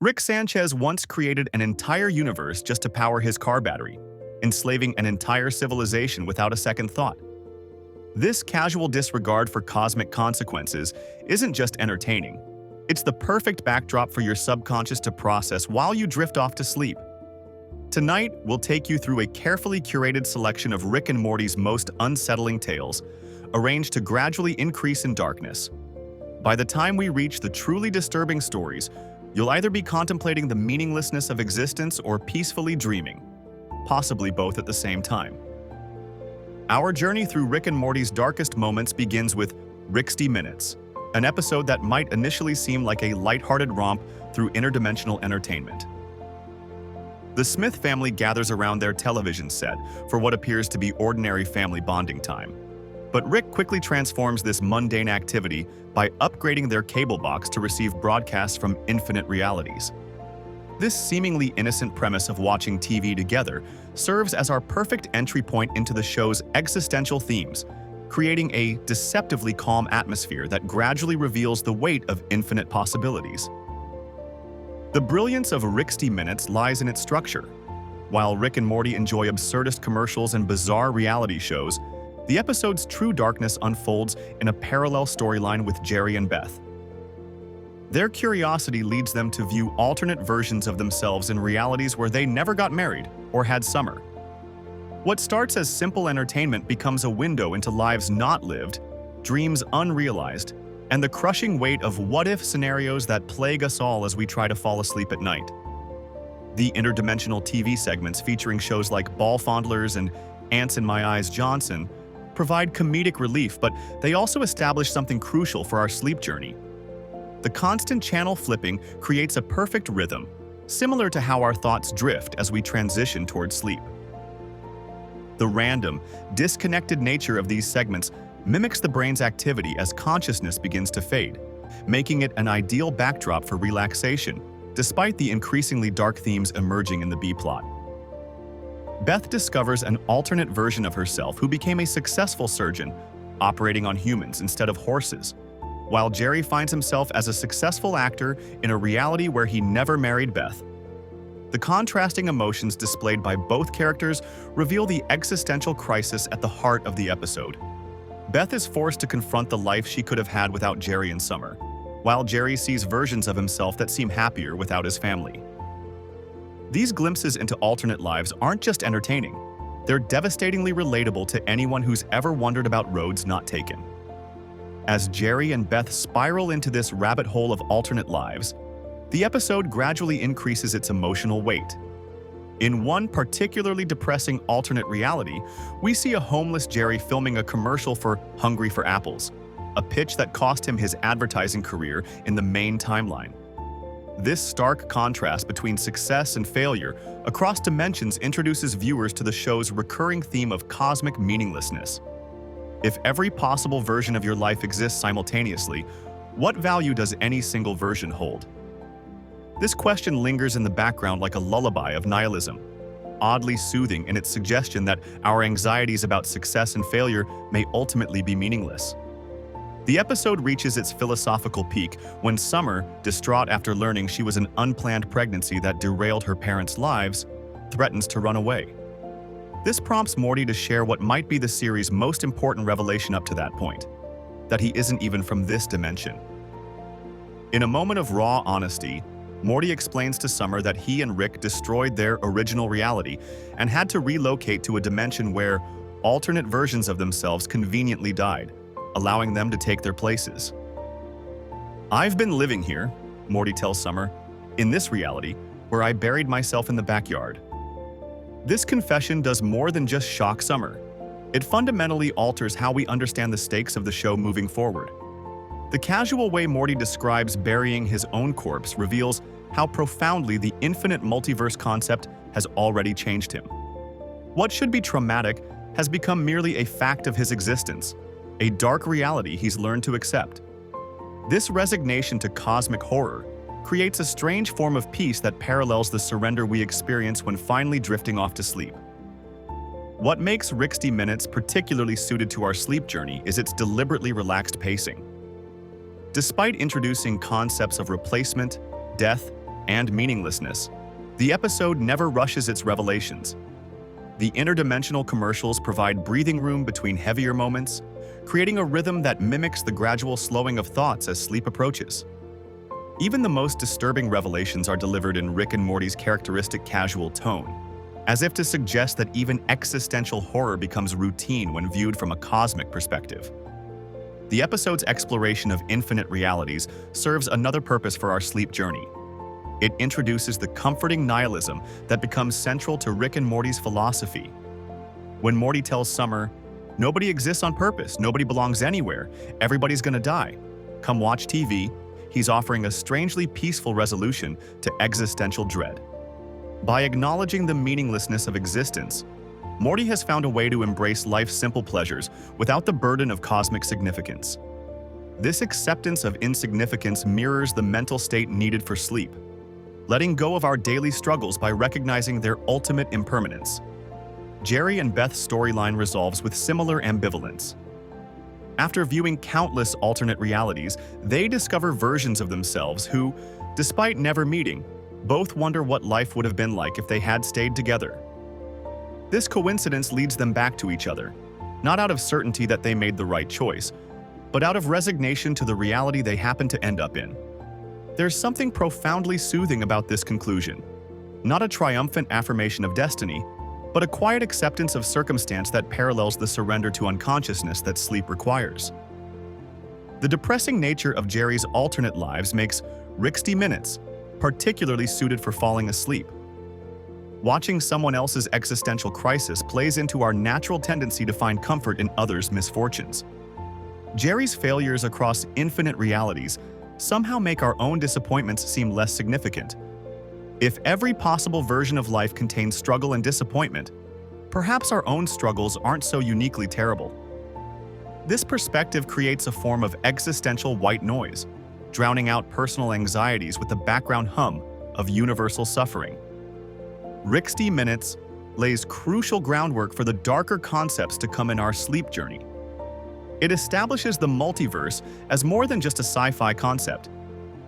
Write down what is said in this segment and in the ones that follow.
Rick Sanchez once created an entire universe just to power his car battery, enslaving an entire civilization without a second thought. This casual disregard for cosmic consequences isn't just entertaining. It's the perfect backdrop for your subconscious to process while you drift off to sleep. Tonight, we'll take you through a carefully curated selection of Rick and Morty's most unsettling tales, arranged to gradually increase in darkness. By the time we reach the truly disturbing stories, you'll either be contemplating the meaninglessness of existence or peacefully dreaming, possibly both at the same time. Our journey through Rick and Morty's darkest moments begins with 60 Minutes, an episode that might initially seem like a lighthearted romp through interdimensional entertainment. The Smith family gathers around their television set for what appears to be ordinary family bonding time. But Rick quickly transforms this mundane activity by upgrading their cable box to receive broadcasts from infinite realities. This seemingly innocent premise of watching TV together serves as our perfect entry point into the show's existential themes, creating a deceptively calm atmosphere that gradually reveals the weight of infinite possibilities. The brilliance of 60 Minutes lies in its structure. While Rick and Morty enjoy absurdist commercials and bizarre reality shows, the episode's true darkness unfolds in a parallel storyline with Jerry and Beth. Their curiosity leads them to view alternate versions of themselves in realities where they never got married or had summer. What starts as simple entertainment becomes a window into lives not lived, dreams unrealized, and the crushing weight of what-if scenarios that plague us all as we try to fall asleep at night. The interdimensional TV segments featuring shows like Ball Fondlers and Ants in My Eyes Johnson provide comedic relief, but they also establish something crucial for our sleep journey. The constant channel flipping creates a perfect rhythm, similar to how our thoughts drift as we transition towards sleep. The random, disconnected nature of these segments mimics the brain's activity as consciousness begins to fade, making it an ideal backdrop for relaxation, despite the increasingly dark themes emerging in the B-plot. Beth discovers an alternate version of herself who became a successful surgeon, operating on humans instead of horses, while Jerry finds himself as a successful actor in a reality where he never married Beth. The contrasting emotions displayed by both characters reveal the existential crisis at the heart of the episode. Beth is forced to confront the life she could have had without Jerry and Summer, while Jerry sees versions of himself that seem happier without his family. These glimpses into alternate lives aren't just entertaining, they're devastatingly relatable to anyone who's ever wondered about roads not taken. As Jerry and Beth spiral into this rabbit hole of alternate lives, the episode gradually increases its emotional weight. In one particularly depressing alternate reality, we see a homeless Jerry filming a commercial for Hungry for Apples, a pitch that cost him his advertising career in the main timeline. This stark contrast between success and failure across dimensions introduces viewers to the show's recurring theme of cosmic meaninglessness. If every possible version of your life exists simultaneously, what value does any single version hold? This question lingers in the background like a lullaby of nihilism, oddly soothing in its suggestion that our anxieties about success and failure may ultimately be meaningless. The episode reaches its philosophical peak when Summer, distraught after learning she was an unplanned pregnancy that derailed her parents' lives, threatens to run away. This prompts Morty to share what might be the series' most important revelation up to that point, that he isn't even from this dimension. In a moment of raw honesty, Morty explains to Summer that he and Rick destroyed their original reality and had to relocate to a dimension where alternate versions of themselves conveniently died, allowing them to take their places. "I've been living here," Morty tells Summer, "in this reality, where I buried myself in the backyard." This confession does more than just shock Summer. It fundamentally alters how we understand the stakes of the show moving forward. The casual way Morty describes burying his own corpse reveals how profoundly the infinite multiverse concept has already changed him. What should be traumatic has become merely a fact of his existence, a dark reality he's learned to accept. This resignation to cosmic horror creates a strange form of peace that parallels the surrender we experience when finally drifting off to sleep. What makes 60 Minutes particularly suited to our sleep journey is its deliberately relaxed pacing. Despite introducing concepts of replacement, death, and meaninglessness. The episode never rushes its revelations. The interdimensional commercials provide breathing room between heavier moments, creating a rhythm that mimics the gradual slowing of thoughts as sleep approaches. Even the most disturbing revelations are delivered in Rick and Morty's characteristic casual tone, as if to suggest that even existential horror becomes routine when viewed from a cosmic perspective. The episode's exploration of infinite realities serves another purpose for our sleep journey. It introduces the comforting nihilism that becomes central to Rick and Morty's philosophy. When Morty tells Summer, "Nobody exists on purpose, nobody belongs anywhere, everybody's gonna die. Come watch TV," he's offering a strangely peaceful resolution to existential dread. By acknowledging the meaninglessness of existence, Morty has found a way to embrace life's simple pleasures without the burden of cosmic significance. This acceptance of insignificance mirrors the mental state needed for sleep, letting go of our daily struggles by recognizing their ultimate impermanence. Jerry and Beth's storyline resolves with similar ambivalence. After viewing countless alternate realities, they discover versions of themselves who, despite never meeting, both wonder what life would have been like if they had stayed together. This coincidence leads them back to each other, not out of certainty that they made the right choice, but out of resignation to the reality they happen to end up in. There's something profoundly soothing about this conclusion, not a triumphant affirmation of destiny, but a quiet acceptance of circumstance that parallels the surrender to unconsciousness that sleep requires. The depressing nature of Jerry's alternate lives makes Rick's Minutes particularly suited for falling asleep. Watching someone else's existential crisis plays into our natural tendency to find comfort in others' misfortunes. Jerry's failures across infinite realities somehow make our own disappointments seem less significant. If every possible version of life contains struggle and disappointment, perhaps our own struggles aren't so uniquely terrible. This perspective creates a form of existential white noise, drowning out personal anxieties with the background hum of universal suffering. Rick's Minutes lays crucial groundwork for the darker concepts to come in our sleep journey. It establishes the multiverse as more than just a sci-fi concept.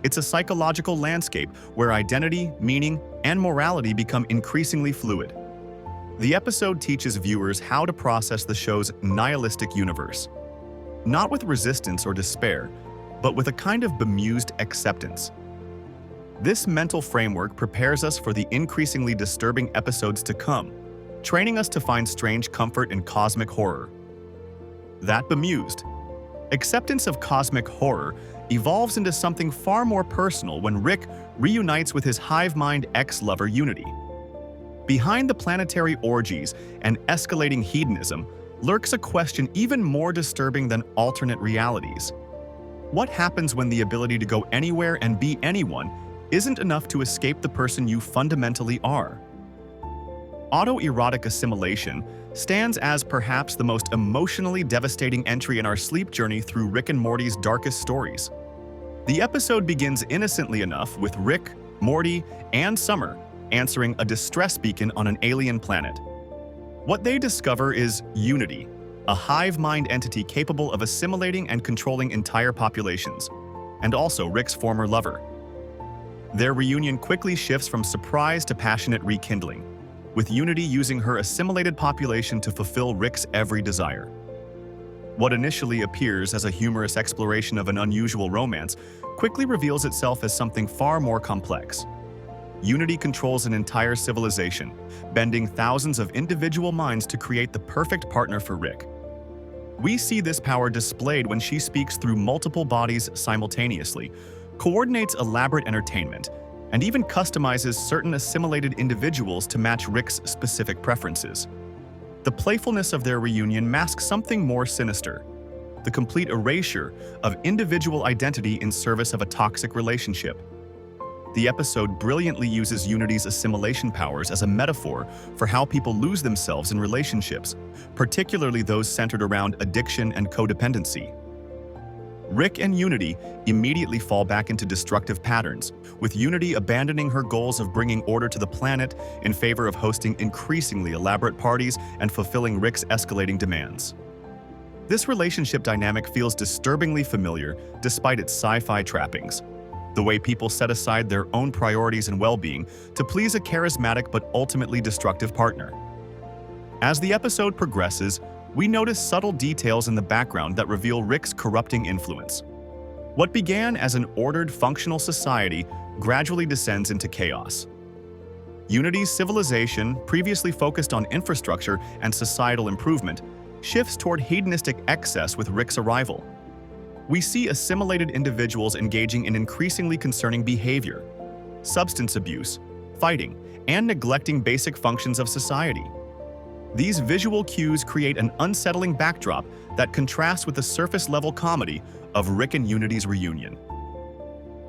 It's a psychological landscape where identity, meaning, and morality become increasingly fluid. The episode teaches viewers how to process the show's nihilistic universe, not with resistance or despair, but with a kind of bemused acceptance. This mental framework prepares us for the increasingly disturbing episodes to come, training us to find strange comfort in cosmic horror. That bemused acceptance of cosmic horror evolves into something far more personal when Rick reunites with his hive mind ex-lover Unity. Behind the planetary orgies and escalating hedonism lurks a question even more disturbing than alternate realities. What happens when the ability to go anywhere and be anyone isn't enough to escape the person you fundamentally are? Autoerotic assimilation stands as perhaps the most emotionally devastating entry in our sleep journey through Rick and Morty's darkest stories. The episode begins innocently enough with Rick, Morty, and Summer answering a distress beacon on an alien planet. What they discover is Unity, a hive mind entity capable of assimilating and controlling entire populations, and also Rick's former lover. Their reunion quickly shifts from surprise to passionate rekindling, with Unity using her assimilated population to fulfill Rick's every desire. What initially appears as a humorous exploration of an unusual romance quickly reveals itself as something far more complex. Unity controls an entire civilization, bending thousands of individual minds to create the perfect partner for Rick. We see this power displayed when she speaks through multiple bodies simultaneously, coordinates elaborate entertainment, and even customizes certain assimilated individuals to match Rick's specific preferences. The playfulness of their reunion masks something more sinister: the complete erasure of individual identity in service of a toxic relationship. The episode brilliantly uses Unity's assimilation powers as a metaphor for how people lose themselves in relationships, particularly those centered around addiction and codependency. Rick and Unity immediately fall back into destructive patterns, with Unity abandoning her goals of bringing order to the planet in favor of hosting increasingly elaborate parties and fulfilling Rick's escalating demands. This relationship dynamic feels disturbingly familiar despite its sci-fi trappings. the way people set aside their own priorities and well-being to please a charismatic but ultimately destructive partner. As the episode progresses, we notice subtle details in the background that reveal Rick's corrupting influence. What began as an ordered, functional society gradually descends into chaos. Unity's civilization, previously focused on infrastructure and societal improvement, shifts toward hedonistic excess with Rick's arrival. We see assimilated individuals engaging in increasingly concerning behavior, substance abuse, fighting, and neglecting basic functions of society. These visual cues create an unsettling backdrop that contrasts with the surface-level comedy of Rick and Unity's reunion.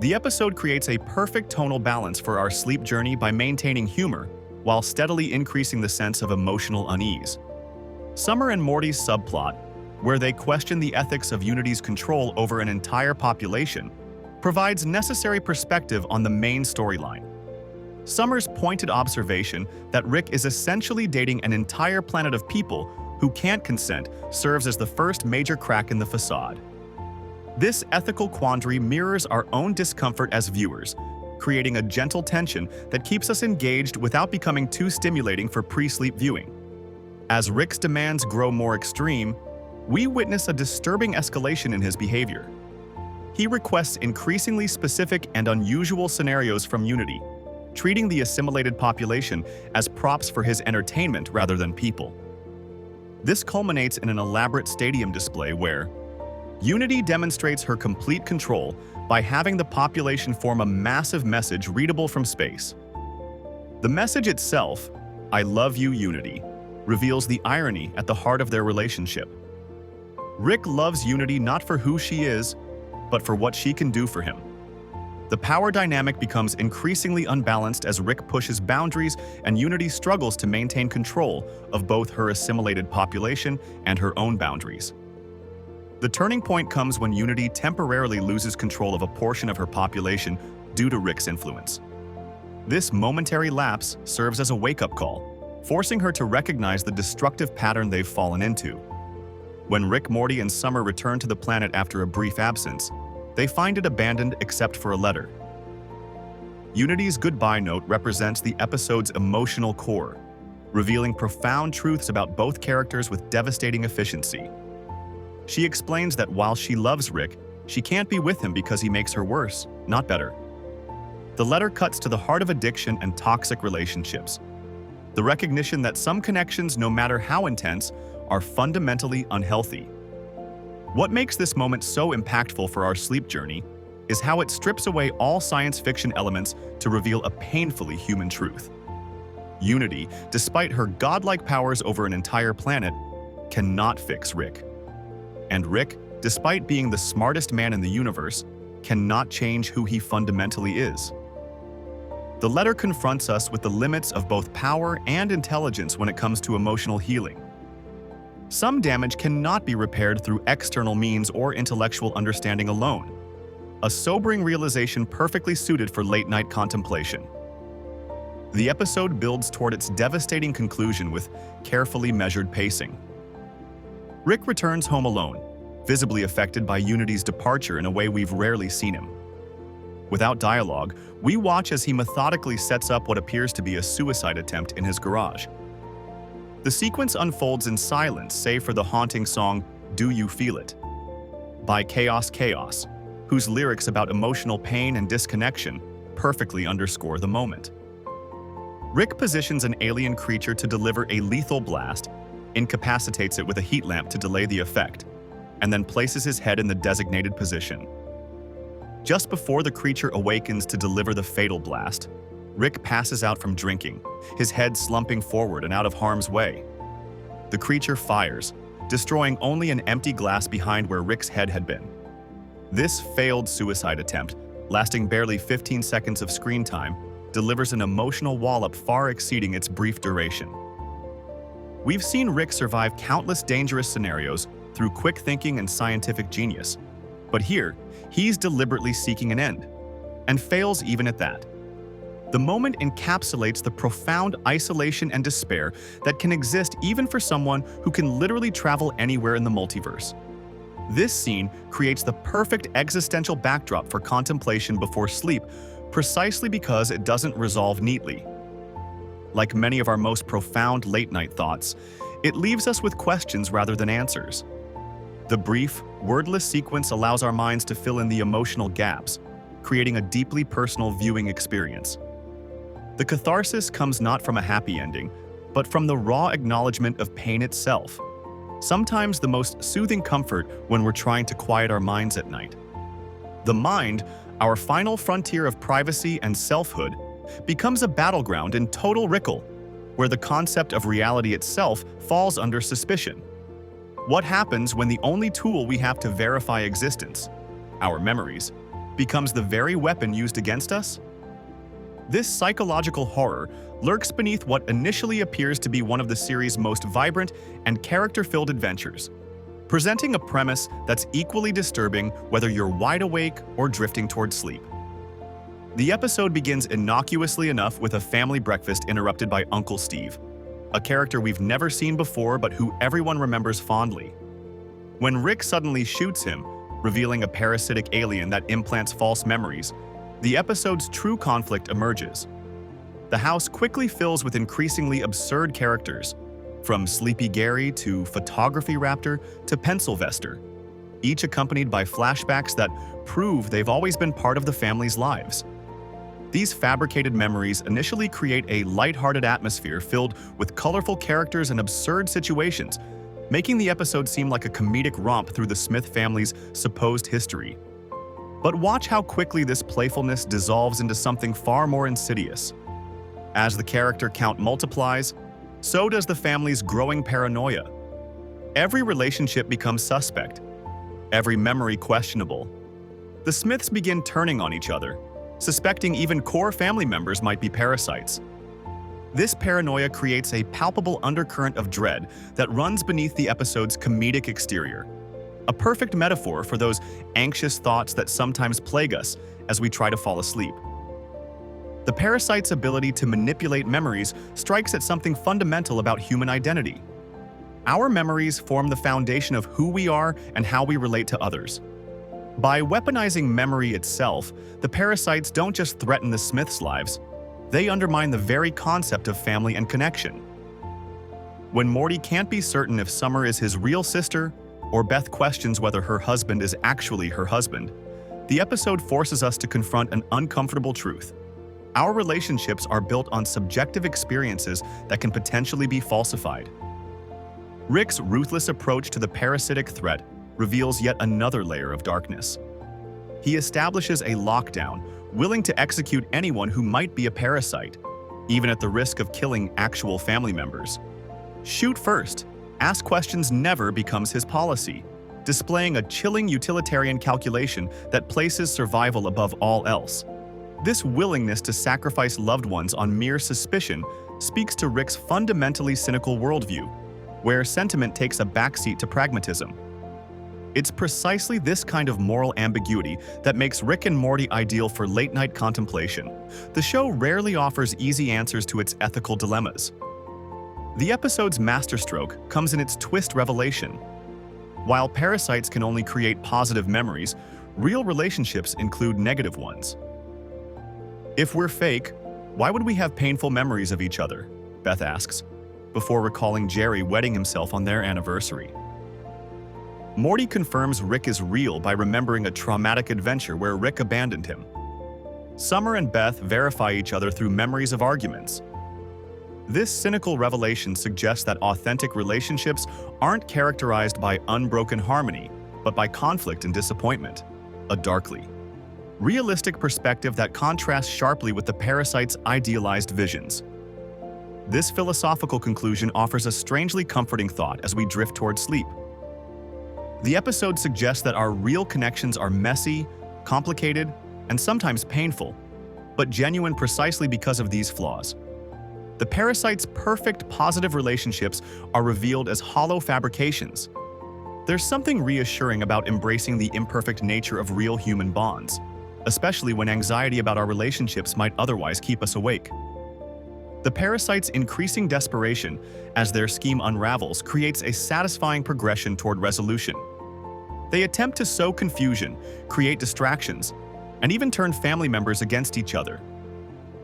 The episode creates a perfect tonal balance for our sleep journey by maintaining humor while steadily increasing the sense of emotional unease. Summer and Morty's subplot, where they question the ethics of Unity's control over an entire population, provides necessary perspective on the main storyline. Summer's pointed observation that Rick is essentially dating an entire planet of people who can't consent serves as the first major crack in the facade. This ethical quandary mirrors our own discomfort as viewers, creating a gentle tension that keeps us engaged without becoming too stimulating for pre-sleep viewing. As Rick's demands grow more extreme, we witness a disturbing escalation in his behavior. He requests increasingly specific and unusual scenarios from Unity, treating the assimilated population as props for his entertainment rather than people. This culminates in an elaborate stadium display where Unity demonstrates her complete control by having the population form a massive message readable from space. The message itself, "I love you, Unity," reveals the irony at the heart of their relationship. Rick loves Unity not for who she is, but for what she can do for him. The power dynamic becomes increasingly unbalanced as Rick pushes boundaries and Unity struggles to maintain control of both her assimilated population and her own boundaries. The turning point comes when Unity temporarily loses control of a portion of her population due to Rick's influence. This momentary lapse serves as a wake-up call, forcing her to recognize the destructive pattern they've fallen into. When Rick, Morty, and Summer return to the planet after a brief absence, they find it abandoned except for a letter. Unity's goodbye note represents the episode's emotional core, revealing profound truths about both characters with devastating efficiency. She explains that while she loves Rick, she can't be with him because he makes her worse, not better. The letter cuts to the heart of addiction and toxic relationships. The recognition that some connections, no matter how intense, are fundamentally unhealthy. What makes this moment so impactful for our sleep journey is how it strips away all science fiction elements to reveal a painfully human truth. Unity, despite her godlike powers over an entire planet, cannot fix Rick. And Rick, despite being the smartest man in the universe, cannot change who he fundamentally is. The letter confronts us with the limits of both power and intelligence when it comes to emotional healing. Some damage cannot be repaired through external means or intellectual understanding alone, a sobering realization perfectly suited for late-night contemplation. The episode builds toward its devastating conclusion with carefully measured pacing. Rick returns home alone, visibly affected by Unity's departure in a way we've rarely seen him. Without dialogue, we watch as he methodically sets up what appears to be a suicide attempt in his garage. The sequence unfolds in silence, save for the haunting song, "Do You Feel It?" by Chaos, whose lyrics about emotional pain and disconnection perfectly underscore the moment. Rick positions an alien creature to deliver a lethal blast, incapacitates it with a heat lamp to delay the effect, and then places his head in the designated position. Just before the creature awakens to deliver the fatal blast, Rick passes out from drinking, his head slumping forward and out of harm's way. The creature fires, destroying only an empty glass behind where Rick's head had been. This failed suicide attempt, lasting barely 15 seconds of screen time, delivers an emotional wallop far exceeding its brief duration. We've seen Rick survive countless dangerous scenarios through quick thinking and scientific genius, but here, he's deliberately seeking an end, and fails even at that. The moment encapsulates the profound isolation and despair that can exist even for someone who can literally travel anywhere in the multiverse. This scene creates the perfect existential backdrop for contemplation before sleep, precisely because it doesn't resolve neatly. Like many of our most profound late-night thoughts, it leaves us with questions rather than answers. The brief, wordless sequence allows our minds to fill in the emotional gaps, creating a deeply personal viewing experience. The catharsis comes not from a happy ending, but from the raw acknowledgement of pain itself. Sometimes the most soothing comfort when we're trying to quiet our minds at night. The mind, our final frontier of privacy and selfhood, becomes a battleground in total rickle, where the concept of reality itself falls under suspicion. What happens when the only tool we have to verify existence, our memories, becomes the very weapon used against us? This psychological horror lurks beneath what initially appears to be one of the series' most vibrant and character-filled adventures, presenting a premise that's equally disturbing whether you're wide awake or drifting toward sleep. The episode begins innocuously enough with a family breakfast interrupted by Uncle Steve, a character we've never seen before but who everyone remembers fondly. When Rick suddenly shoots him, revealing a parasitic alien that implants false memories, the episode's true conflict emerges. The house quickly fills with increasingly absurd characters, from Sleepy Gary to Photography Raptor to Pencil Vester, each accompanied by flashbacks that prove they've always been part of the family's lives. These fabricated memories initially create a lighthearted atmosphere filled with colorful characters and absurd situations, making the episode seem like a comedic romp through the Smith family's supposed history. But watch how quickly this playfulness dissolves into something far more insidious. As the character count multiplies, so does the family's growing paranoia. Every relationship becomes suspect, every memory questionable. The Smiths begin turning on each other, suspecting even core family members might be parasites. This paranoia creates a palpable undercurrent of dread that runs beneath the episode's comedic exterior, a perfect metaphor for those anxious thoughts that sometimes plague us as we try to fall asleep. The parasite's ability to manipulate memories strikes at something fundamental about human identity. Our memories form the foundation of who we are and how we relate to others. By weaponizing memory itself, the parasites don't just threaten the Smiths' lives, they undermine the very concept of family and connection. When Morty can't be certain if Summer is his real sister, or Beth questions whether her husband is actually her husband, the episode forces us to confront an uncomfortable truth. Our relationships are built on subjective experiences that can potentially be falsified. Rick's ruthless approach to the parasitic threat reveals yet another layer of darkness. He establishes a lockdown, willing to execute anyone who might be a parasite, even at the risk of killing actual family members. Shoot first, ask questions never becomes his policy, displaying a chilling utilitarian calculation that places survival above all else. This willingness to sacrifice loved ones on mere suspicion speaks to Rick's fundamentally cynical worldview, where sentiment takes a backseat to pragmatism. It's precisely this kind of moral ambiguity that makes Rick and Morty ideal for late-night contemplation. The show rarely offers easy answers to its ethical dilemmas. The episode's masterstroke comes in its twist revelation. While parasites can only create positive memories, real relationships include negative ones. If we're fake, why would we have painful memories of each other? Beth asks, before recalling Jerry wetting himself on their anniversary. Morty confirms Rick is real by remembering a traumatic adventure where Rick abandoned him. Summer and Beth verify each other through memories of arguments. This cynical revelation suggests that authentic relationships aren't characterized by unbroken harmony, but by conflict and disappointment, a darkly realistic perspective that contrasts sharply with the parasite's idealized visions. This philosophical conclusion offers a strangely comforting thought as we drift toward sleep. The episode suggests that our real connections are messy, complicated, and sometimes painful, but genuine precisely because of these flaws. The parasite's perfect positive relationships are revealed as hollow fabrications. There's something reassuring about embracing the imperfect nature of real human bonds, especially when anxiety about our relationships might otherwise keep us awake. The parasite's increasing desperation as their scheme unravels creates a satisfying progression toward resolution. They attempt to sow confusion, create distractions, and even turn family members against each other.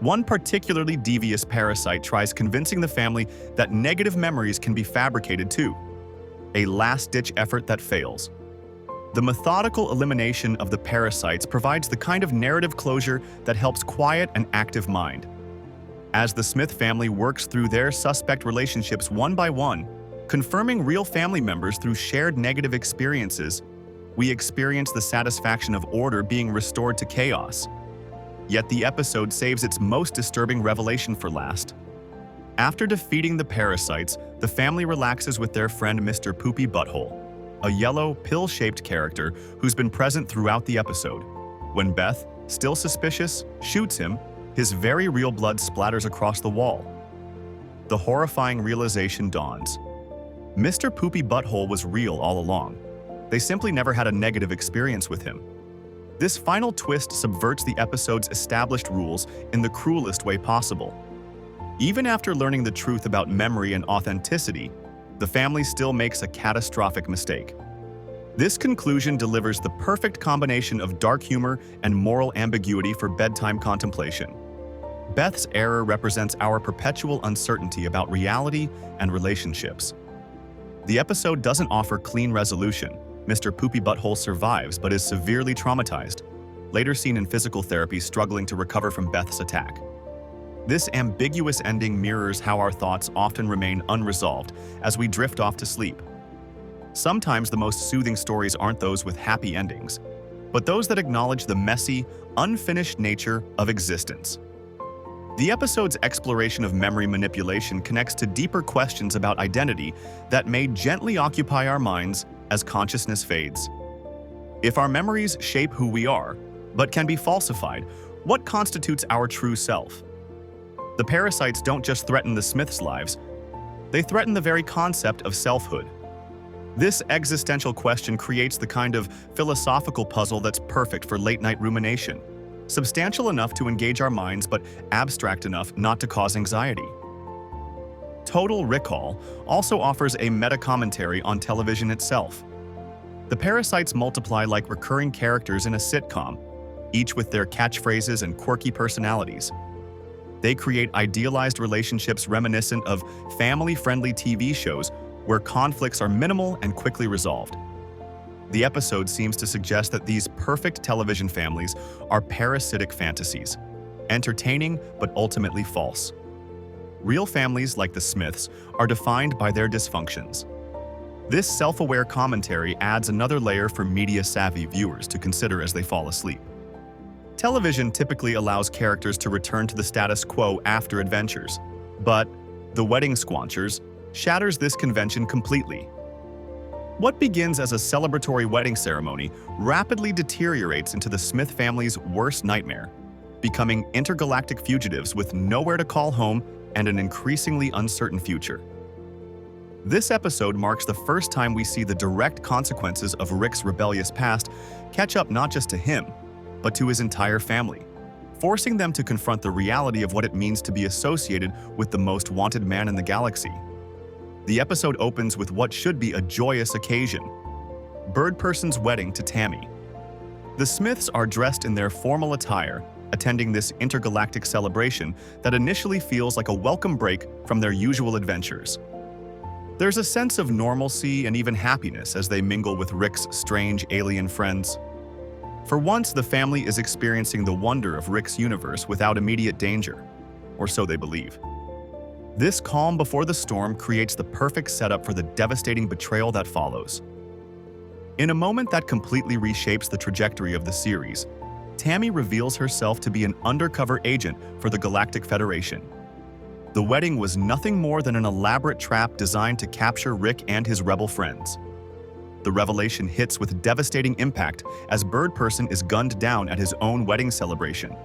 One particularly devious parasite tries convincing the family that negative memories can be fabricated too, a last-ditch effort that fails. The methodical elimination of the parasites provides the kind of narrative closure that helps quiet an active mind. As the Smith family works through their suspect relationships one by one, confirming real family members through shared negative experiences, we experience the satisfaction of order being restored to chaos. Yet the episode saves its most disturbing revelation for last. After defeating the parasites, the family relaxes with their friend Mr. Poopy Butthole, a yellow, pill-shaped character who's been present throughout the episode. When Beth, still suspicious, shoots him, his very real blood splatters across the wall. The horrifying realization dawns. Mr. Poopy Butthole was real all along. They simply never had a negative experience with him. This final twist subverts the episode's established rules in the cruelest way possible. Even after learning the truth about memory and authenticity, the family still makes a catastrophic mistake. This conclusion delivers the perfect combination of dark humor and moral ambiguity for bedtime contemplation. Beth's error represents our perpetual uncertainty about reality and relationships. The episode doesn't offer clean resolution. Mr. Poopy Butthole survives but is severely traumatized, later seen in physical therapy struggling to recover from Beth's attack. This ambiguous ending mirrors how our thoughts often remain unresolved as we drift off to sleep. Sometimes the most soothing stories aren't those with happy endings, but those that acknowledge the messy, unfinished nature of existence. The episode's exploration of memory manipulation connects to deeper questions about identity that may gently occupy our minds as consciousness fades. If our memories shape who we are, but can be falsified, what constitutes our true self? The parasites don't just threaten the Smiths' lives, they threaten the very concept of selfhood. This existential question creates the kind of philosophical puzzle that's perfect for late-night rumination, substantial enough to engage our minds but abstract enough not to cause anxiety. Total Recall also offers a meta-commentary on television itself. The parasites multiply like recurring characters in a sitcom, each with their catchphrases and quirky personalities. They create idealized relationships reminiscent of family-friendly TV shows where conflicts are minimal and quickly resolved. The episode seems to suggest that these perfect television families are parasitic fantasies, entertaining but ultimately false. Real families like the Smiths are defined by their dysfunctions. This self-aware commentary adds another layer for media-savvy viewers to consider as they fall asleep. Television typically allows characters to return to the status quo after adventures, but The Wedding Squanchers shatters this convention completely. What begins as a celebratory wedding ceremony rapidly deteriorates into the Smith family's worst nightmare, becoming intergalactic fugitives with nowhere to call home and an increasingly uncertain future. This episode marks the first time we see the direct consequences of Rick's rebellious past catch up not just to him, but to his entire family, forcing them to confront the reality of what it means to be associated with the most wanted man in the galaxy. The episode opens with what should be a joyous occasion: Birdperson's wedding to Tammy. The Smiths are dressed in their formal attire, attending this intergalactic celebration that initially feels like a welcome break from their usual adventures. There's a sense of normalcy and even happiness as they mingle with Rick's strange alien friends. For once, the family is experiencing the wonder of Rick's universe without immediate danger, or so they believe. This calm before the storm creates the perfect setup for the devastating betrayal that follows. In a moment that completely reshapes the trajectory of the series, Tammy reveals herself to be an undercover agent for the Galactic Federation. The wedding was nothing more than an elaborate trap designed to capture Rick and his rebel friends. The revelation hits with devastating impact as Birdperson is gunned down at his own wedding celebration.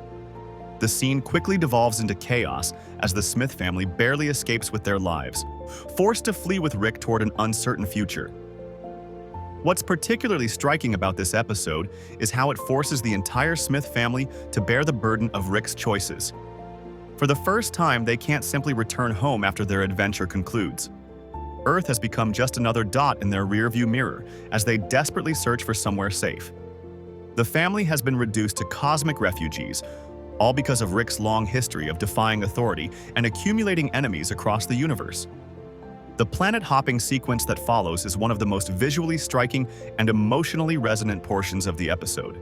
The scene quickly devolves into chaos as the Smith family barely escapes with their lives, forced to flee with Rick toward an uncertain future. What's particularly striking about this episode is how it forces the entire Smith family to bear the burden of Rick's choices. For the first time, they can't simply return home after their adventure concludes. Earth has become just another dot in their rearview mirror as they desperately search for somewhere safe. The family has been reduced to cosmic refugees, all because of Rick's long history of defying authority and accumulating enemies across the universe. The planet-hopping sequence that follows is one of the most visually striking and emotionally resonant portions of the episode.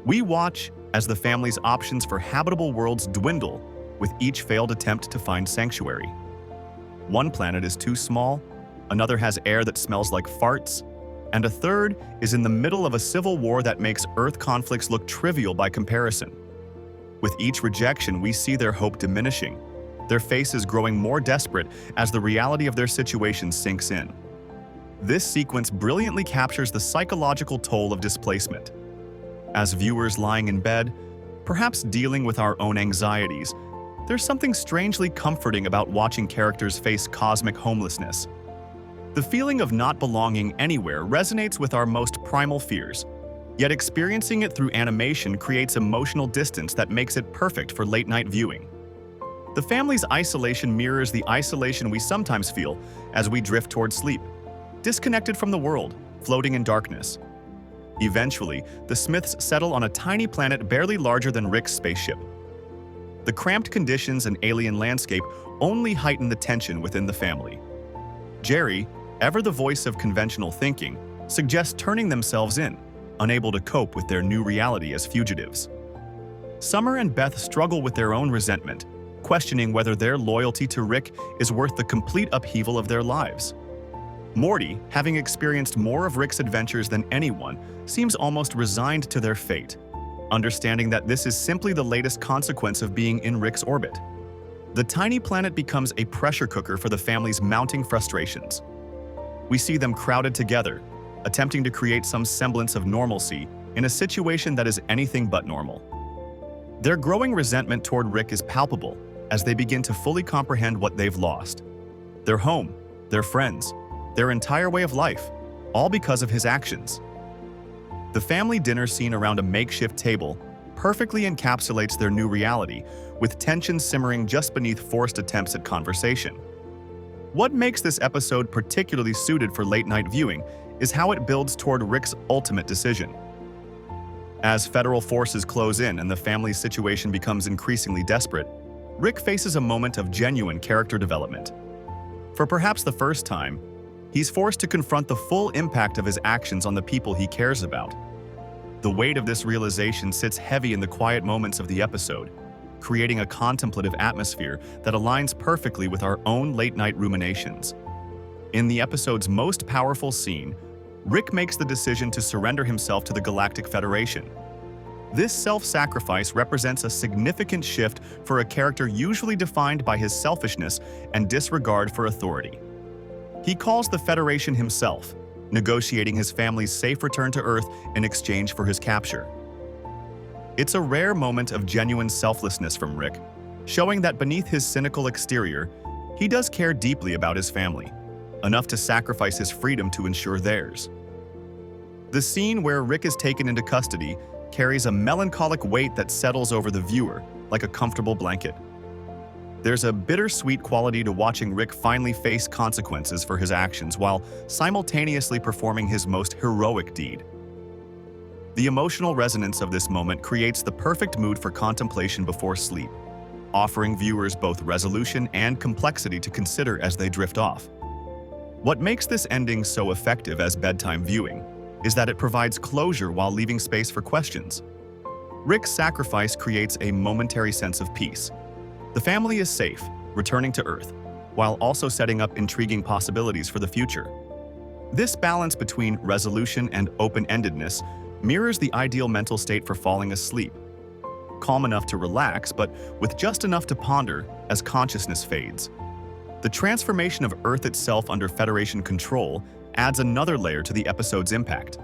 We watch as the family's options for habitable worlds dwindle with each failed attempt to find sanctuary. One planet is too small, another has air that smells like farts, and a third is in the middle of a civil war that makes Earth conflicts look trivial by comparison. With each rejection, we see their hope diminishing, their faces growing more desperate as the reality of their situation sinks in. This sequence brilliantly captures the psychological toll of displacement. As viewers lying in bed, perhaps dealing with our own anxieties, there's something strangely comforting about watching characters face cosmic homelessness. The feeling of not belonging anywhere resonates with our most primal fears, yet experiencing it through animation creates emotional distance that makes it perfect for late-night viewing. The family's isolation mirrors the isolation we sometimes feel as we drift toward sleep, disconnected from the world, floating in darkness. Eventually, the Smiths settle on a tiny planet barely larger than Rick's spaceship. The cramped conditions and alien landscape only heighten the tension within the family. Jerry, ever the voice of conventional thinking, suggests turning themselves in, unable to cope with their new reality as fugitives. Summer and Beth struggle with their own resentment, questioning whether their loyalty to Rick is worth the complete upheaval of their lives. Morty, having experienced more of Rick's adventures than anyone, seems almost resigned to their fate, understanding that this is simply the latest consequence of being in Rick's orbit. The tiny planet becomes a pressure cooker for the family's mounting frustrations. We see them crowded together, attempting to create some semblance of normalcy in a situation that is anything but normal. Their growing resentment toward Rick is palpable as they begin to fully comprehend what they've lost. Their home, their friends, their entire way of life, all because of his actions. The family dinner scene around a makeshift table perfectly encapsulates their new reality, with tension simmering just beneath forced attempts at conversation. What makes this episode particularly suited for late-night viewing is how it builds toward Rick's ultimate decision. As federal forces close in and the family's situation becomes increasingly desperate, Rick faces a moment of genuine character development. For perhaps the first time, he's forced to confront the full impact of his actions on the people he cares about. The weight of this realization sits heavy in the quiet moments of the episode, creating a contemplative atmosphere that aligns perfectly with our own late-night ruminations. In the episode's most powerful scene, Rick makes the decision to surrender himself to the Galactic Federation. This self-sacrifice represents a significant shift for a character usually defined by his selfishness and disregard for authority. He calls the Federation himself, negotiating his family's safe return to Earth in exchange for his capture. It's a rare moment of genuine selflessness from Rick, showing that beneath his cynical exterior, he does care deeply about his family, enough to sacrifice his freedom to ensure theirs. The scene where Rick is taken into custody carries a melancholic weight that settles over the viewer like a comfortable blanket. There's a bittersweet quality to watching Rick finally face consequences for his actions while simultaneously performing his most heroic deed. The emotional resonance of this moment creates the perfect mood for contemplation before sleep, offering viewers both resolution and complexity to consider as they drift off. What makes this ending so effective as bedtime viewing is that it provides closure while leaving space for questions. Rick's sacrifice creates a momentary sense of peace. The family is safe, returning to Earth, while also setting up intriguing possibilities for the future. This balance between resolution and open-endedness mirrors the ideal mental state for falling asleep. Calm enough to relax, but with just enough to ponder as consciousness fades. The transformation of Earth itself under Federation control adds another layer to the episode's impact.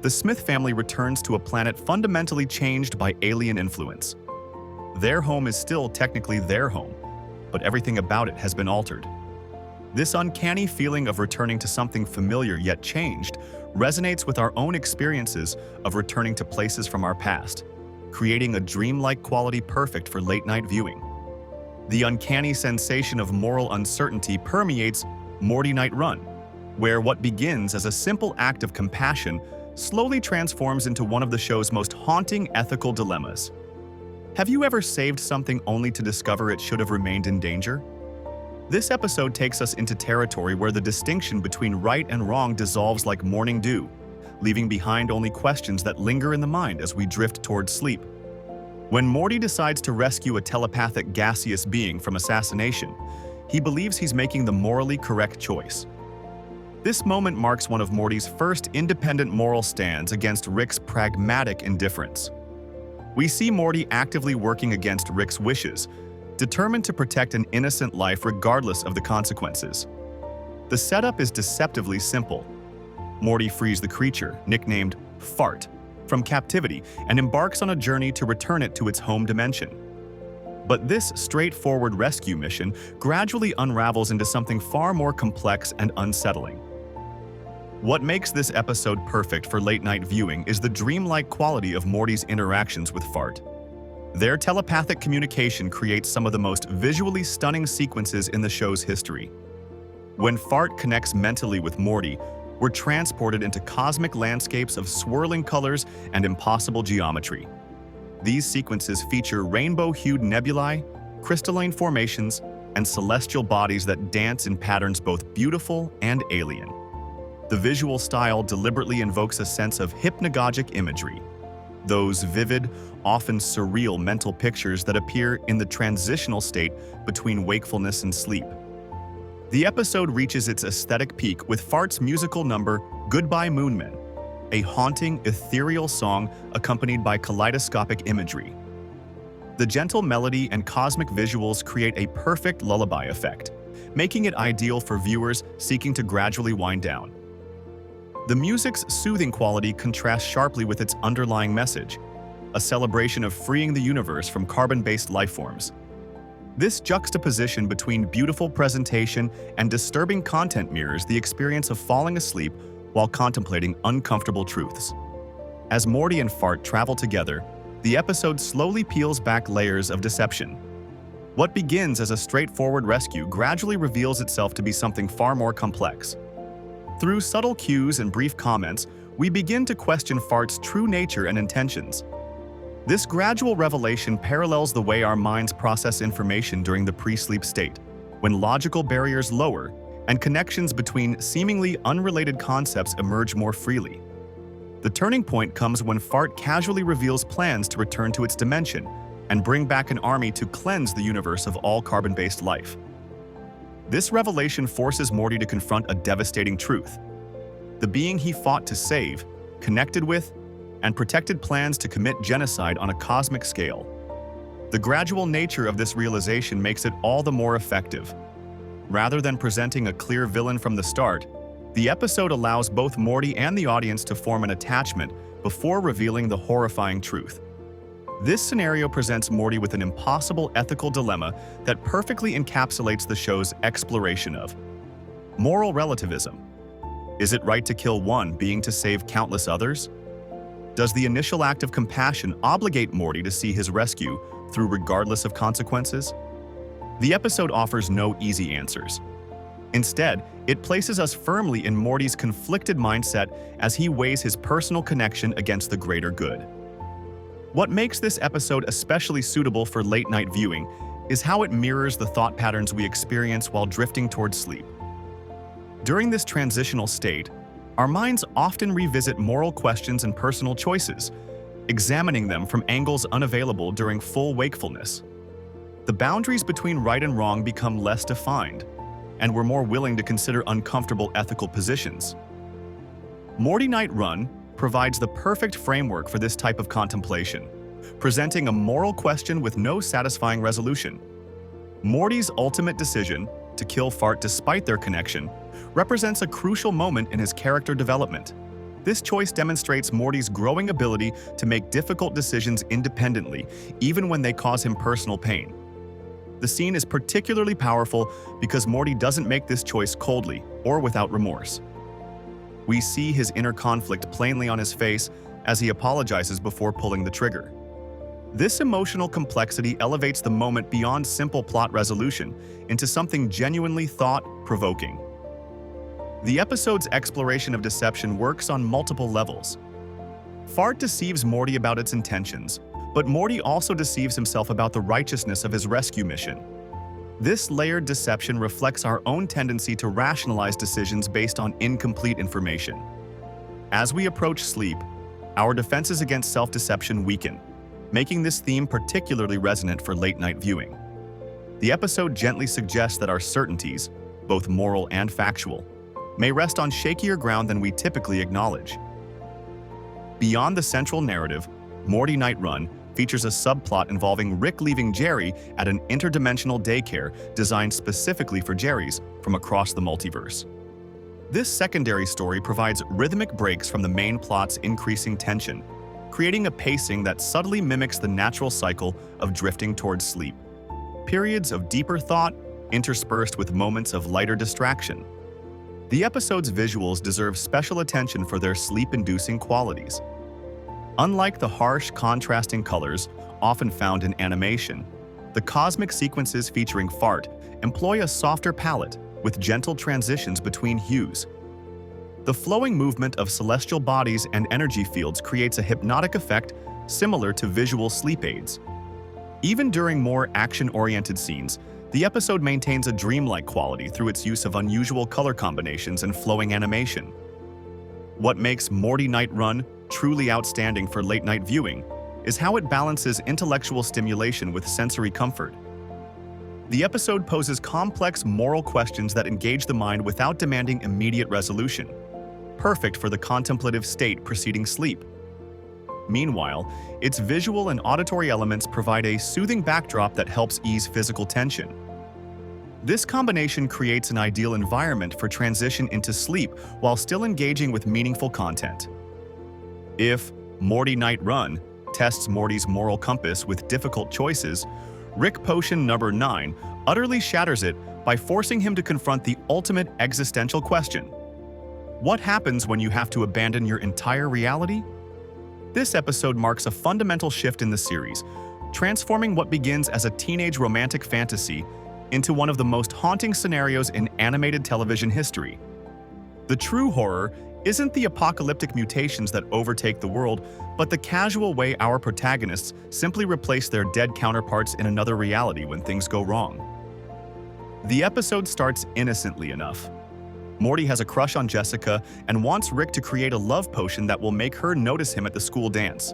The Smith family returns to a planet fundamentally changed by alien influence. Their home is still technically their home, but everything about it has been altered. This uncanny feeling of returning to something familiar yet changed resonates with our own experiences of returning to places from our past, creating a dreamlike quality perfect for late-night viewing. The uncanny sensation of moral uncertainty permeates Morty Night Run, where what begins as a simple act of compassion slowly transforms into one of the show's most haunting ethical dilemmas. Have you ever saved something only to discover it should have remained in danger? This episode takes us into territory where the distinction between right and wrong dissolves like morning dew, leaving behind only questions that linger in the mind as we drift towards sleep. When Morty decides to rescue a telepathic gaseous being from assassination, he believes he's making the morally correct choice. This moment marks one of Morty's first independent moral stands against Rick's pragmatic indifference. We see Morty actively working against Rick's wishes, determined to protect an innocent life regardless of the consequences. The setup is deceptively simple. Morty frees the creature, nicknamed Fart, from captivity and embarks on a journey to return it to its home dimension. But this straightforward rescue mission gradually unravels into something far more complex and unsettling. What makes this episode perfect for late-night viewing is the dreamlike quality of Morty's interactions with Fart. Their telepathic communication creates some of the most visually stunning sequences in the show's history. When Fart connects mentally with Morty, we're transported into cosmic landscapes of swirling colors and impossible geometry. These sequences feature rainbow-hued nebulae, crystalline formations, and celestial bodies that dance in patterns both beautiful and alien. The visual style deliberately invokes a sense of hypnagogic imagery, those vivid, often surreal mental pictures that appear in the transitional state between wakefulness and sleep. The episode reaches its aesthetic peak with Fart's musical number, Goodbye Moonmen, a haunting, ethereal song accompanied by kaleidoscopic imagery. The gentle melody and cosmic visuals create a perfect lullaby effect, making it ideal for viewers seeking to gradually wind down. The music's soothing quality contrasts sharply with its underlying message, a celebration of freeing the universe from carbon-based lifeforms. This juxtaposition between beautiful presentation and disturbing content mirrors the experience of falling asleep while contemplating uncomfortable truths. As Morty and Fart travel together, the episode slowly peels back layers of deception. What begins as a straightforward rescue gradually reveals itself to be something far more complex. Through subtle cues and brief comments, we begin to question Fart's true nature and intentions. This gradual revelation parallels the way our minds process information during the pre-sleep state, when logical barriers lower and connections between seemingly unrelated concepts emerge more freely. The turning point comes when Fart casually reveals plans to return to its dimension and bring back an army to cleanse the universe of all carbon-based life. This revelation forces Morty to confront a devastating truth. The being he fought to save, connected with, and protected plans to commit genocide on a cosmic scale. The gradual nature of this realization makes it all the more effective. Rather than presenting a clear villain from the start, the episode allows both Morty and the audience to form an attachment before revealing the horrifying truth. This scenario presents Morty with an impossible ethical dilemma that perfectly encapsulates the show's exploration of moral relativism. Is it right to kill one being to save countless others? Does the initial act of compassion obligate Morty to see his rescue through regardless of consequences? The episode offers no easy answers. Instead, it places us firmly in Morty's conflicted mindset as he weighs his personal connection against the greater good. What makes this episode especially suitable for late-night viewing is how it mirrors the thought patterns we experience while drifting towards sleep. During this transitional state, our minds often revisit moral questions and personal choices, examining them from angles unavailable during full wakefulness. The boundaries between right and wrong become less defined, and we're more willing to consider uncomfortable ethical positions. Morty Night Run provides the perfect framework for this type of contemplation, presenting a moral question with no satisfying resolution. Morty's ultimate decision, to kill Fart despite their connection, represents a crucial moment in his character development. This choice demonstrates Morty's growing ability to make difficult decisions independently, even when they cause him personal pain. The scene is particularly powerful because Morty doesn't make this choice coldly or without remorse. We see his inner conflict plainly on his face as he apologizes before pulling the trigger. This emotional complexity elevates the moment beyond simple plot resolution into something genuinely thought-provoking. The episode's exploration of deception works on multiple levels. Fart deceives Morty about its intentions, but Morty also deceives himself about the righteousness of his rescue mission. This layered deception reflects our own tendency to rationalize decisions based on incomplete information. As we approach sleep, our defenses against self-deception weaken, making this theme particularly resonant for late-night viewing. The episode gently suggests that our certainties, both moral and factual, may rest on shakier ground than we typically acknowledge. Beyond the central narrative, Morty Night Run features a subplot involving Rick leaving Jerry at an interdimensional daycare designed specifically for Jerrys from across the multiverse. This secondary story provides rhythmic breaks from the main plot's increasing tension, creating a pacing that subtly mimics the natural cycle of drifting towards sleep. Periods of deeper thought interspersed with moments of lighter distraction. The episode's visuals deserve special attention for their sleep-inducing qualities. Unlike the harsh, contrasting colors often found in animation, the cosmic sequences featuring Fart employ a softer palette with gentle transitions between hues. The flowing movement of celestial bodies and energy fields creates a hypnotic effect similar to visual sleep aids. Even during more action-oriented scenes, the episode maintains a dreamlike quality through its use of unusual color combinations and flowing animation. What makes Morty Night Run truly outstanding for late-night viewing is how it balances intellectual stimulation with sensory comfort. The episode poses complex moral questions that engage the mind without demanding immediate resolution, perfect for the contemplative state preceding sleep. Meanwhile, its visual and auditory elements provide a soothing backdrop that helps ease physical tension. This combination creates an ideal environment for transition into sleep while still engaging with meaningful content. If Morty Night Run tests Morty's moral compass with difficult choices, Rick Potion number 9 utterly shatters it by forcing him to confront the ultimate existential question. What happens when you have to abandon your entire reality? This episode marks a fundamental shift in the series, transforming what begins as a teenage romantic fantasy into one of the most haunting scenarios in animated television history. The true horror isn't the apocalyptic mutations that overtake the world, but the casual way our protagonists simply replace their dead counterparts in another reality when things go wrong. The episode starts innocently enough. Morty has a crush on Jessica and wants Rick to create a love potion that will make her notice him at the school dance.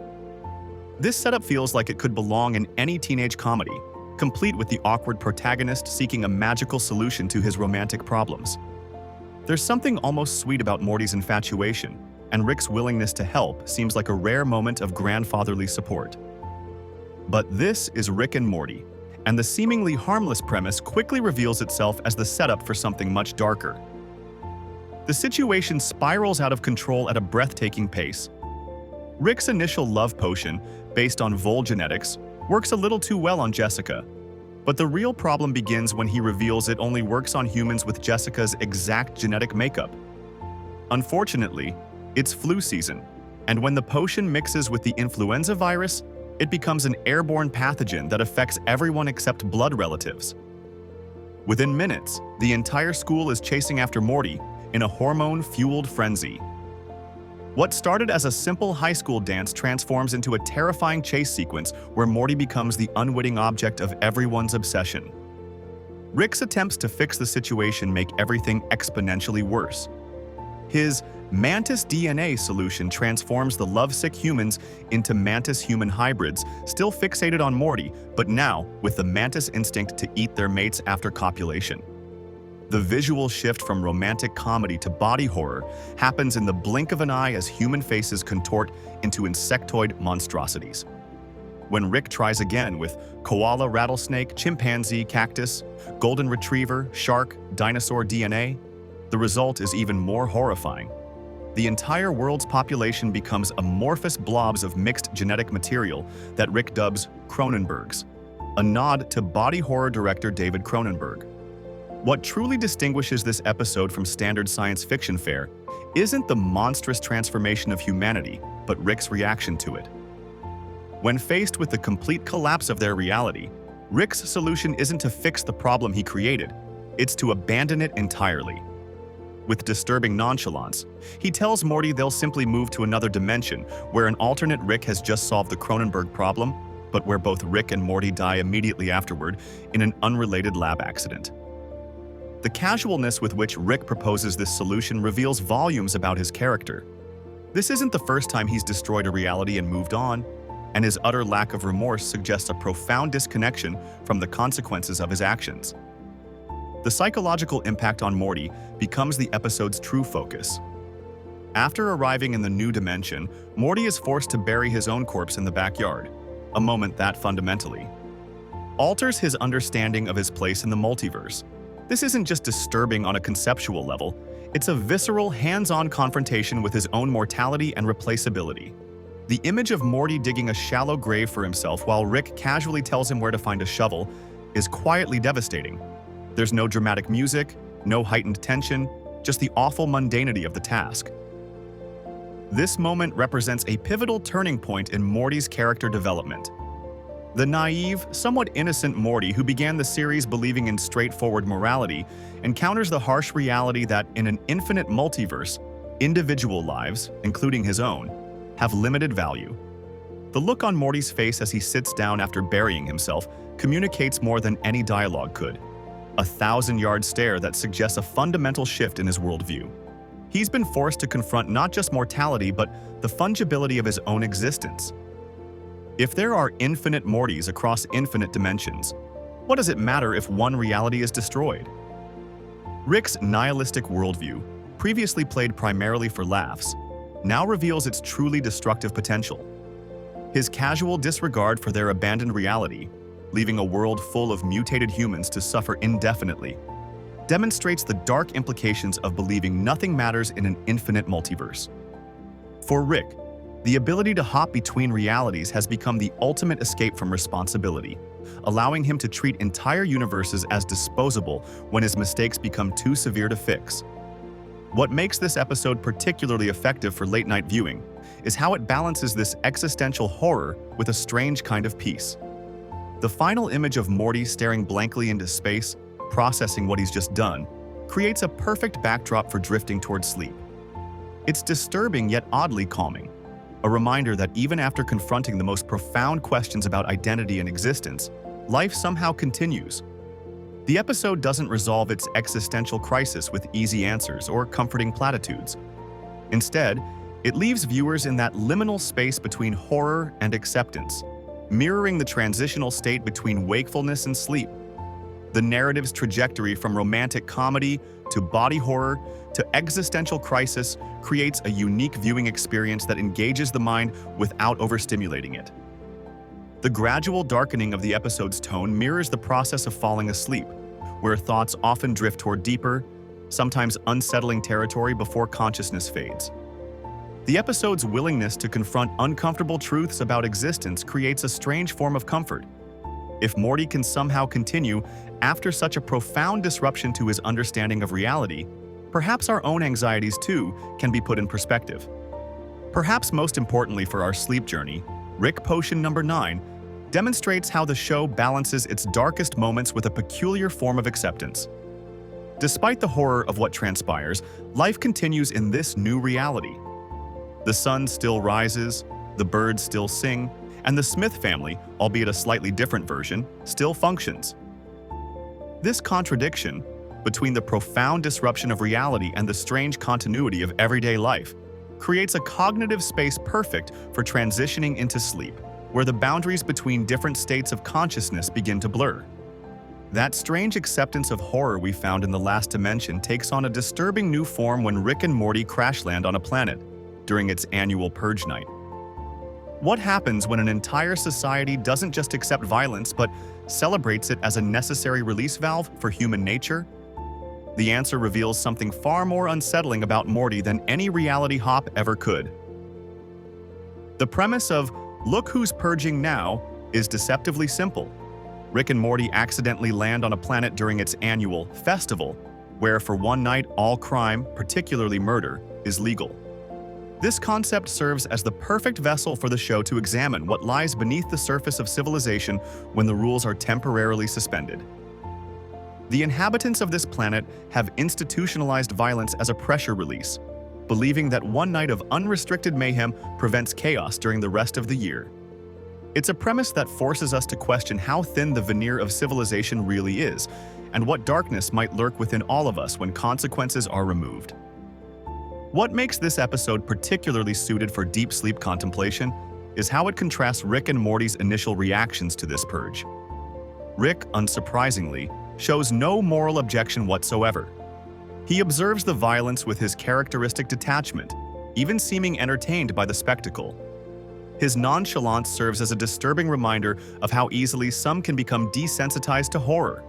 This setup feels like it could belong in any teenage comedy, complete with the awkward protagonist seeking a magical solution to his romantic problems. There's something almost sweet about Morty's infatuation, and Rick's willingness to help seems like a rare moment of grandfatherly support. But this is Rick and Morty, and the seemingly harmless premise quickly reveals itself as the setup for something much darker. The situation spirals out of control at a breathtaking pace. Rick's initial love potion, based on Vol genetics, works a little too well on Jessica. But the real problem begins when he reveals it only works on humans with Jessica's exact genetic makeup. Unfortunately, it's flu season, and when the potion mixes with the influenza virus, it becomes an airborne pathogen that affects everyone except blood relatives. Within minutes, the entire school is chasing after Morty in a hormone-fueled frenzy. What started as a simple high school dance transforms into a terrifying chase sequence where Morty becomes the unwitting object of everyone's obsession. Rick's attempts to fix the situation make everything exponentially worse. His Mantis DNA solution transforms the lovesick humans into Mantis-human hybrids, still fixated on Morty, but now with the Mantis instinct to eat their mates after copulation. The visual shift from romantic comedy to body horror happens in the blink of an eye as human faces contort into insectoid monstrosities. When Rick tries again with koala, rattlesnake, chimpanzee, cactus, golden retriever, shark, dinosaur DNA, the result is even more horrifying. The entire world's population becomes amorphous blobs of mixed genetic material that Rick dubs Cronenbergs, a nod to body horror director David Cronenberg. What truly distinguishes this episode from standard science fiction fare isn't the monstrous transformation of humanity, but Rick's reaction to it. When faced with the complete collapse of their reality, Rick's solution isn't to fix the problem he created, it's to abandon it entirely. With disturbing nonchalance, he tells Morty they'll simply move to another dimension where an alternate Rick has just solved the Cronenberg problem, but where both Rick and Morty die immediately afterward in an unrelated lab accident. The casualness with which Rick proposes this solution reveals volumes about his character. This isn't the first time he's destroyed a reality and moved on, and his utter lack of remorse suggests a profound disconnection from the consequences of his actions. The psychological impact on Morty becomes the episode's true focus. After arriving in the new dimension, Morty is forced to bury his own corpse in the backyard, a moment that fundamentally alters his understanding of his place in the multiverse. This isn't just disturbing on a conceptual level, it's a visceral, hands-on confrontation with his own mortality and replaceability. The image of Morty digging a shallow grave for himself while Rick casually tells him where to find a shovel is quietly devastating. There's no dramatic music, no heightened tension, just the awful mundanity of the task. This moment represents a pivotal turning point in Morty's character development. The naive, somewhat innocent Morty, who began the series believing in straightforward morality, encounters the harsh reality that in an infinite multiverse, individual lives, including his own, have limited value. The look on Morty's face as he sits down after burying himself communicates more than any dialogue could. A 1,000-yard stare that suggests a fundamental shift in his worldview. He's been forced to confront not just mortality, but the fungibility of his own existence. If there are infinite Mortys across infinite dimensions, what does it matter if one reality is destroyed? Rick's nihilistic worldview, previously played primarily for laughs, now reveals its truly destructive potential. His casual disregard for their abandoned reality, leaving a world full of mutated humans to suffer indefinitely, demonstrates the dark implications of believing nothing matters in an infinite multiverse. For Rick, the ability to hop between realities has become the ultimate escape from responsibility, allowing him to treat entire universes as disposable when his mistakes become too severe to fix. What makes this episode particularly effective for late-night viewing is how it balances this existential horror with a strange kind of peace. The final image of Morty staring blankly into space, processing what he's just done, creates a perfect backdrop for drifting towards sleep. It's disturbing yet oddly calming, a reminder that even after confronting the most profound questions about identity and existence, life somehow continues. The episode doesn't resolve its existential crisis with easy answers or comforting platitudes. Instead, it leaves viewers in that liminal space between horror and acceptance, mirroring the transitional state between wakefulness and sleep. The narrative's trajectory from romantic comedy to body horror to existential crisis creates a unique viewing experience that engages the mind without overstimulating it. The gradual darkening of the episode's tone mirrors the process of falling asleep, where thoughts often drift toward deeper, sometimes unsettling territory before consciousness fades. The episode's willingness to confront uncomfortable truths about existence creates a strange form of comfort. If Morty can somehow continue after such a profound disruption to his understanding of reality, perhaps our own anxieties too can be put in perspective. Perhaps most importantly for our sleep journey, Rick Potion number 9 demonstrates how the show balances its darkest moments with a peculiar form of acceptance. Despite the horror of what transpires, life continues in this new reality. The sun still rises, the birds still sing, and the Smith family, albeit a slightly different version, still functions. This contradiction between the profound disruption of reality and the strange continuity of everyday life creates a cognitive space perfect for transitioning into sleep, where the boundaries between different states of consciousness begin to blur. That strange acceptance of horror we found in the last dimension takes on a disturbing new form when Rick and Morty crash land on a planet during its annual purge night. What happens when an entire society doesn't just accept violence but celebrates it as a necessary release valve for human nature? The answer reveals something far more unsettling about Morty than any reality hop ever could. The premise of "look who's purging now" is deceptively simple. Rick and Morty accidentally land on a planet during its annual festival, where for one night all crime, particularly murder, is legal. This concept serves as the perfect vessel for the show to examine what lies beneath the surface of civilization when the rules are temporarily suspended. The inhabitants of this planet have institutionalized violence as a pressure release, believing that one night of unrestricted mayhem prevents chaos during the rest of the year. It's a premise that forces us to question how thin the veneer of civilization really is, and what darkness might lurk within all of us when consequences are removed. What makes this episode particularly suited for deep sleep contemplation is how it contrasts Rick and Morty's initial reactions to this purge. Rick, unsurprisingly, shows no moral objection whatsoever. He observes the violence with his characteristic detachment, even seeming entertained by the spectacle. His nonchalance serves as a disturbing reminder of how easily some can become desensitized to horror.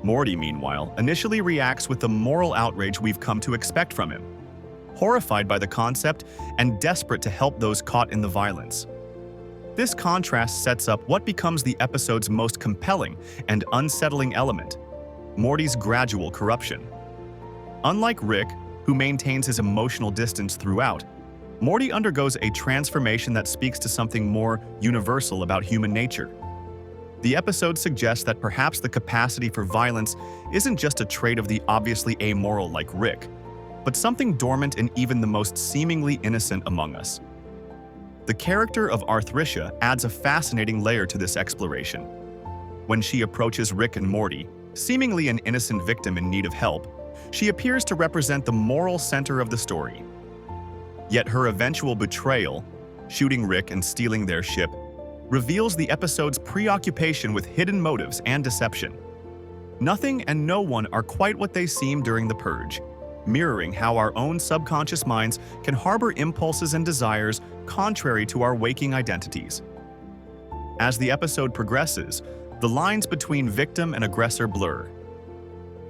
Morty, meanwhile, initially reacts with the moral outrage we've come to expect from him, horrified by the concept and desperate to help those caught in the violence. This contrast sets up what becomes the episode's most compelling and unsettling element: Morty's gradual corruption. Unlike Rick, who maintains his emotional distance throughout, Morty undergoes a transformation that speaks to something more universal about human nature. The episode suggests that perhaps the capacity for violence isn't just a trait of the obviously amoral like Rick, but something dormant in even the most seemingly innocent among us. The character of Arthricia adds a fascinating layer to this exploration. When she approaches Rick and Morty, seemingly an innocent victim in need of help, she appears to represent the moral center of the story. Yet her eventual betrayal, shooting Rick and stealing their ship, reveals the episode's preoccupation with hidden motives and deception. Nothing and no one are quite what they seem during the purge, mirroring how our own subconscious minds can harbor impulses and desires contrary to our waking identities. As the episode progresses, the lines between victim and aggressor blur.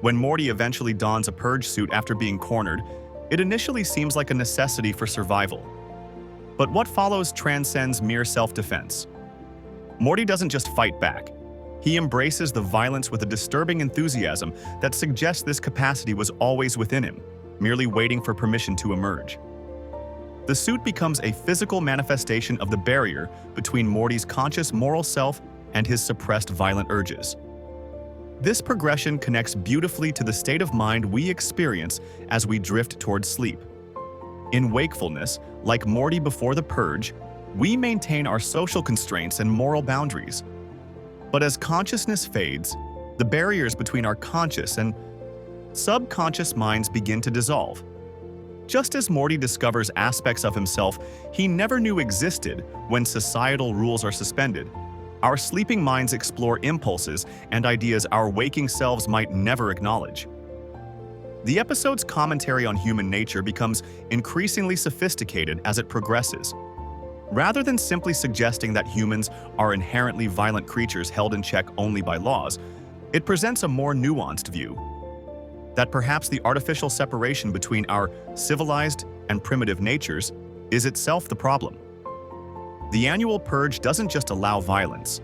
When Morty eventually dons a purge suit after being cornered, it initially seems like a necessity for survival. But what follows transcends mere self-defense. Morty doesn't just fight back. He embraces the violence with a disturbing enthusiasm that suggests this capacity was always within him, merely waiting for permission to emerge. The suit becomes a physical manifestation of the barrier between Morty's conscious moral self and his suppressed violent urges. This progression connects beautifully to the state of mind we experience as we drift towards sleep. In wakefulness, like Morty before the purge, we maintain our social constraints and moral boundaries. But as consciousness fades, the barriers between our conscious and subconscious minds begin to dissolve. Just as Morty discovers aspects of himself he never knew existed when societal rules are suspended, our sleeping minds explore impulses and ideas our waking selves might never acknowledge. The episode's commentary on human nature becomes increasingly sophisticated as it progresses. Rather than simply suggesting that humans are inherently violent creatures held in check only by laws, it presents a more nuanced view. That perhaps the artificial separation between our civilized and primitive natures is itself the problem. The annual purge doesn't just allow violence.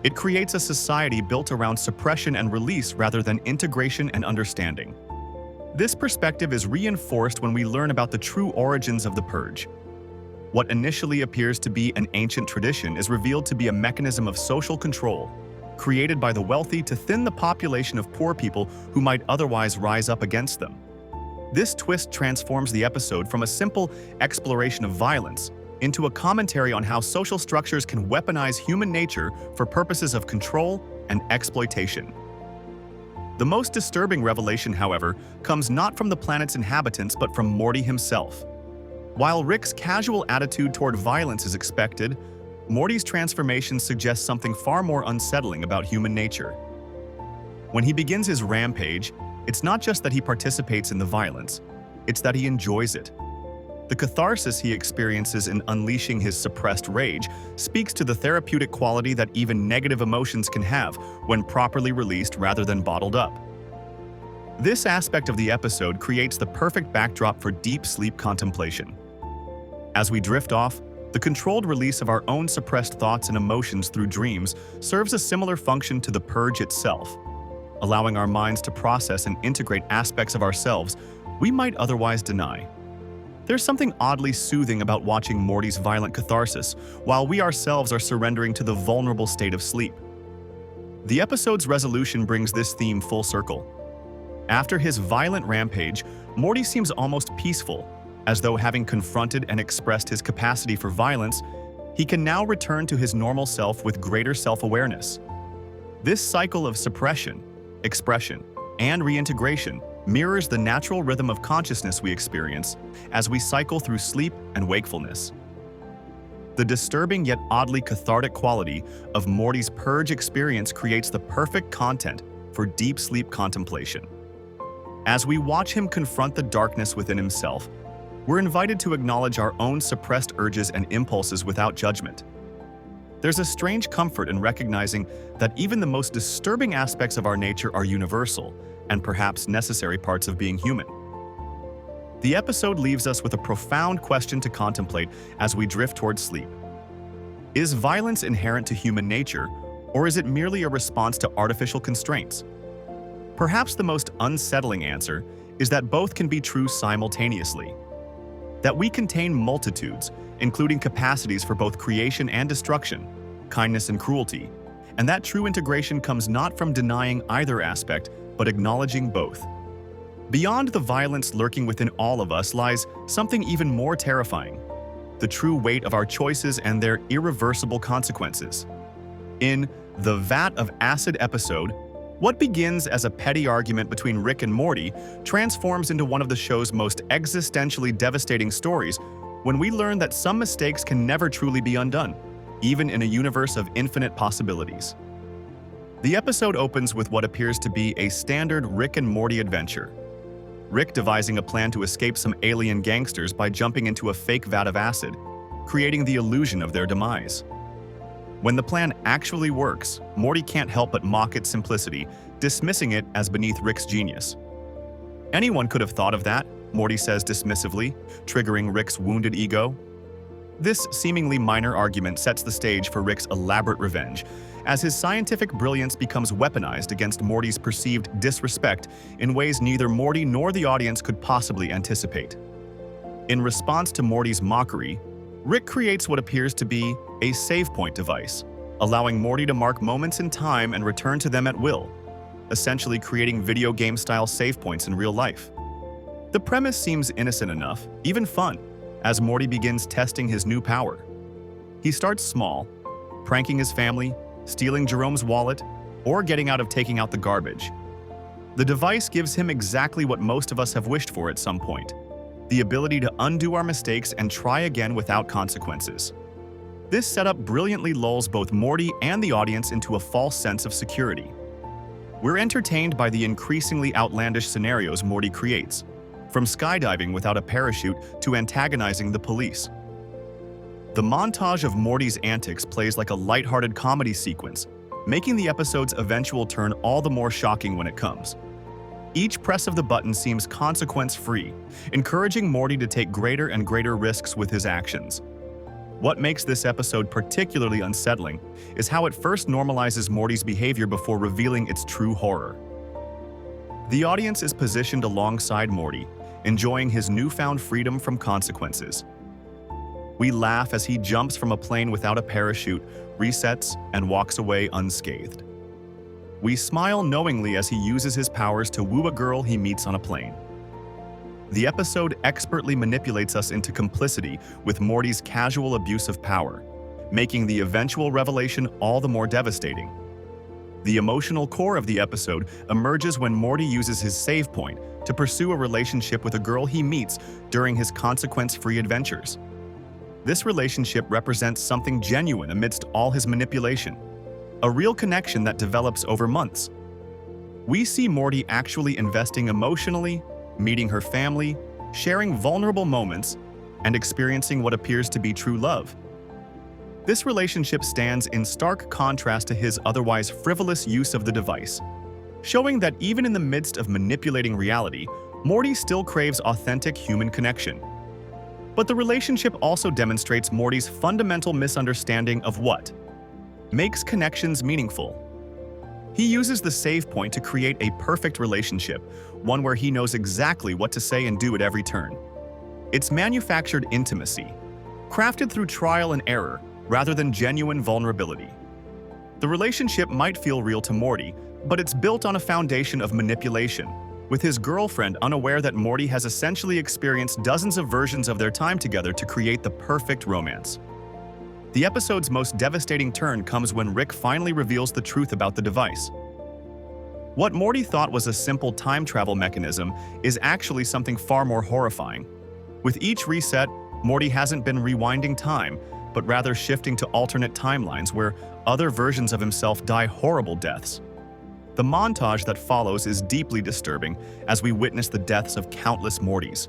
It creates a society built around suppression and release rather than integration and understanding. This perspective is reinforced when we learn about the true origins of the purge. What initially appears to be an ancient tradition is revealed to be a mechanism of social control, created by the wealthy to thin the population of poor people who might otherwise rise up against them. This twist transforms the episode from a simple exploration of violence into a commentary on how social structures can weaponize human nature for purposes of control and exploitation. The most disturbing revelation, however, comes not from the planet's inhabitants but from Morty himself. While Rick's casual attitude toward violence is expected, Morty's transformation suggests something far more unsettling about human nature. When he begins his rampage, it's not just that he participates in the violence, it's that he enjoys it. The catharsis he experiences in unleashing his suppressed rage speaks to the therapeutic quality that even negative emotions can have when properly released rather than bottled up. This aspect of the episode creates the perfect backdrop for deep sleep contemplation. As we drift off, the controlled release of our own suppressed thoughts and emotions through dreams serves a similar function to the purge itself, allowing our minds to process and integrate aspects of ourselves we might otherwise deny. There's something oddly soothing about watching Morty's violent catharsis while we ourselves are surrendering to the vulnerable state of sleep. The episode's resolution brings this theme full circle. After his violent rampage, Morty seems almost peaceful, as though having confronted and expressed his capacity for violence, he can now return to his normal self with greater self-awareness. This cycle of suppression, expression, and reintegration mirrors the natural rhythm of consciousness we experience as we cycle through sleep and wakefulness. The disturbing yet oddly cathartic quality of Morty's purge experience creates the perfect content for deep sleep contemplation. As we watch him confront the darkness within himself, we're invited to acknowledge our own suppressed urges and impulses without judgment. There's a strange comfort in recognizing that even the most disturbing aspects of our nature are universal and perhaps necessary parts of being human. The episode leaves us with a profound question to contemplate as we drift towards sleep. Is violence inherent to human nature, or is it merely a response to artificial constraints? Perhaps the most unsettling answer is that both can be true simultaneously. That we contain multitudes, including capacities for both creation and destruction, kindness and cruelty, and that true integration comes not from denying either aspect, but acknowledging both. Beyond the violence lurking within all of us lies something even more terrifying: the true weight of our choices and their irreversible consequences. In the Vat of Acid episode, what begins as a petty argument between Rick and Morty transforms into one of the show's most existentially devastating stories when we learn that some mistakes can never truly be undone, even in a universe of infinite possibilities. The episode opens with what appears to be a standard Rick and Morty adventure. Rick devising a plan to escape some alien gangsters by jumping into a fake vat of acid, creating the illusion of their demise. When the plan actually works, Morty can't help but mock its simplicity, dismissing it as beneath Rick's genius. "Anyone could have thought of that," Morty says dismissively, triggering Rick's wounded ego. This seemingly minor argument sets the stage for Rick's elaborate revenge, as his scientific brilliance becomes weaponized against Morty's perceived disrespect in ways neither Morty nor the audience could possibly anticipate. In response to Morty's mockery, Rick creates what appears to be a save point device, allowing Morty to mark moments in time and return to them at will, essentially creating video game-style save points in real life. The premise seems innocent enough, even fun, as Morty begins testing his new power. He starts small, pranking his family, stealing Jerome's wallet, or getting out of taking out the garbage. The device gives him exactly what most of us have wished for at some point: the ability to undo our mistakes and try again without consequences. This setup brilliantly lulls both Morty and the audience into a false sense of security. We're entertained by the increasingly outlandish scenarios Morty creates, from skydiving without a parachute to antagonizing the police. The montage of Morty's antics plays like a lighthearted comedy sequence, making the episode's eventual turn all the more shocking when it comes. Each press of the button seems consequence-free, encouraging Morty to take greater and greater risks with his actions. What makes this episode particularly unsettling is how it first normalizes Morty's behavior before revealing its true horror. The audience is positioned alongside Morty, enjoying his newfound freedom from consequences. We laugh as he jumps from a plane without a parachute, resets, and walks away unscathed. We smile knowingly as he uses his powers to woo a girl he meets on a plane. The episode expertly manipulates us into complicity with Morty's casual abuse of power, making the eventual revelation all the more devastating. The emotional core of the episode emerges when Morty uses his save point to pursue a relationship with a girl he meets during his consequence-free adventures. This relationship represents something genuine amidst all his manipulation, a real connection that develops over months. We see Morty actually investing emotionally, meeting her family, sharing vulnerable moments, and experiencing what appears to be true love. This relationship stands in stark contrast to his otherwise frivolous use of the device, showing that even in the midst of manipulating reality, Morty still craves authentic human connection. But the relationship also demonstrates Morty's fundamental misunderstanding of what makes connections meaningful. He uses the save point to create a perfect relationship, one where he knows exactly what to say and do at every turn. It's manufactured intimacy, crafted through trial and error rather than genuine vulnerability. The relationship might feel real to Morty, but it's built on a foundation of manipulation, with his girlfriend unaware that Morty has essentially experienced dozens of versions of their time together to create the perfect romance. The episode's most devastating turn comes when Rick finally reveals the truth about the device. What Morty thought was a simple time travel mechanism is actually something far more horrifying. With each reset, Morty hasn't been rewinding time, but rather shifting to alternate timelines where other versions of himself die horrible deaths. The montage that follows is deeply disturbing as we witness the deaths of countless Mortys,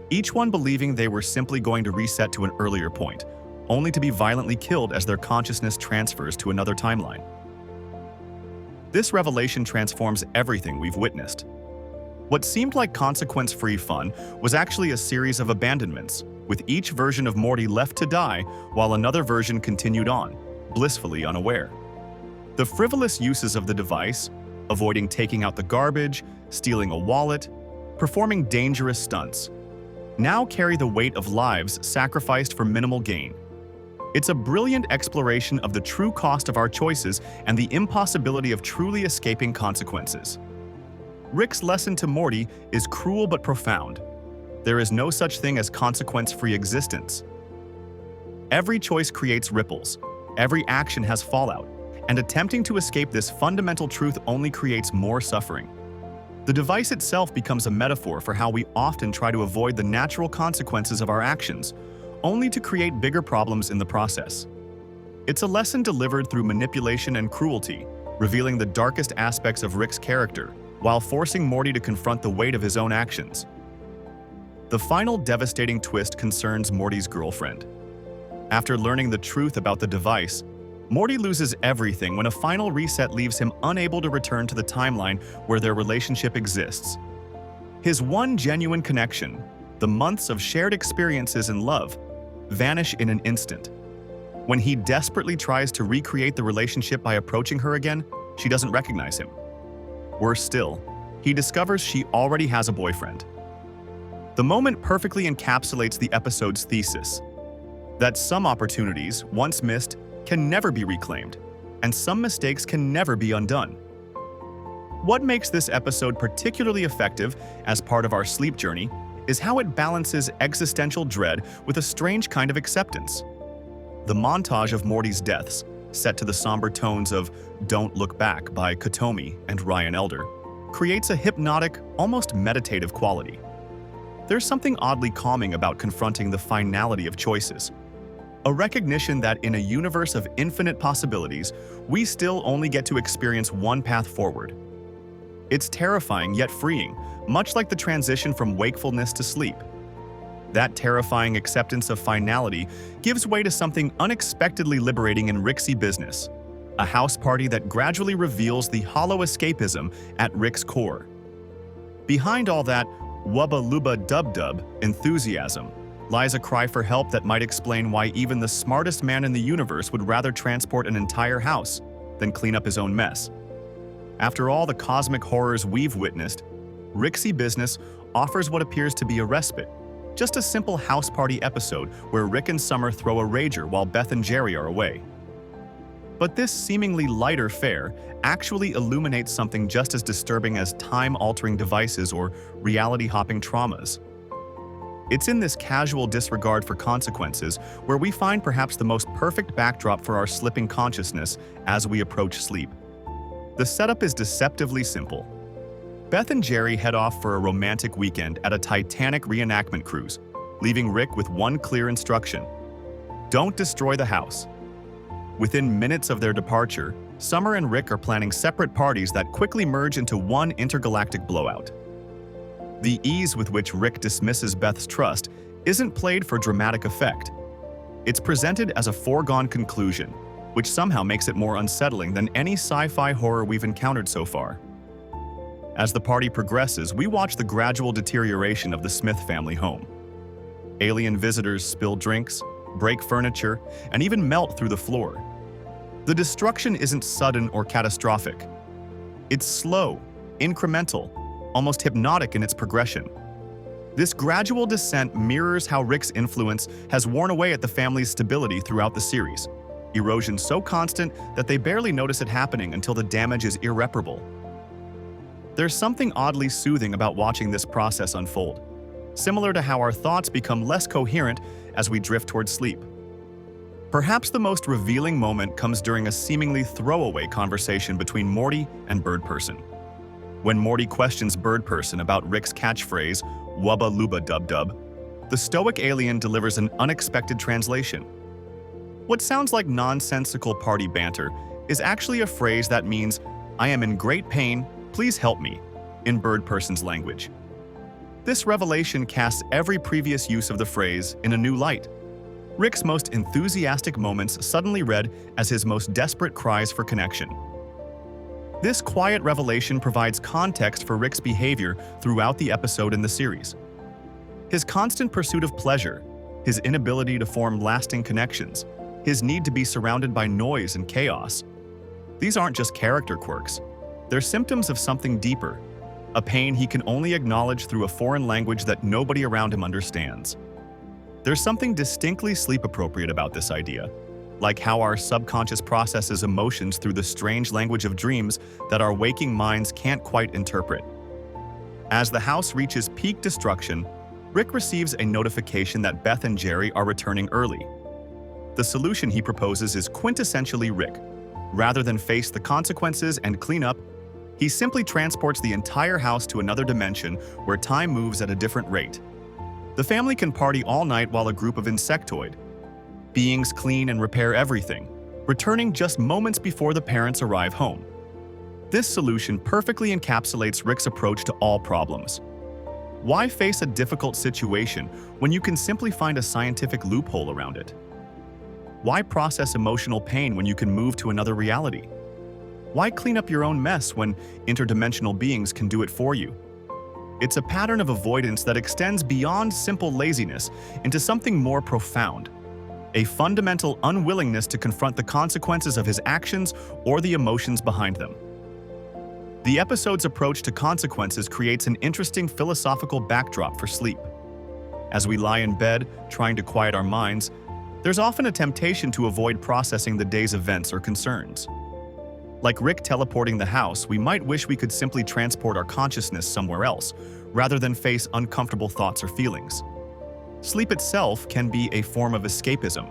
each one believing they were simply going to reset to an earlier point, only to be violently killed as their consciousness transfers to another timeline. This revelation transforms everything we've witnessed. What seemed like consequence-free fun was actually a series of abandonments, with each version of Morty left to die while another version continued on, blissfully unaware. The frivolous uses of the device, avoiding taking out the garbage, stealing a wallet, performing dangerous stunts, now carry the weight of lives sacrificed for minimal gain. It's a brilliant exploration of the true cost of our choices and the impossibility of truly escaping consequences. Rick's lesson to Morty is cruel but profound. There is no such thing as consequence-free existence. Every choice creates ripples, every action has fallout, and attempting to escape this fundamental truth only creates more suffering. The device itself becomes a metaphor for how we often try to avoid the natural consequences of our actions, only to create bigger problems in the process. It's a lesson delivered through manipulation and cruelty, revealing the darkest aspects of Rick's character, while forcing Morty to confront the weight of his own actions. The final devastating twist concerns Morty's girlfriend. After learning the truth about the device, Morty loses everything when a final reset leaves him unable to return to the timeline where their relationship exists. His one genuine connection, the months of shared experiences and love, vanish in an instant. When he desperately tries to recreate the relationship by approaching her again, she doesn't recognize him. Worse still, he discovers she already has a boyfriend. The moment perfectly encapsulates the episode's thesis, that some opportunities, once missed, can never be reclaimed, and some mistakes can never be undone. What makes this episode particularly effective as part of our sleep journey is how it balances existential dread with a strange kind of acceptance. The montage of Morty's deaths, set to the somber tones of Don't Look Back by Kotomi and Ryan Elder, creates a hypnotic, almost meditative quality. There's something oddly calming about confronting the finality of choices. A recognition that in a universe of infinite possibilities, we still only get to experience one path forward. It's terrifying yet freeing, much like the transition from wakefulness to sleep. That terrifying acceptance of finality gives way to something unexpectedly liberating in Ricksy business, a house party that gradually reveals the hollow escapism at Rick's core. Behind all that wubba luba dub dub enthusiasm lies a cry for help that might explain why even the smartest man in the universe would rather transport an entire house than clean up his own mess. After all the cosmic horrors we've witnessed, Ricksy Business offers what appears to be a respite, just a simple house party episode where Rick and Summer throw a rager while Beth and Jerry are away. But this seemingly lighter fare actually illuminates something just as disturbing as time-altering devices or reality-hopping traumas. It's in this casual disregard for consequences where we find perhaps the most perfect backdrop for our slipping consciousness as we approach sleep. The setup is deceptively simple. Beth and Jerry head off for a romantic weekend at a Titanic reenactment cruise, leaving Rick with one clear instruction: don't destroy the house. Within minutes of their departure, Summer and Rick are planning separate parties that quickly merge into one intergalactic blowout. The ease with which Rick dismisses Beth's trust isn't played for dramatic effect. It's presented as a foregone conclusion, which somehow makes it more unsettling than any sci-fi horror we've encountered so far. As the party progresses, we watch the gradual deterioration of the Smith family home. Alien visitors spill drinks, break furniture, and even melt through the floor. The destruction isn't sudden or catastrophic. It's slow, incremental, almost hypnotic in its progression. This gradual descent mirrors how Rick's influence has worn away at the family's stability throughout the series. erosion so constant that they barely notice it happening until the damage is irreparable. There's something oddly soothing about watching this process unfold, similar to how our thoughts become less coherent as we drift towards sleep. Perhaps the most revealing moment comes during a seemingly throwaway conversation between Morty and Bird Person. When Morty questions Bird Person about Rick's catchphrase, "Wubba Luba Dub Dub," the stoic alien delivers an unexpected translation. What sounds like nonsensical party banter is actually a phrase that means, "I am in great pain, please help me," in Bird Person's language. This revelation casts every previous use of the phrase in a new light. Rick's most enthusiastic moments suddenly read as his most desperate cries for connection. This quiet revelation provides context for Rick's behavior throughout the episode in the series. His constant pursuit of pleasure, his inability to form lasting connections, his need to be surrounded by noise and chaos. These aren't just character quirks. They're symptoms of something deeper, a pain he can only acknowledge through a foreign language that nobody around him understands. There's something distinctly sleep-appropriate about this idea, like how our subconscious processes emotions through the strange language of dreams that our waking minds can't quite interpret. As the house reaches peak destruction, Rick receives a notification that Beth and Jerry are returning early. The solution he proposes is quintessentially Rick. Rather than face the consequences and clean up, he simply transports the entire house to another dimension where time moves at a different rate. The family can party all night while a group of insectoid beings clean and repair everything, returning just moments before the parents arrive home. This solution perfectly encapsulates Rick's approach to all problems. Why face a difficult situation when you can simply find a scientific loophole around it? Why process emotional pain when you can move to another reality? Why clean up your own mess when interdimensional beings can do it for you? It's a pattern of avoidance that extends beyond simple laziness into something more profound, a fundamental unwillingness to confront the consequences of his actions or the emotions behind them. The episode's approach to consequences creates an interesting philosophical backdrop for sleep. As we lie in bed, trying to quiet our minds, there's often a temptation to avoid processing the day's events or concerns. Like Rick teleporting the house, we might wish we could simply transport our consciousness somewhere else, rather than face uncomfortable thoughts or feelings. Sleep itself can be a form of escapism,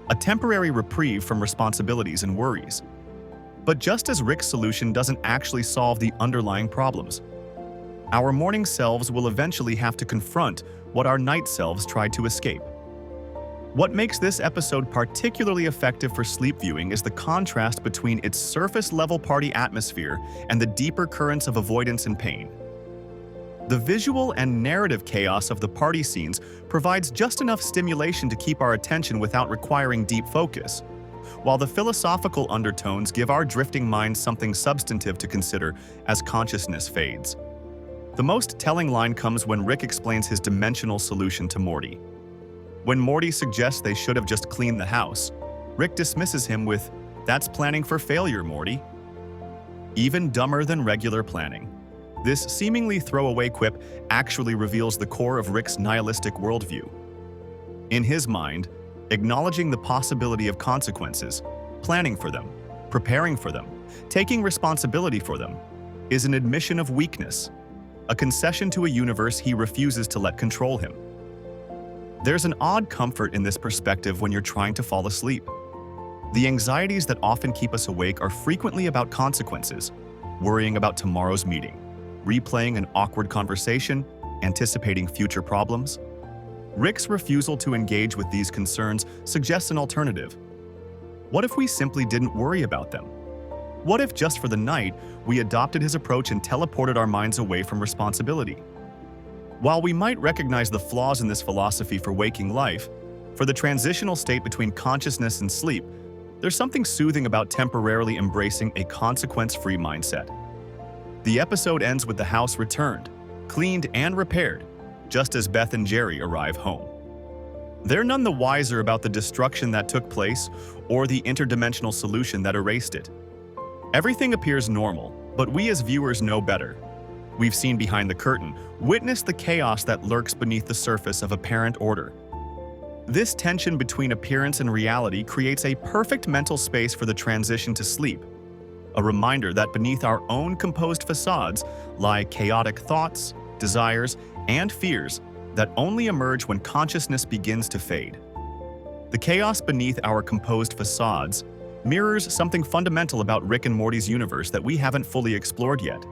a temporary reprieve from responsibilities and worries. But just as Rick's solution doesn't actually solve the underlying problems, our morning selves will eventually have to confront what our night selves tried to escape. What makes this episode particularly effective for sleep viewing is the contrast between its surface-level party atmosphere and the deeper currents of avoidance and pain. The visual and narrative chaos of the party scenes provides just enough stimulation to keep our attention without requiring deep focus, while the philosophical undertones give our drifting minds something substantive to consider as consciousness fades. The most telling line comes when Rick explains his dimensional solution to Morty. When Morty suggests they should have just cleaned the house, Rick dismisses him with, "That's planning for failure, Morty." Even dumber than regular planning. This seemingly throwaway quip actually reveals the core of Rick's nihilistic worldview. In his mind, acknowledging the possibility of consequences, planning for them, preparing for them, taking responsibility for them, is an admission of weakness, a concession to a universe he refuses to let control him. There's an odd comfort in this perspective when you're trying to fall asleep. The anxieties that often keep us awake are frequently about consequences, worrying about tomorrow's meeting, replaying an awkward conversation, anticipating future problems. Rick's refusal to engage with these concerns suggests an alternative. What if we simply didn't worry about them? What if just for the night, we adopted his approach and teleported our minds away from responsibility? While we might recognize the flaws in this philosophy for waking life, for the transitional state between consciousness and sleep, there's something soothing about temporarily embracing a consequence-free mindset. The episode ends with the house returned, cleaned and repaired, just as Beth and Jerry arrive home. They're none the wiser about the destruction that took place or the interdimensional solution that erased it. Everything appears normal, but we as viewers know better. We've seen behind the curtain, witnessed the chaos that lurks beneath the surface of apparent order. This tension between appearance and reality creates a perfect mental space for the transition to sleep, a reminder that beneath our own composed facades lie chaotic thoughts, desires, and fears that only emerge when consciousness begins to fade. The chaos beneath our composed facades mirrors something fundamental about Rick and Morty's universe that we haven't fully explored yet.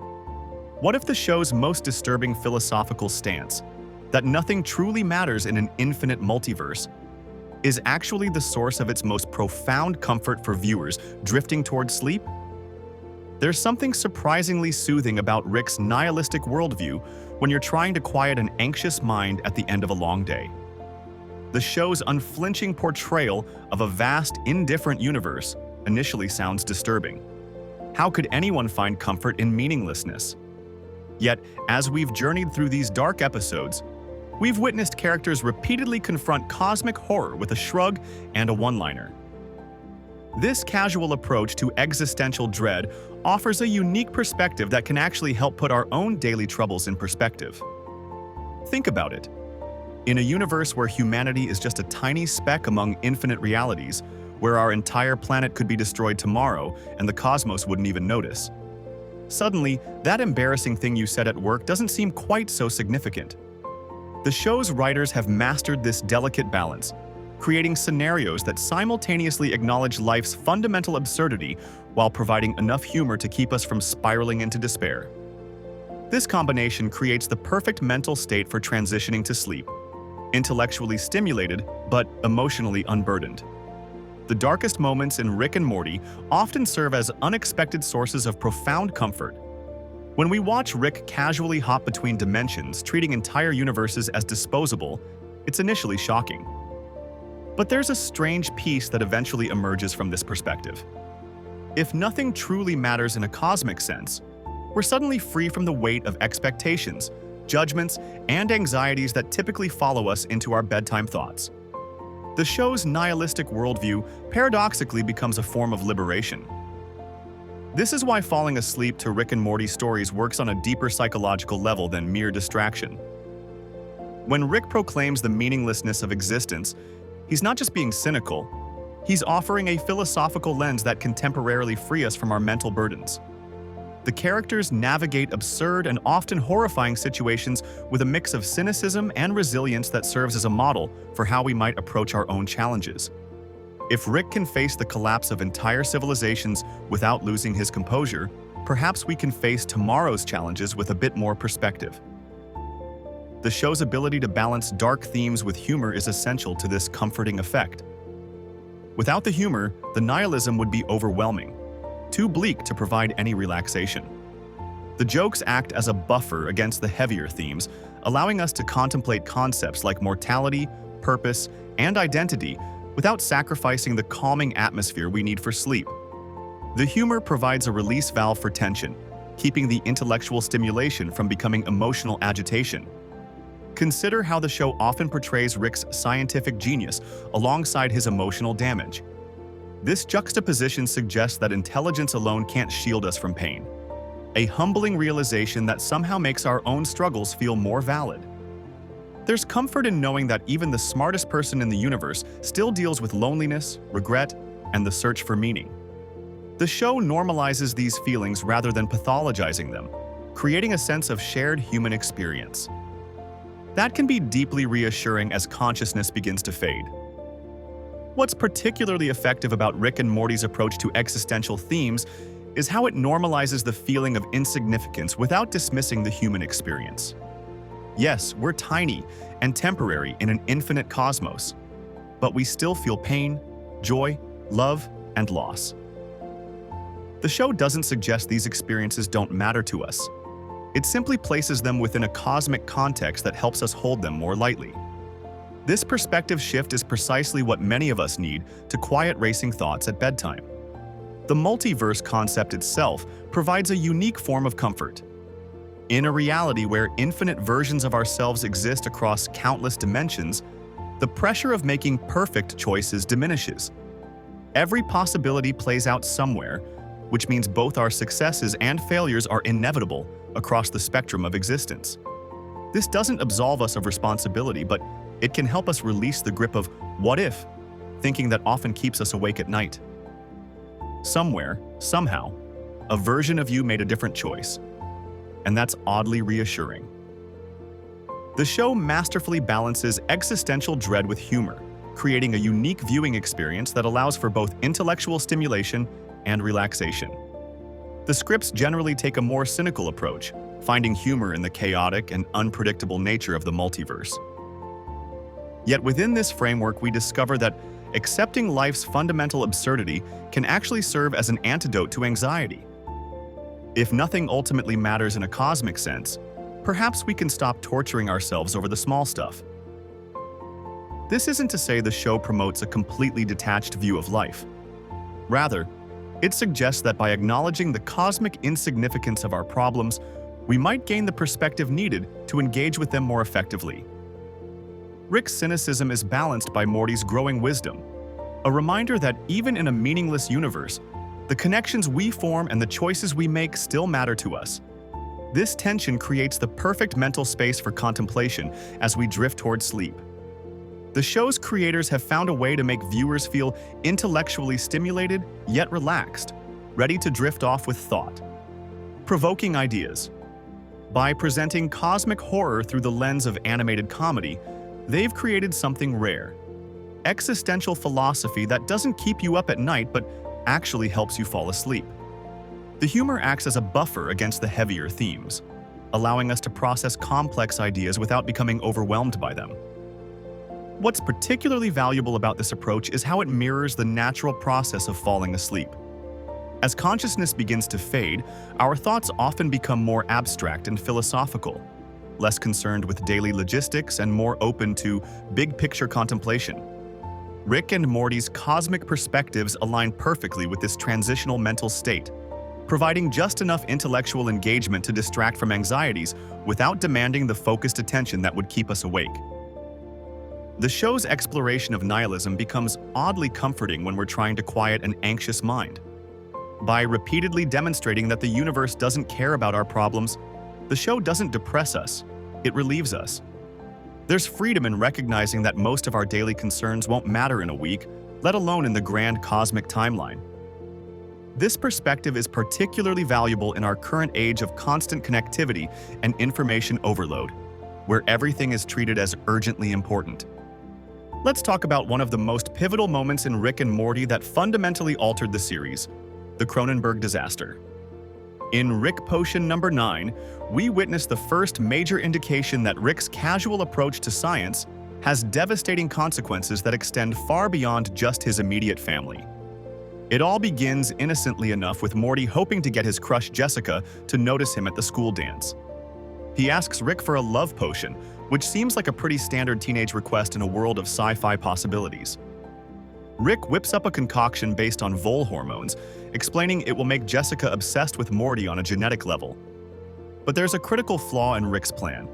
What if the show's most disturbing philosophical stance, that nothing truly matters in an infinite multiverse, is actually the source of its most profound comfort for viewers drifting toward sleep? There's something surprisingly soothing about Rick's nihilistic worldview when you're trying to quiet an anxious mind at the end of a long day. The show's unflinching portrayal of a vast, indifferent universe initially sounds disturbing. How could anyone find comfort in meaninglessness? Yet, as we've journeyed through these dark episodes, we've witnessed characters repeatedly confront cosmic horror with a shrug and a one-liner. This casual approach to existential dread offers a unique perspective that can actually help put our own daily troubles in perspective. Think about it. In a universe where humanity is just a tiny speck among infinite realities, where our entire planet could be destroyed tomorrow and the cosmos wouldn't even notice, suddenly, that embarrassing thing you said at work doesn't seem quite so significant. The show's writers have mastered this delicate balance, creating scenarios that simultaneously acknowledge life's fundamental absurdity while providing enough humor to keep us from spiraling into despair. This combination creates the perfect mental state for transitioning to sleep, intellectually stimulated but emotionally unburdened. The darkest moments in Rick and Morty often serve as unexpected sources of profound comfort. When we watch Rick casually hop between dimensions, treating entire universes as disposable, it's initially shocking. But there's a strange peace that eventually emerges from this perspective. If nothing truly matters in a cosmic sense, we're suddenly free from the weight of expectations, judgments, and anxieties that typically follow us into our bedtime thoughts. The show's nihilistic worldview paradoxically becomes a form of liberation. This is why falling asleep to Rick and Morty stories works on a deeper psychological level than mere distraction. When Rick proclaims the meaninglessness of existence, he's not just being cynical, he's offering a philosophical lens that can temporarily free us from our mental burdens. The characters navigate absurd and often horrifying situations with a mix of cynicism and resilience that serves as a model for how we might approach our own challenges. If Rick can face the collapse of entire civilizations without losing his composure, perhaps we can face tomorrow's challenges with a bit more perspective. The show's ability to balance dark themes with humor is essential to this comforting effect. Without the humor, the nihilism would be overwhelming, too bleak to provide any relaxation. The jokes act as a buffer against the heavier themes, allowing us to contemplate concepts like mortality, purpose, and identity without sacrificing the calming atmosphere we need for sleep. The humor provides a release valve for tension, keeping the intellectual stimulation from becoming emotional agitation. Consider how the show often portrays Rick's scientific genius alongside his emotional damage. This juxtaposition suggests that intelligence alone can't shield us from pain, a humbling realization that somehow makes our own struggles feel more valid. There's comfort in knowing that even the smartest person in the universe still deals with loneliness, regret, and the search for meaning. The show normalizes these feelings rather than pathologizing them, creating a sense of shared human experience. That can be deeply reassuring as consciousness begins to fade. What's particularly effective about Rick and Morty's approach to existential themes is how it normalizes the feeling of insignificance without dismissing the human experience. Yes, we're tiny and temporary in an infinite cosmos, but we still feel pain, joy, love, and loss. The show doesn't suggest these experiences don't matter to us. It simply places them within a cosmic context that helps us hold them more lightly. This perspective shift is precisely what many of us need to quiet racing thoughts at bedtime. The multiverse concept itself provides a unique form of comfort. In a reality where infinite versions of ourselves exist across countless dimensions, the pressure of making perfect choices diminishes. Every possibility plays out somewhere, which means both our successes and failures are inevitable across the spectrum of existence. This doesn't absolve us of responsibility, but it can help us release the grip of What if? Thinking that often keeps us awake at night. Somewhere, somehow, a version of you made a different choice. And that's oddly reassuring. The show masterfully balances existential dread with humor, creating a unique viewing experience that allows for both intellectual stimulation and relaxation. The scripts generally take a more cynical approach, finding humor in the chaotic and unpredictable nature of the multiverse. Yet within this framework, we discover that accepting life's fundamental absurdity can actually serve as an antidote to anxiety. If nothing ultimately matters in a cosmic sense, perhaps we can stop torturing ourselves over the small stuff. This isn't to say the show promotes a completely detached view of life. Rather, it suggests that by acknowledging the cosmic insignificance of our problems, we might gain the perspective needed to engage with them more effectively. Rick's cynicism is balanced by Morty's growing wisdom, a reminder that even in a meaningless universe, the connections we form and the choices we make still matter to us. This tension creates the perfect mental space for contemplation as we drift toward sleep. The show's creators have found a way to make viewers feel intellectually stimulated yet relaxed, ready to drift off with thought. Provoking ideas. By presenting cosmic horror through the lens of animated comedy, they've created something rare. Existential philosophy that doesn't keep you up at night but actually helps you fall asleep. The humor acts as a buffer against the heavier themes, allowing us to process complex ideas without becoming overwhelmed by them. What's particularly valuable about this approach is how it mirrors the natural process of falling asleep. As consciousness begins to fade, our thoughts often become more abstract and philosophical, less concerned with daily logistics and more open to big-picture contemplation. Rick and Morty's cosmic perspectives align perfectly with this transitional mental state, providing just enough intellectual engagement to distract from anxieties without demanding the focused attention that would keep us awake. The show's exploration of nihilism becomes oddly comforting when we're trying to quiet an anxious mind. By repeatedly demonstrating that the universe doesn't care about our problems, the show doesn't depress us, it relieves us. There's freedom in recognizing that most of our daily concerns won't matter in a week, let alone in the grand cosmic timeline. This perspective is particularly valuable in our current age of constant connectivity and information overload, where everything is treated as urgently important. Let's talk about one of the most pivotal moments in Rick and Morty that fundamentally altered the series, the Cronenberg disaster. In Rick Potion number 9, we witness the first major indication that Rick's casual approach to science has devastating consequences that extend far beyond just his immediate family. It all begins innocently enough with Morty hoping to get his crush Jessica to notice him at the school dance. He asks Rick for a love potion, which seems like a pretty standard teenage request in a world of sci-fi possibilities. Rick whips up a concoction based on vole hormones, explaining it will make Jessica obsessed with Morty on a genetic level. But there's a critical flaw in Rick's plan.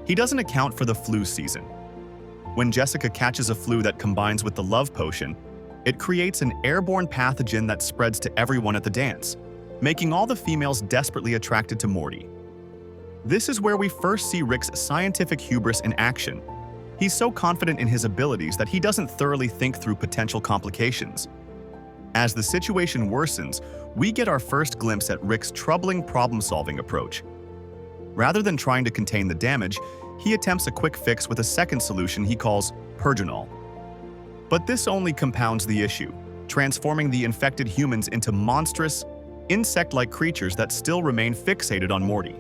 He doesn't account for the flu season. When Jessica catches a flu that combines with the love potion, it creates an airborne pathogen that spreads to everyone at the dance, making all the females desperately attracted to Morty. This is where we first see Rick's scientific hubris in action. He's so confident in his abilities that he doesn't thoroughly think through potential complications. As the situation worsens, we get our first glimpse at Rick's troubling problem-solving approach. Rather than trying to contain the damage, he attempts a quick fix with a second solution he calls Purginol. But this only compounds the issue, transforming the infected humans into monstrous, insect-like creatures that still remain fixated on Morty.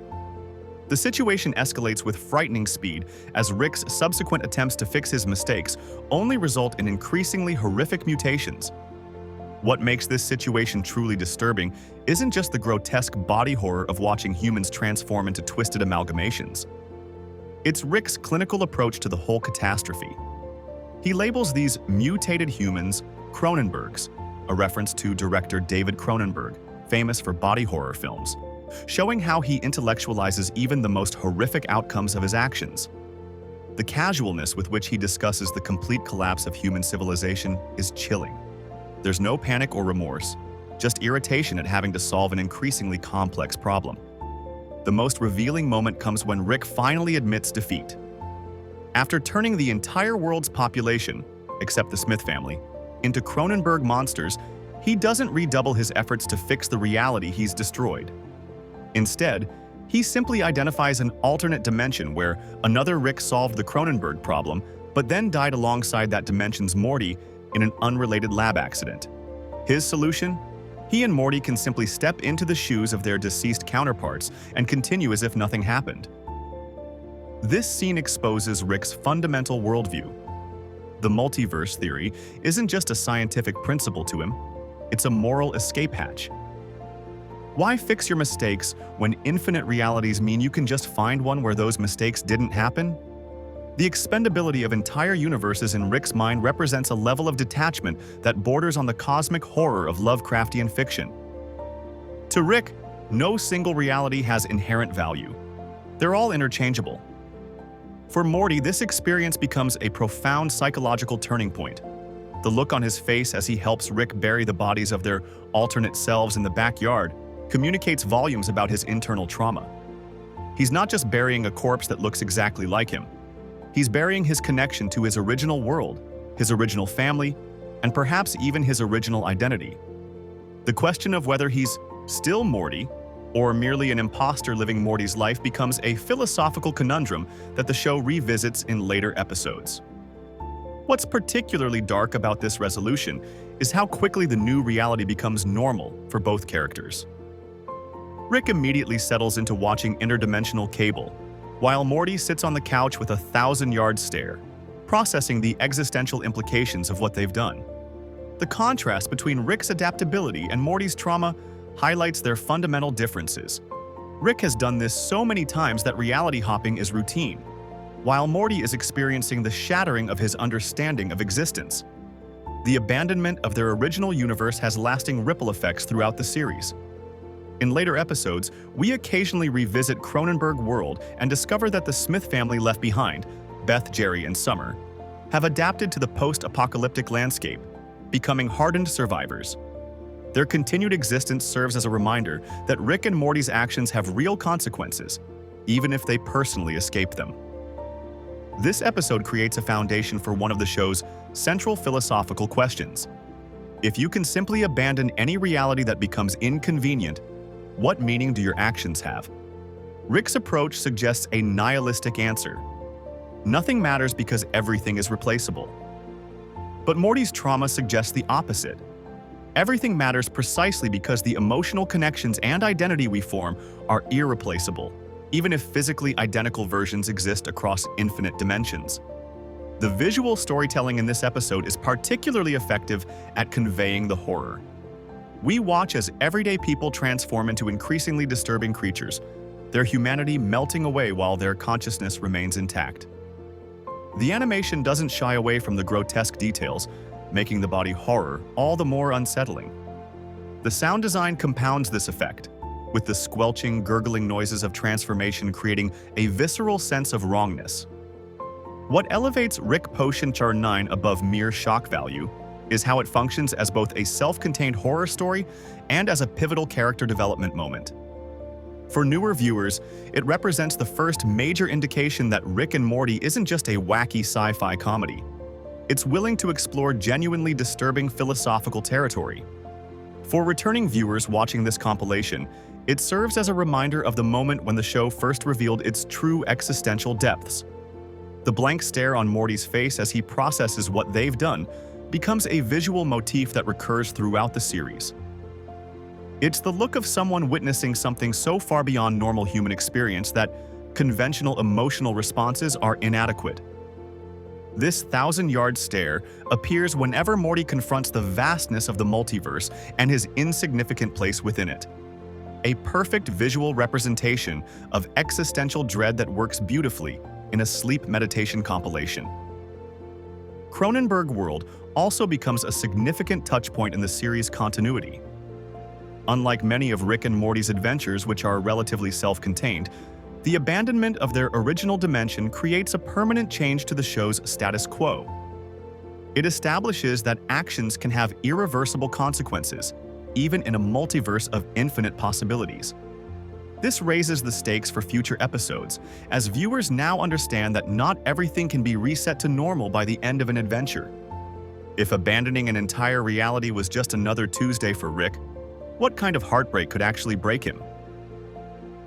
The situation escalates with frightening speed as Rick's subsequent attempts to fix his mistakes only result in increasingly horrific mutations. What makes this situation truly disturbing isn't just the grotesque body horror of watching humans transform into twisted amalgamations. It's Rick's clinical approach to the whole catastrophe. He labels these mutated humans Cronenbergs, a reference to director David Cronenberg, famous for body horror films, showing how he intellectualizes even the most horrific outcomes of his actions. The casualness with which he discusses the complete collapse of human civilization is chilling. There's no panic or remorse, just irritation at having to solve an increasingly complex problem. The most revealing moment comes when Rick finally admits defeat. After turning the entire world's population, except the Smith family, into Cronenberg monsters, he doesn't redouble his efforts to fix the reality he's destroyed. Instead, he simply identifies an alternate dimension where another Rick solved the Cronenberg problem, but then died alongside that dimension's Morty in an unrelated lab accident. His solution? He and Morty can simply step into the shoes of their deceased counterparts and continue as if nothing happened. This scene exposes Rick's fundamental worldview. The multiverse theory isn't just a scientific principle to him, it's a moral escape hatch. Why fix your mistakes when infinite realities mean you can just find one where those mistakes didn't happen? The expendability of entire universes in Rick's mind represents a level of detachment that borders on the cosmic horror of Lovecraftian fiction. To Rick, no single reality has inherent value. They're all interchangeable. For Morty, this experience becomes a profound psychological turning point. The look on his face as he helps Rick bury the bodies of their alternate selves in the backyard communicates volumes about his internal trauma. He's not just burying a corpse that looks exactly like him. He's burying his connection to his original world, his original family, and perhaps even his original identity. The question of whether he's still Morty or merely an imposter living Morty's life becomes a philosophical conundrum that the show revisits in later episodes. What's particularly dark about this resolution is how quickly the new reality becomes normal for both characters. Rick immediately settles into watching interdimensional cable, while Morty sits on the couch with a 1,000-yard stare, processing the existential implications of what they've done. The contrast between Rick's adaptability and Morty's trauma highlights their fundamental differences. Rick has done this so many times that reality hopping is routine, while Morty is experiencing the shattering of his understanding of existence. The abandonment of their original universe has lasting ripple effects throughout the series. In later episodes, we occasionally revisit Cronenberg world and discover that the Smith family left behind, Beth, Jerry, and Summer, have adapted to the post-apocalyptic landscape, becoming hardened survivors. Their continued existence serves as a reminder that Rick and Morty's actions have real consequences, even if they personally escape them. This episode creates a foundation for one of the show's central philosophical questions. If you can simply abandon any reality that becomes inconvenient, what meaning do your actions have? Rick's approach suggests a nihilistic answer. Nothing matters because everything is replaceable. But Morty's trauma suggests the opposite. Everything matters precisely because the emotional connections and identity we form are irreplaceable, even if physically identical versions exist across infinite dimensions. The visual storytelling in this episode is particularly effective at conveying the horror. We watch as everyday people transform into increasingly disturbing creatures, their humanity melting away while their consciousness remains intact. The animation doesn't shy away from the grotesque details, making the body horror all the more unsettling. The sound design compounds this effect, with the squelching, gurgling noises of transformation creating a visceral sense of wrongness. What elevates Rick Potion Char 9 above mere shock value is how it functions as both a self-contained horror story and as a pivotal character development moment. For newer viewers, it represents the first major indication that Rick and Morty isn't just a wacky sci-fi comedy. It's willing to explore genuinely disturbing philosophical territory. For returning viewers watching this compilation, it serves as a reminder of the moment when the show first revealed its true existential depths. The blank stare on Morty's face as he processes what they've done becomes a visual motif that recurs throughout the series. It's the look of someone witnessing something so far beyond normal human experience that conventional emotional responses are inadequate. This 1,000-yard stare appears whenever Morty confronts the vastness of the multiverse and his insignificant place within it. A perfect visual representation of existential dread that works beautifully in a sleep meditation compilation. Cronenberg World also becomes a significant touchpoint in the series' continuity. Unlike many of Rick and Morty's adventures, which are relatively self-contained, the abandonment of their original dimension creates a permanent change to the show's status quo. It establishes that actions can have irreversible consequences, even in a multiverse of infinite possibilities. This raises the stakes for future episodes, as viewers now understand that not everything can be reset to normal by the end of an adventure. If abandoning an entire reality was just another Tuesday for Rick, what kind of heartbreak could actually break him?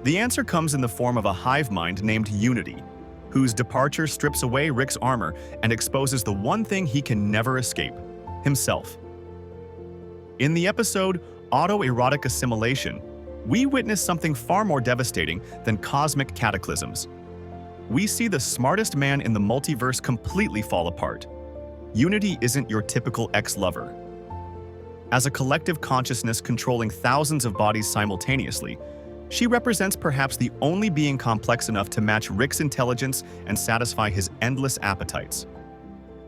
The answer comes in the form of a hive mind named Unity, whose departure strips away Rick's armor and exposes the one thing he can never escape: himself. In the episode Autoerotic Assimilation, we witness something far more devastating than cosmic cataclysms. We see the smartest man in the multiverse completely fall apart. Unity isn't your typical ex-lover. As a collective consciousness controlling thousands of bodies simultaneously, she represents perhaps the only being complex enough to match Rick's intelligence and satisfy his endless appetites.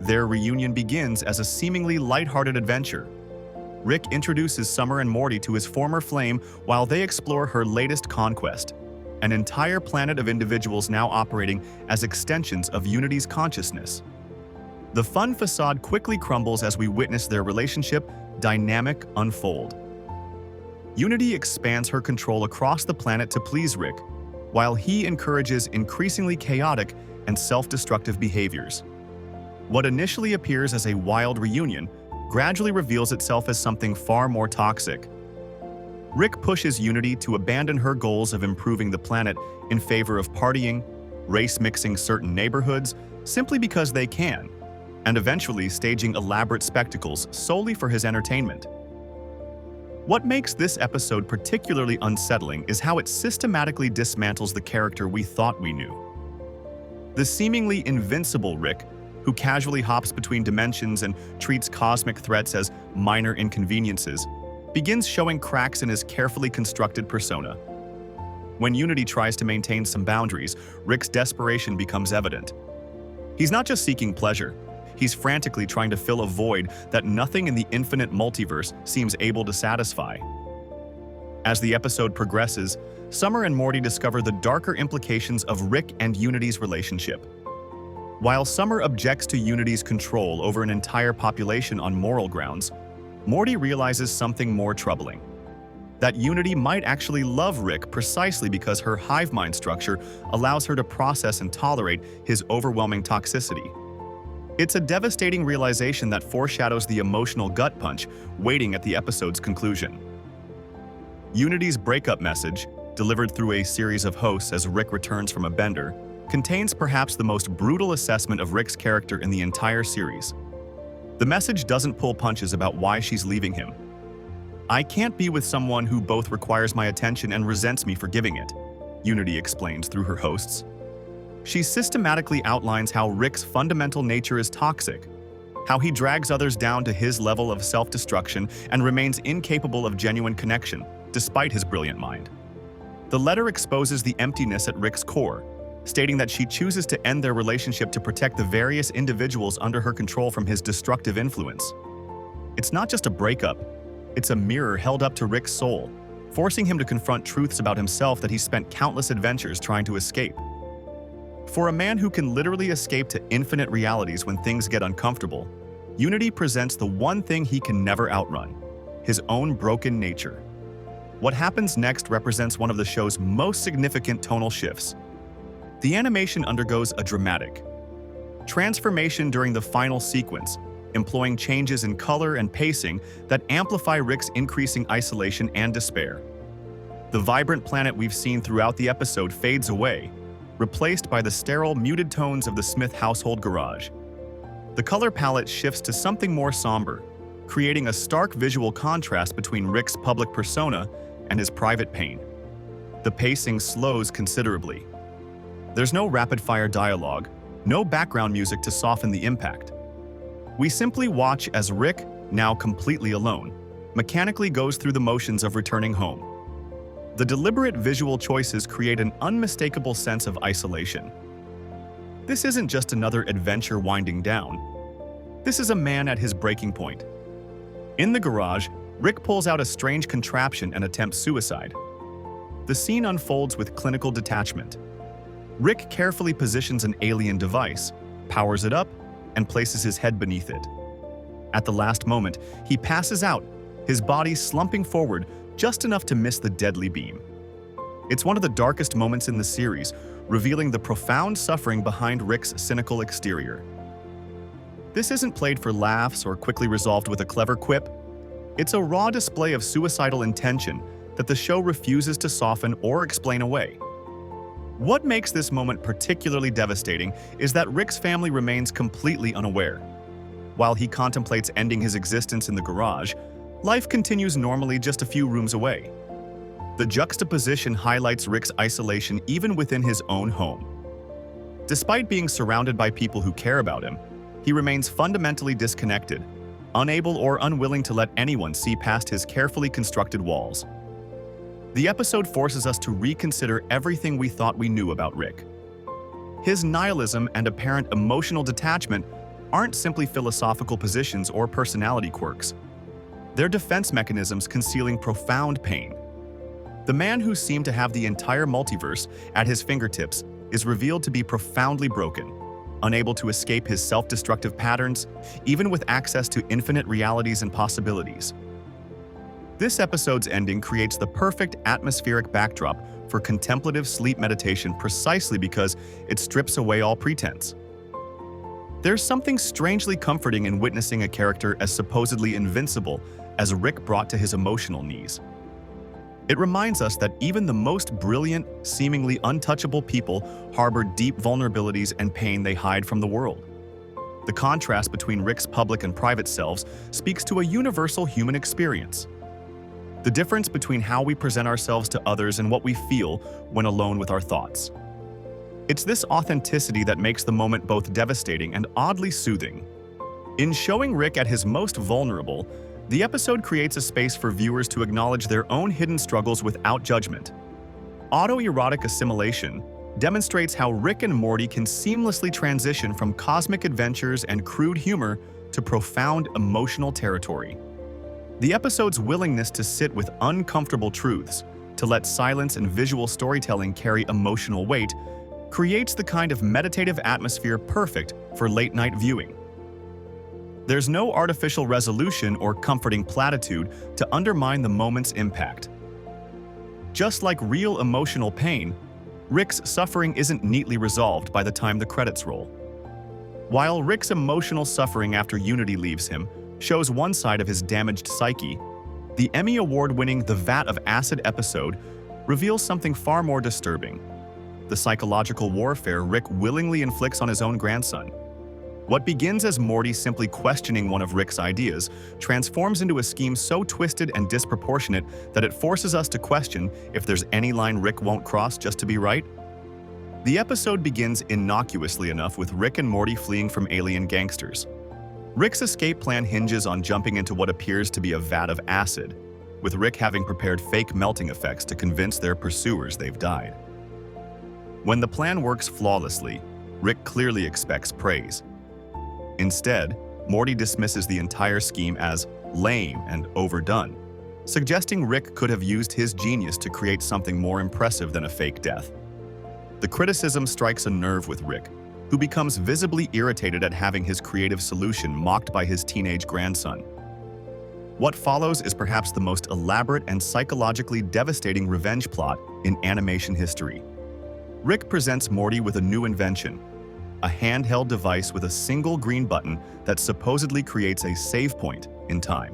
Their reunion begins as a seemingly lighthearted adventure. Rick introduces Summer and Morty to his former flame while they explore her latest conquest, an entire planet of individuals now operating as extensions of Unity's consciousness. The fun facade quickly crumbles as we witness their relationship dynamic unfold. Unity expands her control across the planet to please Rick, while he encourages increasingly chaotic and self-destructive behaviors. What initially appears as a wild reunion gradually reveals itself as something far more toxic. Rick pushes Unity to abandon her goals of improving the planet in favor of partying, race-mixing certain neighborhoods simply because they can, and eventually staging elaborate spectacles solely for his entertainment. What makes this episode particularly unsettling is how it systematically dismantles the character we thought we knew. The seemingly invincible Rick, who casually hops between dimensions and treats cosmic threats as minor inconveniences, begins showing cracks in his carefully constructed persona. When Unity tries to maintain some boundaries, Rick's desperation becomes evident. He's not just seeking pleasure. He's frantically trying to fill a void that nothing in the infinite multiverse seems able to satisfy. As the episode progresses, Summer and Morty discover the darker implications of Rick and Unity's relationship. While Summer objects to Unity's control over an entire population on moral grounds, Morty realizes something more troubling: that Unity might actually love Rick precisely because her hive mind structure allows her to process and tolerate his overwhelming toxicity. It's a devastating realization that foreshadows the emotional gut punch waiting at the episode's conclusion. Unity's breakup message, delivered through a series of hosts as Rick returns from a bender, contains perhaps the most brutal assessment of Rick's character in the entire series. The message doesn't pull punches about why she's leaving him. "I can't be with someone who both requires my attention and resents me for giving it," Unity explains through her hosts. She systematically outlines how Rick's fundamental nature is toxic, how he drags others down to his level of self-destruction and remains incapable of genuine connection, despite his brilliant mind. The letter exposes the emptiness at Rick's core, stating that she chooses to end their relationship to protect the various individuals under her control from his destructive influence. It's not just a breakup, it's a mirror held up to Rick's soul, forcing him to confront truths about himself that he spent countless adventures trying to escape. For a man who can literally escape to infinite realities when things get uncomfortable, Unity presents the one thing he can never outrun: his own broken nature. What happens next represents one of the show's most significant tonal shifts. The animation undergoes a dramatic transformation during the final sequence, employing changes in color and pacing that amplify Rick's increasing isolation and despair. The vibrant planet we've seen throughout the episode fades away, replaced by the sterile, muted tones of the Smith household garage. The color palette shifts to something more somber, creating a stark visual contrast between Rick's public persona and his private pain. The pacing slows considerably. There's no rapid-fire dialogue, no background music to soften the impact. We simply watch as Rick, now completely alone, mechanically goes through the motions of returning home. The deliberate visual choices create an unmistakable sense of isolation. This isn't just another adventure winding down. This is a man at his breaking point. In the garage, Rick pulls out a strange contraption and attempts suicide. The scene unfolds with clinical detachment. Rick carefully positions an alien device, powers it up, and places his head beneath it. At the last moment, he passes out, his body slumping forward just enough to miss the deadly beam. It's one of the darkest moments in the series, revealing the profound suffering behind Rick's cynical exterior. This isn't played for laughs or quickly resolved with a clever quip. It's a raw display of suicidal intention that the show refuses to soften or explain away. What makes this moment particularly devastating is that Rick's family remains completely unaware. While he contemplates ending his existence in the garage, life continues normally just a few rooms away. The juxtaposition highlights Rick's isolation even within his own home. Despite being surrounded by people who care about him, he remains fundamentally disconnected, unable or unwilling to let anyone see past his carefully constructed walls. The episode forces us to reconsider everything we thought we knew about Rick. His nihilism and apparent emotional detachment aren't simply philosophical positions or personality quirks. They're defense mechanisms concealing profound pain. The man who seemed to have the entire multiverse at his fingertips is revealed to be profoundly broken, unable to escape his self-destructive patterns, even with access to infinite realities and possibilities. This episode's ending creates the perfect atmospheric backdrop for contemplative sleep meditation precisely because it strips away all pretense. There's something strangely comforting in witnessing a character as supposedly invincible as Rick brought to his emotional knees. It reminds us that even the most brilliant, seemingly untouchable people harbor deep vulnerabilities and pain they hide from the world. The contrast between Rick's public and private selves speaks to a universal human experience. The difference between how we present ourselves to others and what we feel when alone with our thoughts. It's this authenticity that makes the moment both devastating and oddly soothing. In showing Rick at his most vulnerable, the episode creates a space for viewers to acknowledge their own hidden struggles without judgment. Autoerotic assimilation demonstrates how Rick and Morty can seamlessly transition from cosmic adventures and crude humor to profound emotional territory. The episode's willingness to sit with uncomfortable truths, to let silence and visual storytelling carry emotional weight, creates the kind of meditative atmosphere perfect for late-night viewing. There's no artificial resolution or comforting platitude to undermine the moment's impact. Just like real emotional pain, Rick's suffering isn't neatly resolved by the time the credits roll. While Rick's emotional suffering after Unity leaves him shows one side of his damaged psyche, the Emmy Award-winning The Vat of Acid episode reveals something far more disturbing: the psychological warfare Rick willingly inflicts on his own grandson. What begins as Morty simply questioning one of Rick's ideas transforms into a scheme so twisted and disproportionate that it forces us to question if there's any line Rick won't cross just to be right. The episode begins innocuously enough with Rick and Morty fleeing from alien gangsters. Rick's escape plan hinges on jumping into what appears to be a vat of acid, with Rick having prepared fake melting effects to convince their pursuers they've died. When the plan works flawlessly, Rick clearly expects praise. Instead, Morty dismisses the entire scheme as lame and overdone, suggesting Rick could have used his genius to create something more impressive than a fake death. The criticism strikes a nerve with Rick, who becomes visibly irritated at having his creative solution mocked by his teenage grandson. What follows is perhaps the most elaborate and psychologically devastating revenge plot in animation history. Rick presents Morty with a new invention: a handheld device with a single green button that supposedly creates a save point in time.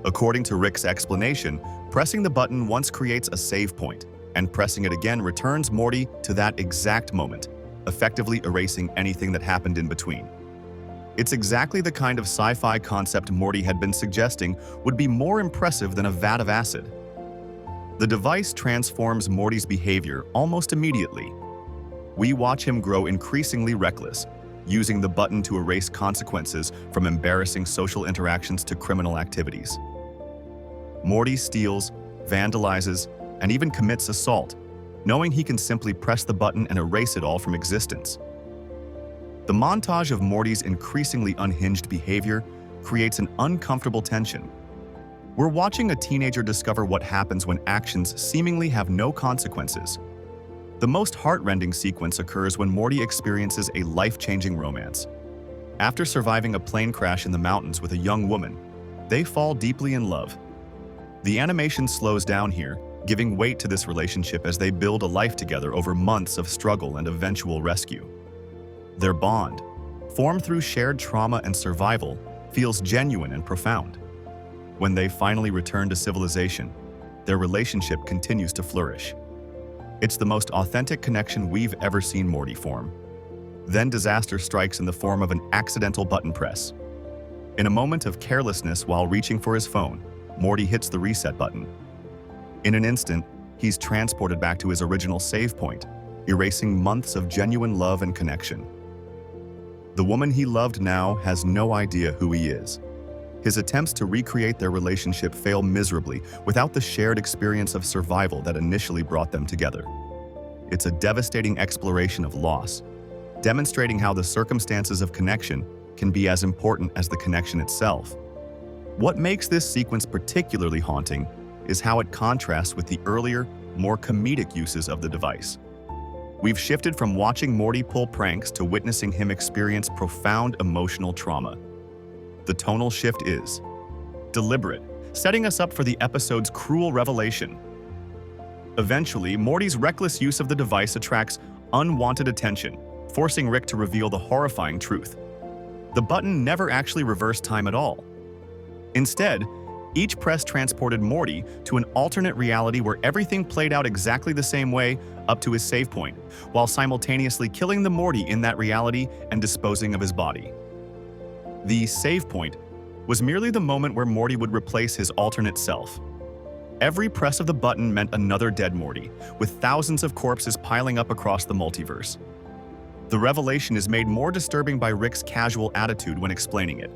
According to Rick's explanation, pressing the button once creates a save point, and pressing it again returns Morty to that exact moment, effectively erasing anything that happened in between. It's exactly the kind of sci-fi concept Morty had been suggesting would be more impressive than a vat of acid. The device transforms Morty's behavior almost immediately. We watch him grow increasingly reckless, using the button to erase consequences from embarrassing social interactions to criminal activities. Morty steals, vandalizes, and even commits assault, knowing he can simply press the button and erase it all from existence. The montage of Morty's increasingly unhinged behavior creates an uncomfortable tension. We're watching a teenager discover what happens when actions seemingly have no consequences. The most heart-rending sequence occurs when Morty experiences a life-changing romance. After surviving a plane crash in the mountains with a young woman, they fall deeply in love. The animation slows down here, giving weight to this relationship as they build a life together over months of struggle and eventual rescue. Their bond, formed through shared trauma and survival, feels genuine and profound. When they finally return to civilization, their relationship continues to flourish. It's the most authentic connection we've ever seen Morty form. Then disaster strikes in the form of an accidental button press. In a moment of carelessness while reaching for his phone, Morty hits the reset button. In an instant, he's transported back to his original save point, erasing months of genuine love and connection. The woman he loved now has no idea who he is. His attempts to recreate their relationship fail miserably without the shared experience of survival that initially brought them together. It's a devastating exploration of loss, demonstrating how the circumstances of connection can be as important as the connection itself. What makes this sequence particularly haunting is how it contrasts with the earlier, more comedic uses of the device. We've shifted from watching Morty pull pranks to witnessing him experience profound emotional trauma. The tonal shift is deliberate, setting us up for the episode's cruel revelation. Eventually, Morty's reckless use of the device attracts unwanted attention, forcing Rick to reveal the horrifying truth. The button never actually reversed time at all. Instead, each press transported Morty to an alternate reality where everything played out exactly the same way up to his save point, while simultaneously killing the Morty in that reality and disposing of his body. The save point was merely the moment where Morty would replace his alternate self. Every press of the button meant another dead Morty, with thousands of corpses piling up across the multiverse. The revelation is made more disturbing by Rick's casual attitude when explaining it.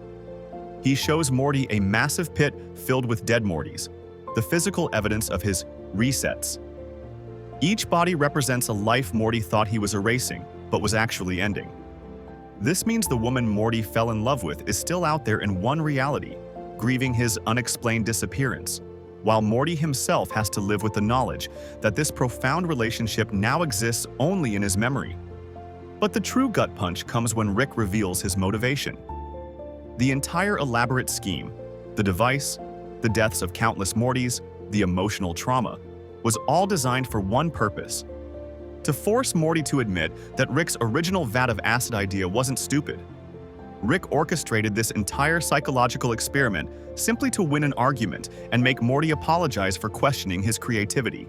He shows Morty a massive pit filled with dead Mortys, the physical evidence of his resets. Each body represents a life Morty thought he was erasing, but was actually ending. This means the woman Morty fell in love with is still out there in one reality, grieving his unexplained disappearance, while Morty himself has to live with the knowledge that this profound relationship now exists only in his memory. But the true gut punch comes when Rick reveals his motivation. The entire elaborate scheme, the device, the deaths of countless Mortys, the emotional trauma, was all designed for one purpose: to force Morty to admit that Rick's original vat of acid idea wasn't stupid. Rick orchestrated this entire psychological experiment simply to win an argument and make Morty apologize for questioning his creativity.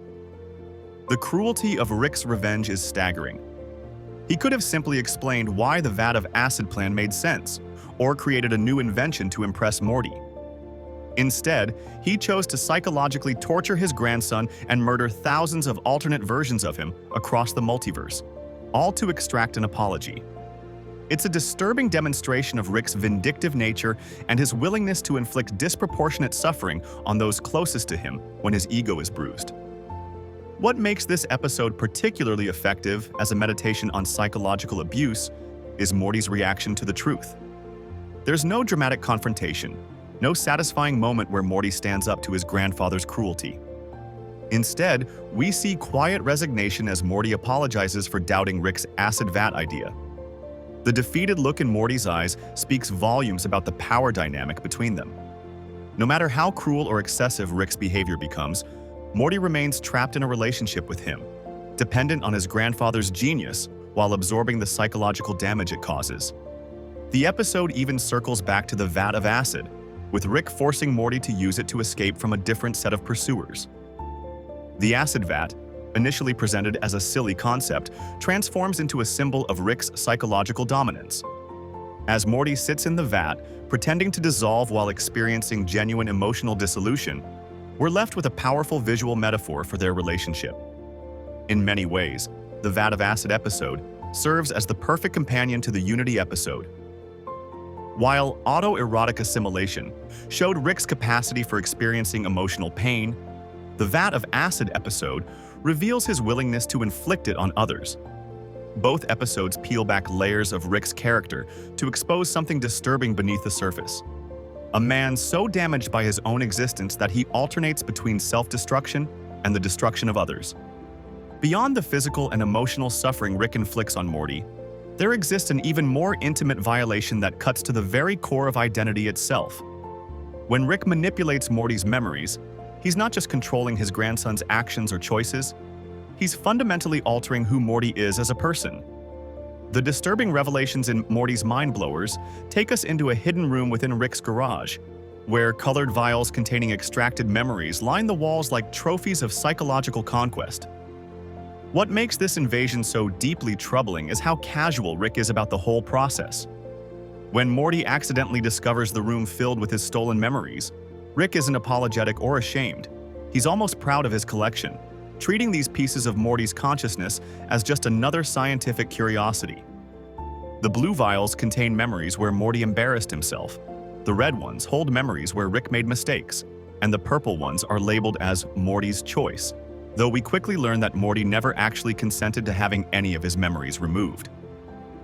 The cruelty of Rick's revenge is staggering. He could have simply explained why the vat of acid plan made sense, or created a new invention to impress Morty. Instead, he chose to psychologically torture his grandson and murder thousands of alternate versions of him across the multiverse, all to extract an apology. It's a disturbing demonstration of Rick's vindictive nature and his willingness to inflict disproportionate suffering on those closest to him when his ego is bruised. What makes this episode particularly effective as a meditation on psychological abuse is Morty's reaction to the truth. There's no dramatic confrontation, no satisfying moment where Morty stands up to his grandfather's cruelty. Instead, we see quiet resignation as Morty apologizes for doubting Rick's acid vat idea. The defeated look in Morty's eyes speaks volumes about the power dynamic between them. No matter how cruel or excessive Rick's behavior becomes, Morty remains trapped in a relationship with him, dependent on his grandfather's genius while absorbing the psychological damage it causes. The episode even circles back to the vat of acid, with Rick forcing Morty to use it to escape from a different set of pursuers. The acid vat, initially presented as a silly concept, transforms into a symbol of Rick's psychological dominance. As Morty sits in the vat, pretending to dissolve while experiencing genuine emotional dissolution, we're left with a powerful visual metaphor for their relationship. In many ways, the vat of acid episode serves as the perfect companion to the Unity episode. While autoerotic assimilation showed Rick's capacity for experiencing emotional pain, the vat of acid episode reveals his willingness to inflict it on others. Both episodes peel back layers of Rick's character to expose something disturbing beneath the surface. A man so damaged by his own existence that he alternates between self-destruction and the destruction of others. Beyond the physical and emotional suffering Rick inflicts on Morty, there exists an even more intimate violation that cuts to the very core of identity itself. When Rick manipulates Morty's memories, he's not just controlling his grandson's actions or choices, he's fundamentally altering who Morty is as a person. The disturbing revelations in Morty's Mind Blowers take us into a hidden room within Rick's garage, where colored vials containing extracted memories line the walls like trophies of psychological conquest. What makes this invasion so deeply troubling is how casual Rick is about the whole process. When Morty accidentally discovers the room filled with his stolen memories, Rick isn't apologetic or ashamed. He's almost proud of his collection, treating these pieces of Morty's consciousness as just another scientific curiosity. The blue vials contain memories where Morty embarrassed himself. The red ones hold memories where Rick made mistakes, and the purple ones are labeled as Morty's choice, though we quickly learn that Morty never actually consented to having any of his memories removed.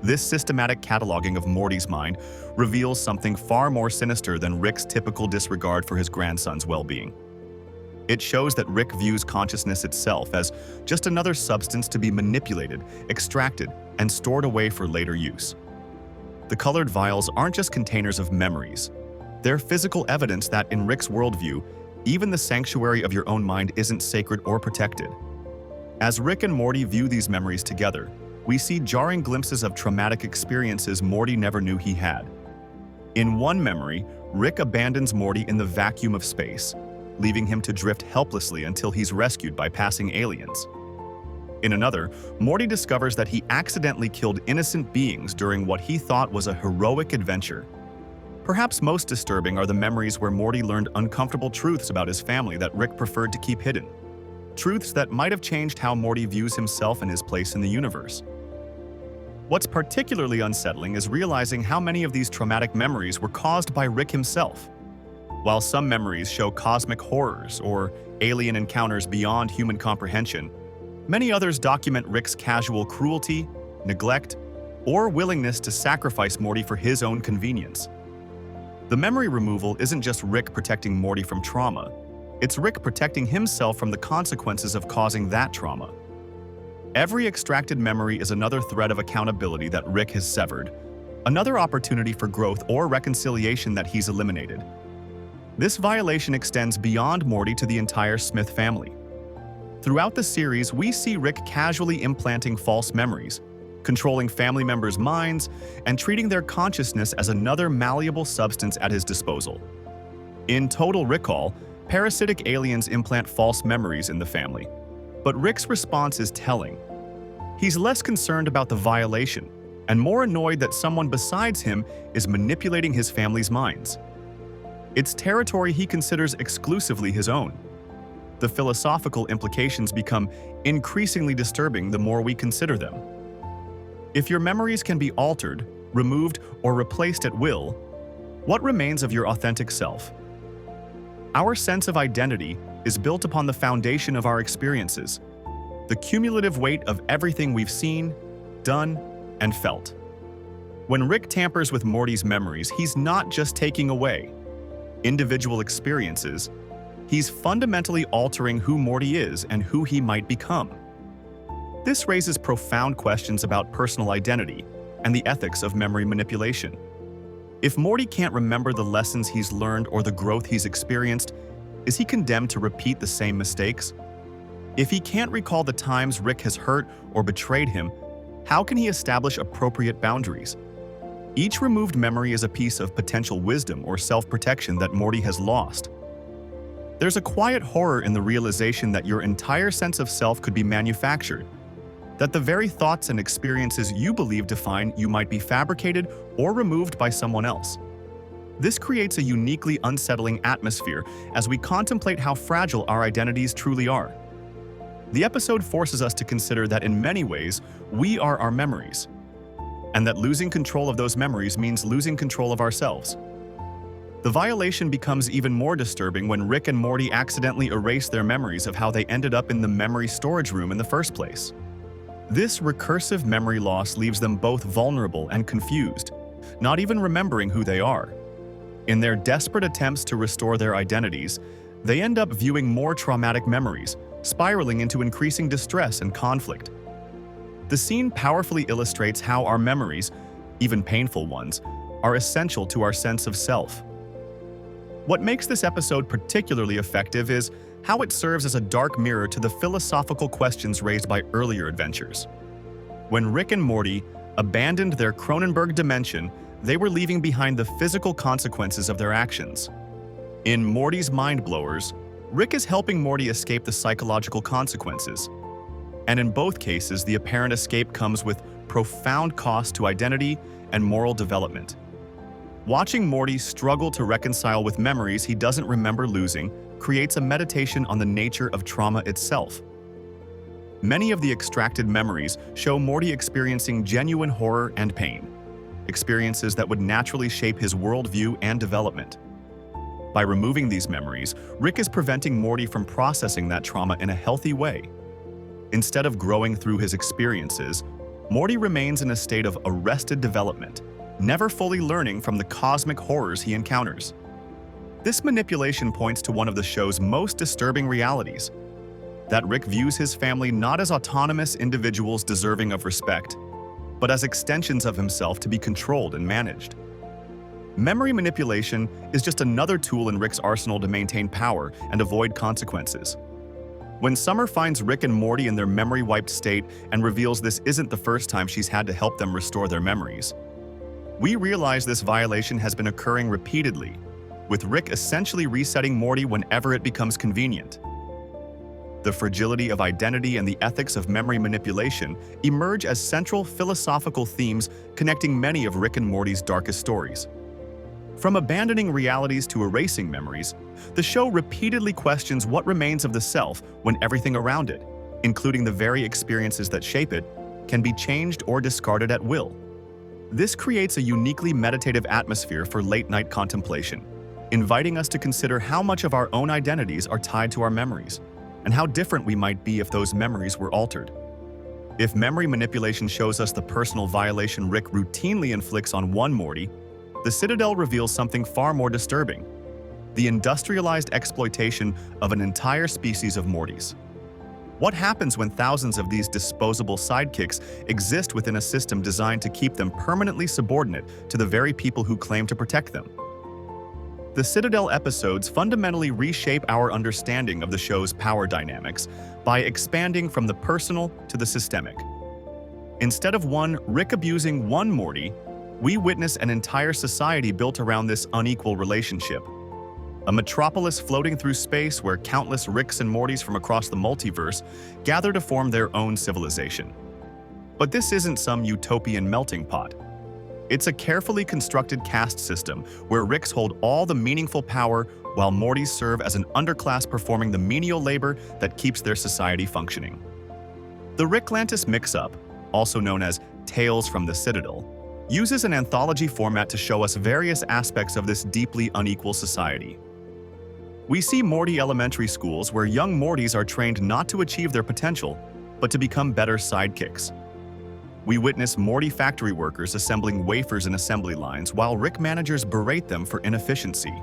This systematic cataloging of Morty's mind reveals something far more sinister than Rick's typical disregard for his grandson's well-being. It shows that Rick views consciousness itself as just another substance to be manipulated, extracted, and stored away for later use. The colored vials aren't just containers of memories. They're physical evidence that, in Rick's worldview, even the sanctuary of your own mind isn't sacred or protected. As Rick and Morty view these memories together, we see jarring glimpses of traumatic experiences Morty never knew he had. In one memory, Rick abandons Morty in the vacuum of space, leaving him to drift helplessly until he's rescued by passing aliens. In another, Morty discovers that he accidentally killed innocent beings during what he thought was a heroic adventure. Perhaps most disturbing are the memories where Morty learned uncomfortable truths about his family that Rick preferred to keep hidden. Truths that might have changed how Morty views himself and his place in the universe. What's particularly unsettling is realizing how many of these traumatic memories were caused by Rick himself. While some memories show cosmic horrors or alien encounters beyond human comprehension, many others document Rick's casual cruelty, neglect, or willingness to sacrifice Morty for his own convenience. The memory removal isn't just Rick protecting Morty from trauma, it's Rick protecting himself from the consequences of causing that trauma. Every extracted memory is another thread of accountability that Rick has severed, another opportunity for growth or reconciliation that he's eliminated. This violation extends beyond Morty to the entire Smith family. Throughout the series, we see Rick casually implanting false memories, controlling family members' minds, and treating their consciousness as another malleable substance at his disposal. In Total Recall, parasitic aliens implant false memories in the family, but Rick's response is telling. He's less concerned about the violation and more annoyed that someone besides him is manipulating his family's minds. It's territory he considers exclusively his own. The philosophical implications become increasingly disturbing the more we consider them. If your memories can be altered, removed, or replaced at will, what remains of your authentic self? Our sense of identity is built upon the foundation of our experiences, the cumulative weight of everything we've seen, done, and felt. When Rick tampers with Morty's memories, he's not just taking away individual experiences, he's fundamentally altering who Morty is and who he might become. This raises profound questions about personal identity and the ethics of memory manipulation. If Morty can't remember the lessons he's learned or the growth he's experienced, is he condemned to repeat the same mistakes? If he can't recall the times Rick has hurt or betrayed him, how can he establish appropriate boundaries? Each removed memory is a piece of potential wisdom or self-protection that Morty has lost. There's a quiet horror in the realization that your entire sense of self could be manufactured, that the very thoughts and experiences you believe define you might be fabricated or removed by someone else. This creates a uniquely unsettling atmosphere as we contemplate how fragile our identities truly are. The episode forces us to consider that in many ways, we are our memories, and that losing control of those memories means losing control of ourselves. The violation becomes even more disturbing when Rick and Morty accidentally erase their memories of how they ended up in the memory storage room in the first place. This recursive memory loss leaves them both vulnerable and confused, not even remembering who they are. In their desperate attempts to restore their identities, they end up viewing more traumatic memories, spiraling into increasing distress and conflict. The scene powerfully illustrates how our memories, even painful ones, are essential to our sense of self. What makes this episode particularly effective is how it serves as a dark mirror to the philosophical questions raised by earlier adventures. When Rick and Morty, abandoned their Cronenberg dimension, they were leaving behind the physical consequences of their actions. In Morty's Mind Blowers, Rick is helping Morty escape the psychological consequences. And in both cases, the apparent escape comes with profound cost to identity and moral development. Watching Morty struggle to reconcile with memories he doesn't remember losing creates a meditation on the nature of trauma itself. Many of the extracted memories show Morty experiencing genuine horror and pain, experiences that would naturally shape his worldview and development. By removing these memories, Rick is preventing Morty from processing that trauma in a healthy way. Instead of growing through his experiences, Morty remains in a state of arrested development, never fully learning from the cosmic horrors he encounters. This manipulation points to one of the show's most disturbing realities: that Rick views his family not as autonomous individuals deserving of respect, but as extensions of himself to be controlled and managed. Memory manipulation is just another tool in Rick's arsenal to maintain power and avoid consequences. When Summer finds Rick and Morty in their memory-wiped state and reveals this isn't the first time she's had to help them restore their memories, we realize this violation has been occurring repeatedly, with Rick essentially resetting Morty whenever it becomes convenient. The fragility of identity and the ethics of memory manipulation emerge as central philosophical themes connecting many of Rick and Morty's darkest stories. From abandoning realities to erasing memories, the show repeatedly questions what remains of the self when everything around it, including the very experiences that shape it, can be changed or discarded at will. This creates a uniquely meditative atmosphere for late-night contemplation, inviting us to consider how much of our own identities are tied to our memories, and how different we might be if those memories were altered. If memory manipulation shows us the personal violation Rick routinely inflicts on one Morty, the Citadel reveals something far more disturbing: the industrialized exploitation of an entire species of Mortys. What happens when thousands of these disposable sidekicks exist within a system designed to keep them permanently subordinate to the very people who claim to protect them? The Citadel episodes fundamentally reshape our understanding of the show's power dynamics by expanding from the personal to the systemic. Instead of one Rick abusing one Morty, we witness an entire society built around this unequal relationship. A metropolis floating through space where countless Ricks and Mortys from across the multiverse gather to form their own civilization. But this isn't some utopian melting pot. It's a carefully constructed caste system where Ricks hold all the meaningful power while Mortys serve as an underclass performing the menial labor that keeps their society functioning. The Ricklantis mix-up, also known as Tales from the Citadel, uses an anthology format to show us various aspects of this deeply unequal society. We see Morty elementary schools where young Mortys are trained not to achieve their potential, but to become better sidekicks. We witness Morty factory workers assembling wafers in assembly lines while Rick managers berate them for inefficiency.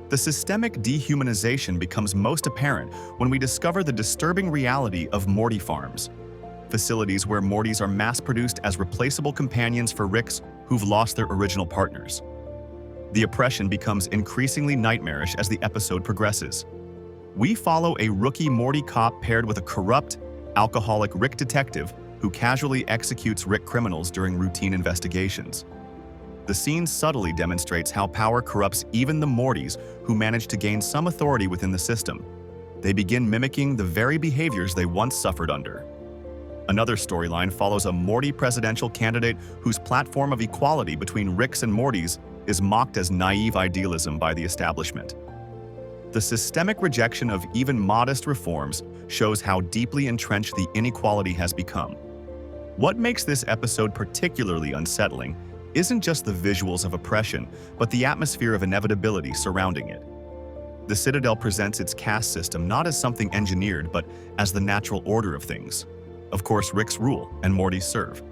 The systemic dehumanization becomes most apparent when we discover the disturbing reality of Morty farms, facilities where Mortys are mass-produced as replaceable companions for Ricks who've lost their original partners. The oppression becomes increasingly nightmarish as the episode progresses. We follow a rookie Morty cop paired with a corrupt, alcoholic Rick detective who casually executes Rick criminals during routine investigations. The scene subtly demonstrates how power corrupts even the Mortys who manage to gain some authority within the system. They begin mimicking the very behaviors they once suffered under. Another storyline follows a Morty presidential candidate whose platform of equality between Ricks and Mortys is mocked as naive idealism by the establishment. The systemic rejection of even modest reforms shows how deeply entrenched the inequality has become. What makes this episode particularly unsettling isn't just the visuals of oppression, but the atmosphere of inevitability surrounding it. The Citadel presents its caste system not as something engineered, but as the natural order of things. Of course, Ricks rule and Mortys serve.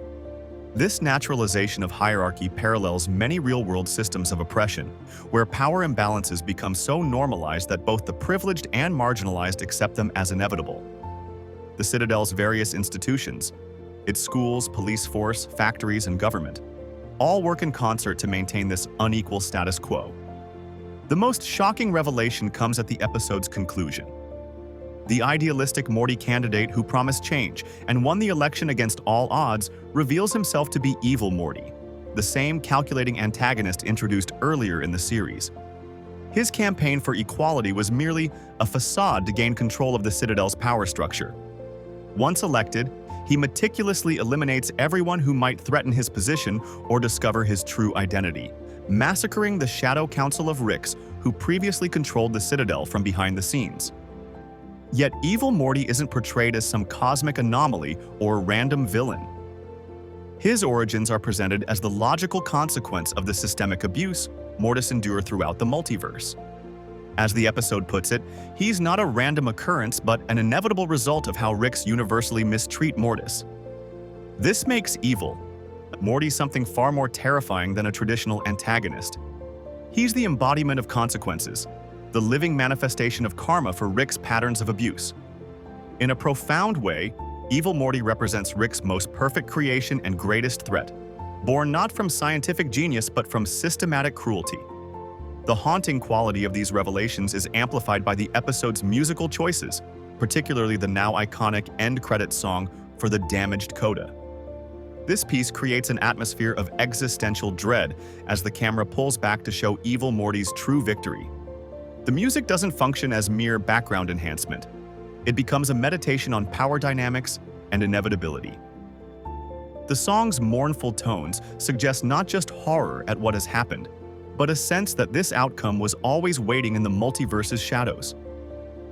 This naturalization of hierarchy parallels many real-world systems of oppression, where power imbalances become so normalized that both the privileged and marginalized accept them as inevitable. The Citadel's various institutions, its schools, police force, factories, and government, all work in concert to maintain this unequal status quo. The most shocking revelation comes at the episode's conclusion. The idealistic Morty candidate who promised change and won the election against all odds reveals himself to be evil Morty, the same calculating antagonist introduced earlier in the series. His campaign for equality was merely a facade to gain control of the Citadel's power structure. Once elected, he meticulously eliminates everyone who might threaten his position or discover his true identity, massacring the Shadow Council of Ricks who previously controlled the Citadel from behind the scenes. Yet evil Morty isn't portrayed as some cosmic anomaly or random villain. His origins are presented as the logical consequence of the systemic abuse Mortis endured throughout the multiverse. As the episode puts it, he's not a random occurrence but an inevitable result of how Ricks universally mistreat Mortis. This makes evil Morty something far more terrifying than a traditional antagonist. He's the embodiment of consequences, the living manifestation of karma for Rick's patterns of abuse. In a profound way, evil Morty represents Rick's most perfect creation and greatest threat, born not from scientific genius but from systematic cruelty. The haunting quality of these revelations is amplified by the episode's musical choices, particularly the now iconic end credits song for the damaged coda. This piece creates an atmosphere of existential dread as the camera pulls back to show evil Morty's true victory. The music doesn't function as mere background enhancement. It becomes a meditation on power dynamics and inevitability. The song's mournful tones suggest not just horror at what has happened, but a sense that this outcome was always waiting in the multiverse's shadows.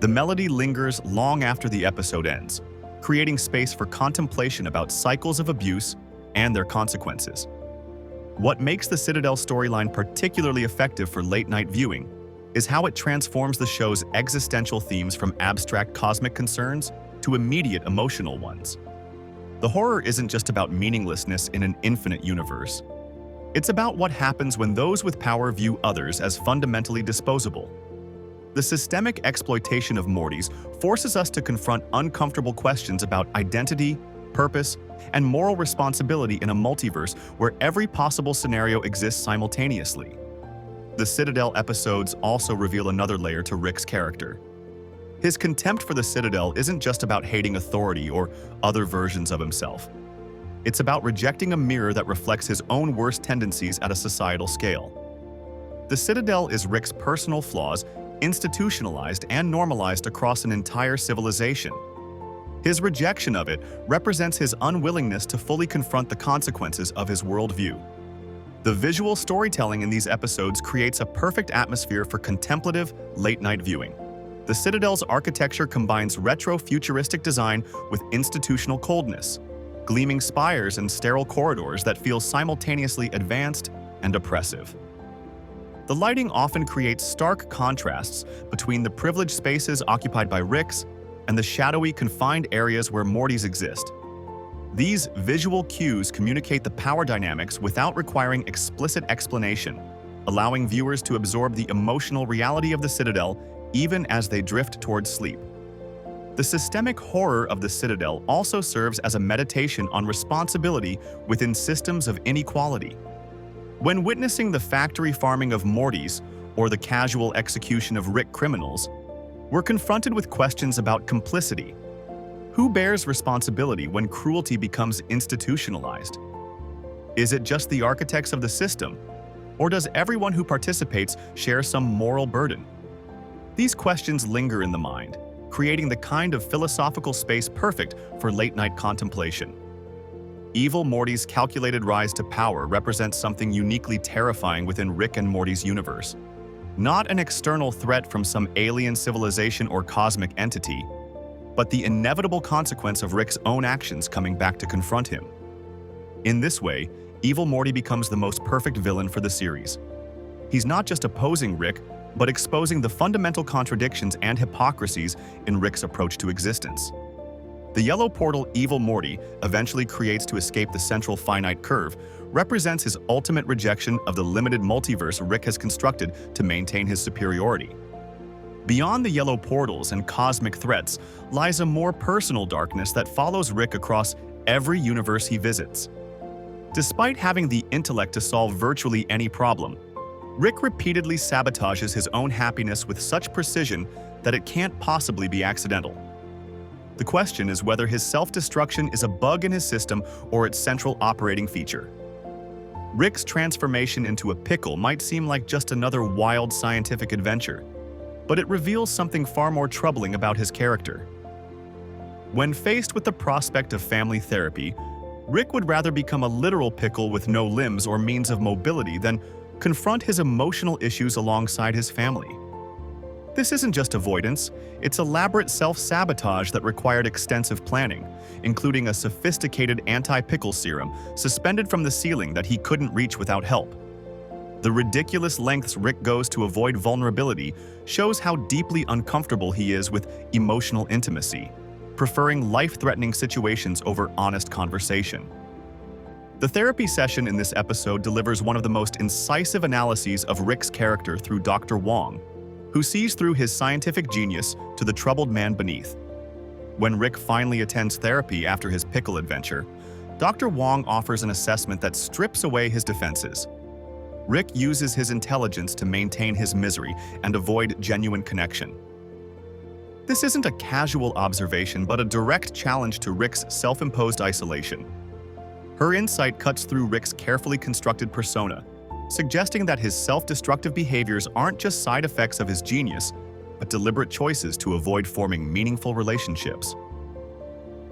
The melody lingers long after the episode ends, creating space for contemplation about cycles of abuse and their consequences. What makes the Citadel storyline particularly effective for late-night viewing is how it transforms the show's existential themes from abstract cosmic concerns to immediate emotional ones. The horror isn't just about meaninglessness in an infinite universe. It's about what happens when those with power view others as fundamentally disposable. The systemic exploitation of Mortys forces us to confront uncomfortable questions about identity, purpose, and moral responsibility in a multiverse where every possible scenario exists simultaneously. The Citadel episodes also reveal another layer to Rick's character. His contempt for the Citadel isn't just about hating authority or other versions of himself. It's about rejecting a mirror that reflects his own worst tendencies at a societal scale. The Citadel is Rick's personal flaws, institutionalized and normalized across an entire civilization. His rejection of it represents his unwillingness to fully confront the consequences of his worldview. The visual storytelling in these episodes creates a perfect atmosphere for contemplative, late-night viewing. The Citadel's architecture combines retro-futuristic design with institutional coldness, gleaming spires and sterile corridors that feel simultaneously advanced and oppressive. The lighting often creates stark contrasts between the privileged spaces occupied by Ricks and the shadowy, confined areas where Mortys exist. These visual cues communicate the power dynamics without requiring explicit explanation, allowing viewers to absorb the emotional reality of the Citadel even as they drift towards sleep. The systemic horror of the Citadel also serves as a meditation on responsibility within systems of inequality. When witnessing the factory farming of Mortys or the casual execution of Rick criminals, we're confronted with questions about complicity. Who bears responsibility when cruelty becomes institutionalized? Is it just the architects of the system, or does everyone who participates share some moral burden? These questions linger in the mind, creating the kind of philosophical space perfect for late-night contemplation. Evil Morty's calculated rise to power represents something uniquely terrifying within Rick and Morty's universe. Not an external threat from some alien civilization or cosmic entity, but the inevitable consequence of Rick's own actions coming back to confront him. In this way, evil Morty becomes the most perfect villain for the series. He's not just opposing Rick, but exposing the fundamental contradictions and hypocrisies in Rick's approach to existence. The yellow portal evil Morty eventually creates to escape the central finite curve represents his ultimate rejection of the limited multiverse Rick has constructed to maintain his superiority. Beyond the yellow portals and cosmic threats lies a more personal darkness that follows Rick across every universe he visits. Despite having the intellect to solve virtually any problem, Rick repeatedly sabotages his own happiness with such precision that it can't possibly be accidental. The question is whether his self-destruction is a bug in his system or its central operating feature. Rick's transformation into a pickle might seem like just another wild scientific adventure, but it reveals something far more troubling about his character. When faced with the prospect of family therapy, Rick would rather become a literal pickle with no limbs or means of mobility than confront his emotional issues alongside his family. This isn't just avoidance, it's elaborate self-sabotage that required extensive planning, including a sophisticated anti-pickle serum suspended from the ceiling that he couldn't reach without help. The ridiculous lengths Rick goes to avoid vulnerability shows how deeply uncomfortable he is with emotional intimacy, preferring life-threatening situations over honest conversation. The therapy session in this episode delivers one of the most incisive analyses of Rick's character through Dr. Wong, who sees through his scientific genius to the troubled man beneath. When Rick finally attends therapy after his pickle adventure, Dr. Wong offers an assessment that strips away his defenses. Rick uses his intelligence to maintain his misery and avoid genuine connection. This isn't a casual observation, but a direct challenge to Rick's self-imposed isolation. Her insight cuts through Rick's carefully constructed persona, suggesting that his self-destructive behaviors aren't just side effects of his genius, but deliberate choices to avoid forming meaningful relationships.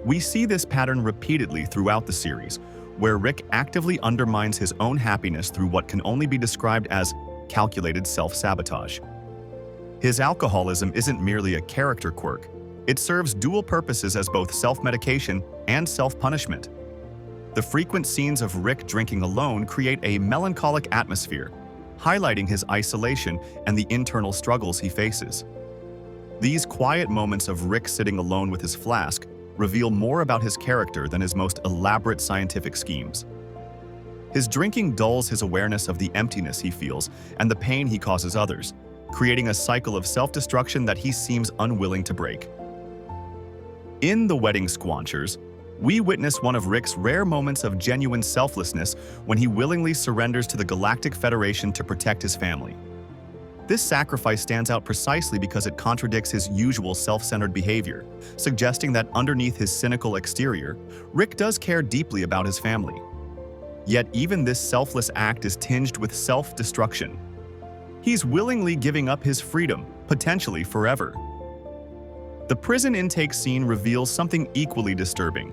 We see this pattern repeatedly throughout the series, where Rick actively undermines his own happiness through what can only be described as calculated self-sabotage. His alcoholism isn't merely a character quirk, it serves dual purposes as both self-medication and self-punishment. The frequent scenes of Rick drinking alone create a melancholic atmosphere, highlighting his isolation and the internal struggles he faces. These quiet moments of Rick sitting alone with his flask reveal more about his character than his most elaborate scientific schemes. His drinking dulls his awareness of the emptiness he feels and the pain he causes others, creating a cycle of self-destruction that he seems unwilling to break. In The Wedding Squanchers, we witness one of Rick's rare moments of genuine selflessness when he willingly surrenders to the Galactic Federation to protect his family. This sacrifice stands out precisely because it contradicts his usual self-centered behavior, suggesting that underneath his cynical exterior, Rick does care deeply about his family. Yet even this selfless act is tinged with self-destruction. He's willingly giving up his freedom, potentially forever. The prison intake scene reveals something equally disturbing.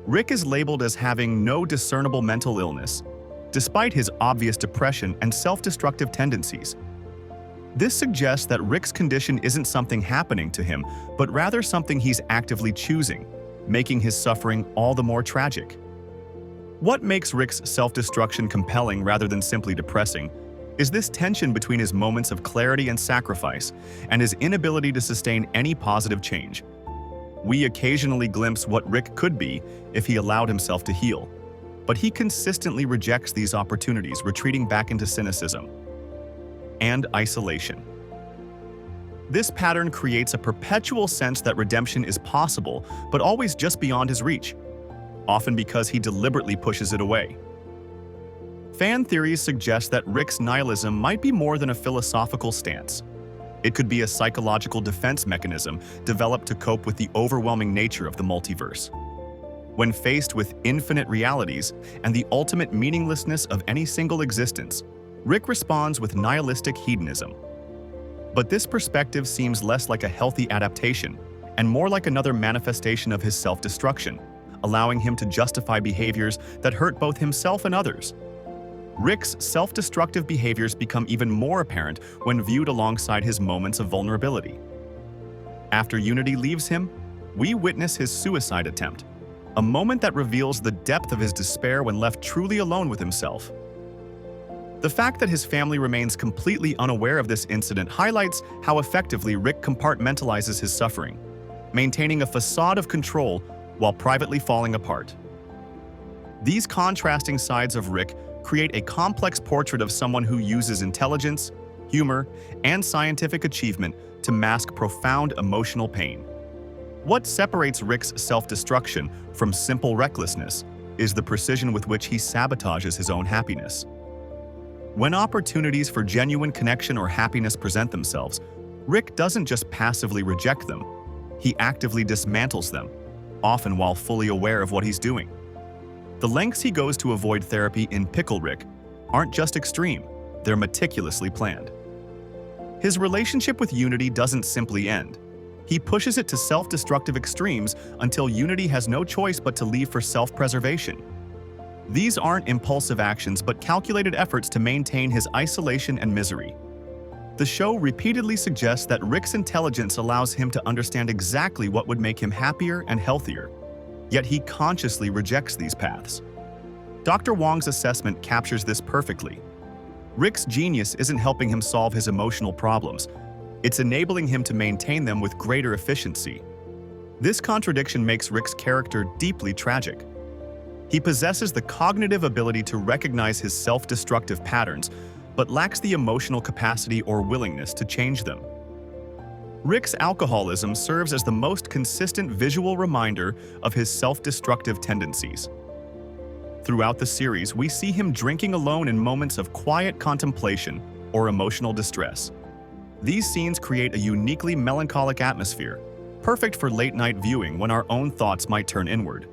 Rick is labeled as having no discernible mental illness, despite his obvious depression and self-destructive tendencies. This suggests that Rick's condition isn't something happening to him, but rather something he's actively choosing, making his suffering all the more tragic. What makes Rick's self-destruction compelling rather than simply depressing is this tension between his moments of clarity and sacrifice and his inability to sustain any positive change. We occasionally glimpse what Rick could be if he allowed himself to heal, but he consistently rejects these opportunities, retreating back into cynicism and isolation. This pattern creates a perpetual sense that redemption is possible, but always just beyond his reach, often because he deliberately pushes it away. Fan theories suggest that Rick's nihilism might be more than a philosophical stance. It could be a psychological defense mechanism developed to cope with the overwhelming nature of the multiverse. When faced with infinite realities and the ultimate meaninglessness of any single existence, Rick responds with nihilistic hedonism. But this perspective seems less like a healthy adaptation and more like another manifestation of his self-destruction, allowing him to justify behaviors that hurt both himself and others. Rick's self-destructive behaviors become even more apparent when viewed alongside his moments of vulnerability. After Unity leaves him, we witness his suicide attempt, a moment that reveals the depth of his despair when left truly alone with himself. The fact that his family remains completely unaware of this incident highlights how effectively Rick compartmentalizes his suffering, maintaining a facade of control while privately falling apart. These contrasting sides of Rick create a complex portrait of someone who uses intelligence, humor, and scientific achievement to mask profound emotional pain. What separates Rick's self-destruction from simple recklessness is the precision with which he sabotages his own happiness. When opportunities for genuine connection or happiness present themselves, Rick doesn't just passively reject them. he actively dismantles them, often while fully aware of what he's doing. The lengths he goes to avoid therapy in Pickle Rick aren't just extreme, they're meticulously planned. His relationship with Unity doesn't simply end. He pushes it to self-destructive extremes until Unity has no choice but to leave for self-preservation. These aren't impulsive actions but calculated efforts to maintain his isolation and misery. The show repeatedly suggests that Rick's intelligence allows him to understand exactly what would make him happier and healthier, yet he consciously rejects these paths. Dr. Wong's assessment captures this perfectly. Rick's genius isn't helping him solve his emotional problems, it's enabling him to maintain them with greater efficiency. This contradiction makes Rick's character deeply tragic. He possesses the cognitive ability to recognize his self-destructive patterns, but lacks the emotional capacity or willingness to change them. Rick's alcoholism serves as the most consistent visual reminder of his self-destructive tendencies. Throughout the series, we see him drinking alone in moments of quiet contemplation or emotional distress. These scenes create a uniquely melancholic atmosphere, perfect for late-night viewing when our own thoughts might turn inward.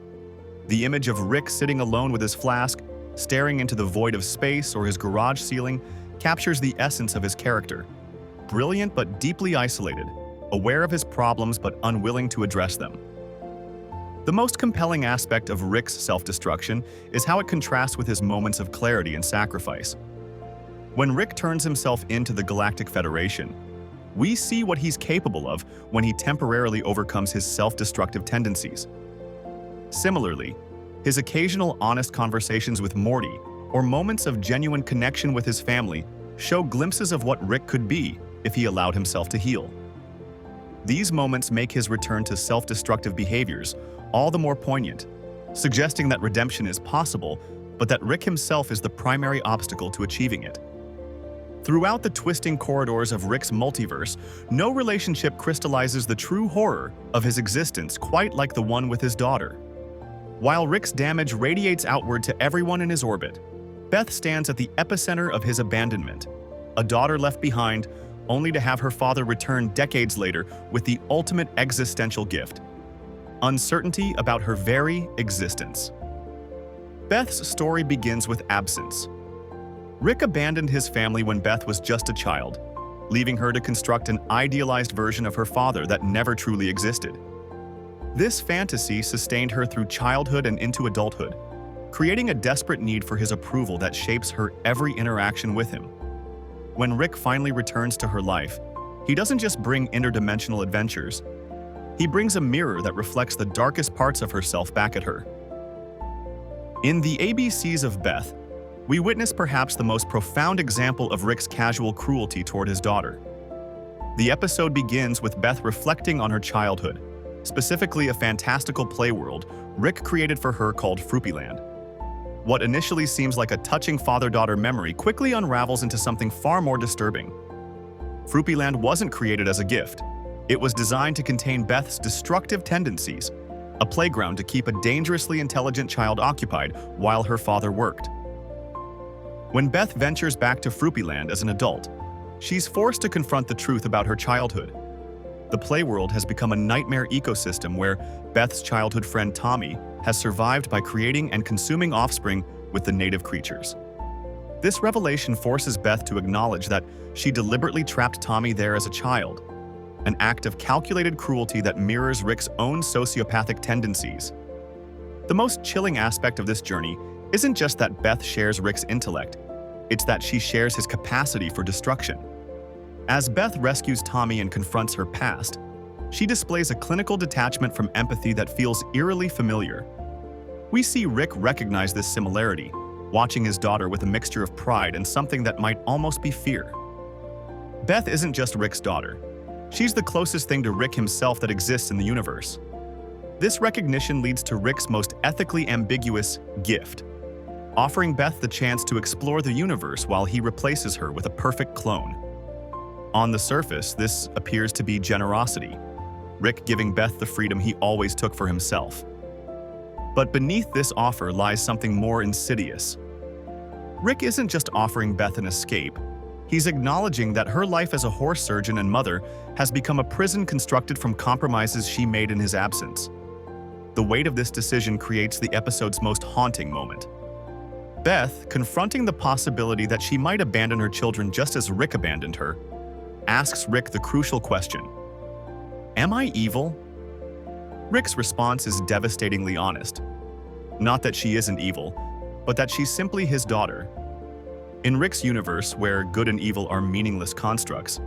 The image of Rick sitting alone with his flask, staring into the void of space or his garage ceiling, captures the essence of his character. Brilliant but deeply isolated, aware of his problems but unwilling to address them. The most compelling aspect of Rick's self-destruction is how it contrasts with his moments of clarity and sacrifice. When Rick turns himself into the Galactic Federation, we see what he's capable of when he temporarily overcomes his self-destructive tendencies. Similarly, his occasional honest conversations with Morty or moments of genuine connection with his family show glimpses of what Rick could be if he allowed himself to heal. These moments make his return to self-destructive behaviors all the more poignant, suggesting that redemption is possible, but that Rick himself is the primary obstacle to achieving it. Throughout the twisting corridors of Rick's multiverse, no relationship crystallizes the true horror of his existence quite like the one with his daughter. While Rick's damage radiates outward to everyone in his orbit, Beth stands at the epicenter of his abandonment, a daughter left behind only to have her father return decades later with the ultimate existential gift: uncertainty about her very existence. Beth's story begins with absence. Rick abandoned his family when Beth was just a child, leaving her to construct an idealized version of her father that never truly existed. This fantasy sustained her through childhood and into adulthood, creating a desperate need for his approval that shapes her every interaction with him. When Rick finally returns to her life, he doesn't just bring interdimensional adventures. He brings a mirror that reflects the darkest parts of herself back at her. In The ABCs of Beth, we witness perhaps the most profound example of Rick's casual cruelty toward his daughter. The episode begins with Beth reflecting on her childhood, specifically a fantastical playworld Rick created for her called Fruppyland. What initially seems like a touching father-daughter memory quickly unravels into something far more disturbing. Fruppyland wasn't created as a gift. It was designed to contain Beth's destructive tendencies, a playground to keep a dangerously intelligent child occupied while her father worked. When Beth ventures back to Fruppyland as an adult, she's forced to confront the truth about her childhood. The playworld has become a nightmare ecosystem where Beth's childhood friend Tommy has survived by creating and consuming offspring with the native creatures. This revelation forces Beth to acknowledge that she deliberately trapped Tommy there as a child, an act of calculated cruelty that mirrors Rick's own sociopathic tendencies. The most chilling aspect of this journey isn't just that Beth shares Rick's intellect, it's that she shares his capacity for destruction. As Beth rescues Tommy and confronts her past, she displays a clinical detachment from empathy that feels eerily familiar. We see Rick recognize this similarity, watching his daughter with a mixture of pride and something that might almost be fear. Beth isn't just Rick's daughter. She's the closest thing to Rick himself that exists in the universe. This recognition leads to Rick's most ethically ambiguous gift, offering Beth the chance to explore the universe while he replaces her with a perfect clone. On the surface, this appears to be generosity, Rick giving Beth the freedom he always took for himself. But beneath this offer lies something more insidious. Rick isn't just offering Beth an escape, He's acknowledging that her life as a horse surgeon and mother has become a prison constructed from compromises she made in his absence. The weight of this decision creates the episode's most haunting moment. Beth, confronting the possibility that she might abandon her children just as Rick abandoned her, asks Rick the crucial question, "Am I evil?" Rick's response is devastatingly honest. Not that she isn't evil, but that she's simply his daughter. In Rick's universe, where good and evil are meaningless constructs,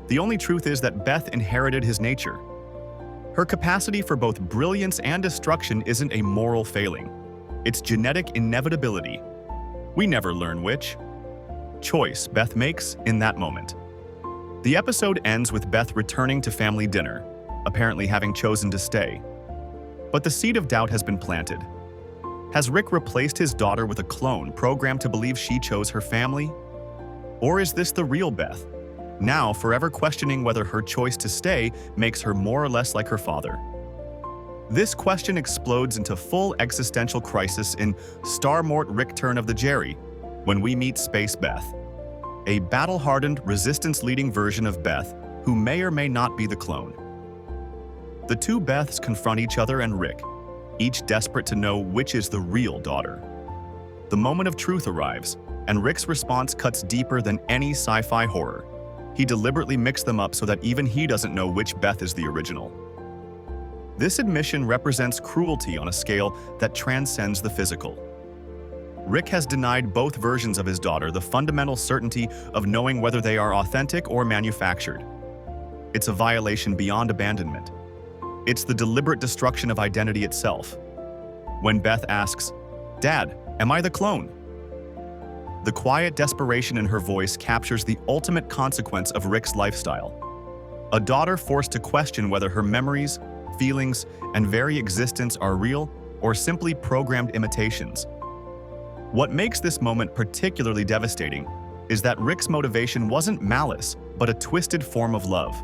the only truth is that Beth inherited his nature. Her capacity for both brilliance and destruction isn't a moral failing. It's genetic inevitability. We never learn which choice Beth makes in that moment. The episode ends with Beth returning to family dinner, apparently having chosen to stay. But the seed of doubt has been planted. Has Rick replaced his daughter with a clone programmed to believe she chose her family? Or is this the real Beth, now forever questioning whether her choice to stay makes her more or less like her father? This question explodes into full existential crisis in Star-Mort Return of the Jerry, when we meet Space Beth, a battle-hardened, resistance-leading version of Beth who may or may not be the clone. The two Beths confront each other and Rick, each desperate to know which is the real daughter. The moment of truth arrives, and Rick's response cuts deeper than any sci-fi horror. He deliberately mixed them up so that even he doesn't know which Beth is the original. This admission represents cruelty on a scale that transcends the physical. Rick has denied both versions of his daughter the fundamental certainty of knowing whether they are authentic or manufactured. It's a violation beyond abandonment. It's the deliberate destruction of identity itself. When Beth asks, "Dad, am I the clone?" The quiet desperation in her voice captures the ultimate consequence of Rick's lifestyle. A daughter forced to question whether her memories, feelings, and very existence are real or simply programmed imitations. What makes this moment particularly devastating is that Rick's motivation wasn't malice, but a twisted form of love.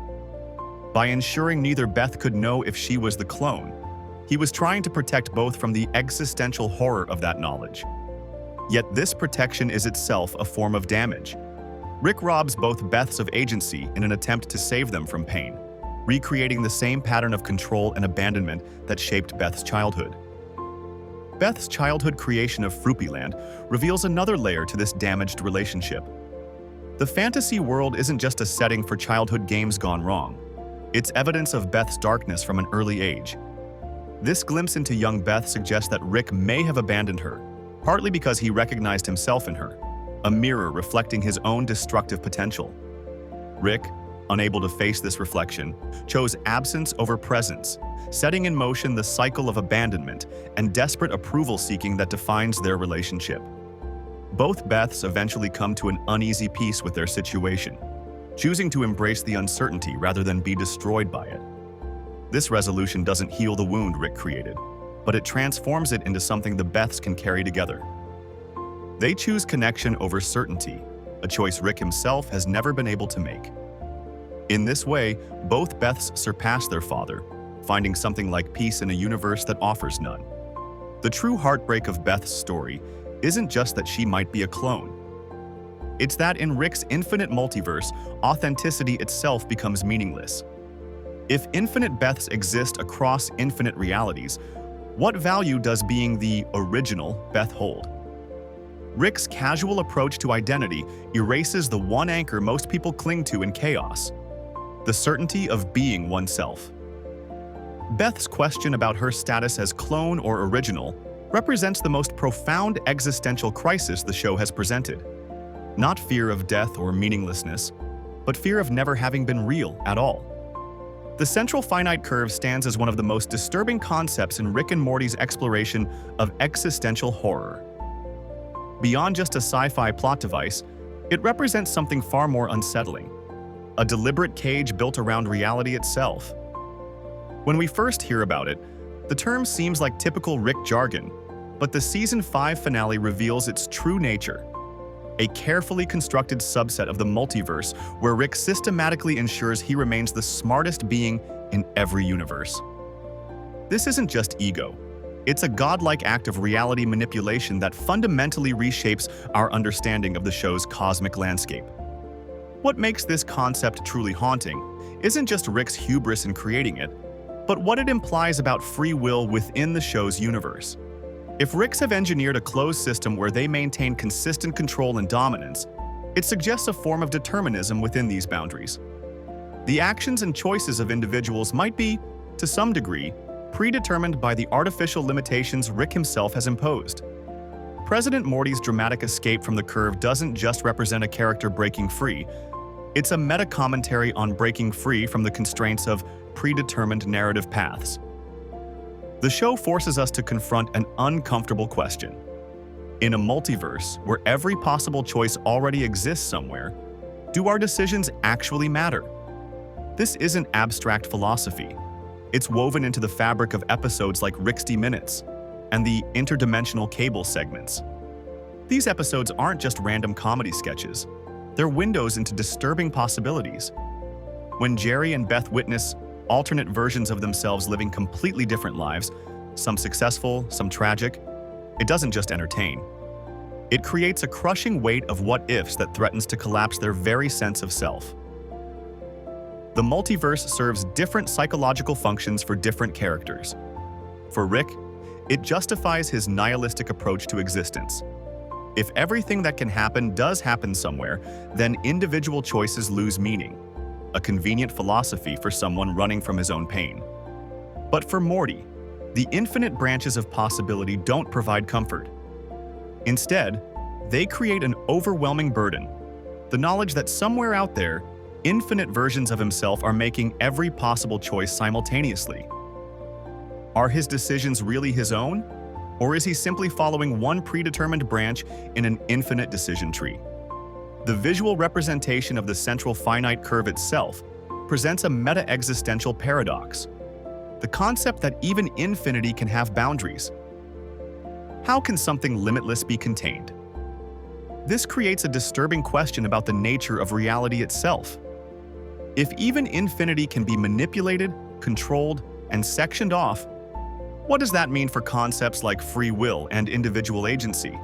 By ensuring neither Beth could know if she was the clone, he was trying to protect both from the existential horror of that knowledge. Yet this protection is itself a form of damage. Rick robs both Beths of agency in an attempt to save them from pain, recreating the same pattern of control and abandonment that shaped Beth's childhood. Beth's childhood creation of Fruppyland reveals another layer to this damaged relationship. The fantasy world isn't just a setting for childhood games gone wrong. It's evidence of Beth's darkness from an early age. This glimpse into young Beth suggests that Rick may have abandoned her, partly because he recognized himself in her, a mirror reflecting his own destructive potential. Rick, unable to face this reflection, chose absence over presence, setting in motion the cycle of abandonment and desperate approval-seeking that defines their relationship. Both Beths eventually come to an uneasy peace with their situation, choosing to embrace the uncertainty rather than be destroyed by it. This resolution doesn't heal the wound Rick created, but it transforms it into something the Beths can carry together. They choose connection over certainty, a choice Rick himself has never been able to make. In this way, both Beths surpass their father, finding something like peace in a universe that offers none. The true heartbreak of Beth's story isn't just that she might be a clone. It's that in Rick's infinite multiverse, authenticity itself becomes meaningless. If infinite Beths exist across infinite realities, what value does being the original Beth hold? Rick's casual approach to identity erases the one anchor most people cling to in chaos: the certainty of being oneself. Beth's question about her status as clone or original represents the most profound existential crisis the show has presented. Not fear of death or meaninglessness, but fear of never having been real at all. The central finite curve stands as one of the most disturbing concepts in Rick and Morty's exploration of existential horror. Beyond just a sci-fi plot device, it represents something far more unsettling: a deliberate cage built around reality itself. When we first hear about it, the term seems like typical Rick jargon, but the Season 5 finale reveals its true nature: a carefully constructed subset of the multiverse where Rick systematically ensures he remains the smartest being in every universe. This isn't just ego. It's a godlike act of reality manipulation that fundamentally reshapes our understanding of the show's cosmic landscape. What makes this concept truly haunting isn't just Rick's hubris in creating it, but what it implies about free will within the show's universe. If Ricks have engineered a closed system where they maintain consistent control and dominance, it suggests a form of determinism within these boundaries. The actions and choices of individuals might be, to some degree, predetermined by the artificial limitations Rick himself has imposed. President Morty's dramatic escape from the curve doesn't just represent a character breaking free, it's a meta-commentary on breaking free from the constraints of predetermined narrative paths. The show forces us to confront an uncomfortable question. In a multiverse where every possible choice already exists somewhere, do our decisions actually matter? This isn't abstract philosophy. It's woven into the fabric of episodes like 60 Minutes and the interdimensional cable segments. These episodes aren't just random comedy sketches. They're windows into disturbing possibilities. When Jerry and Beth witness alternate versions of themselves living completely different lives, some successful, some tragic, it doesn't just entertain. It creates a crushing weight of what-ifs that threatens to collapse their very sense of self. The multiverse serves different psychological functions for different characters. For Rick, it justifies his nihilistic approach to existence. If everything that can happen does happen somewhere, then individual choices lose meaning. A convenient philosophy for someone running from his own pain. But for Morty, the infinite branches of possibility don't provide comfort. Instead, they create an overwhelming burden. The knowledge that somewhere out there, infinite versions of himself are making every possible choice simultaneously. Are his decisions really his own? Or is he simply following one predetermined branch in an infinite decision tree? The visual representation of the central finite curve itself presents a meta-existential paradox. The concept that even infinity can have boundaries. How can something limitless be contained? This creates a disturbing question about the nature of reality itself. If even infinity can be manipulated, controlled, and sectioned off, what does that mean for concepts like free will and individual agency?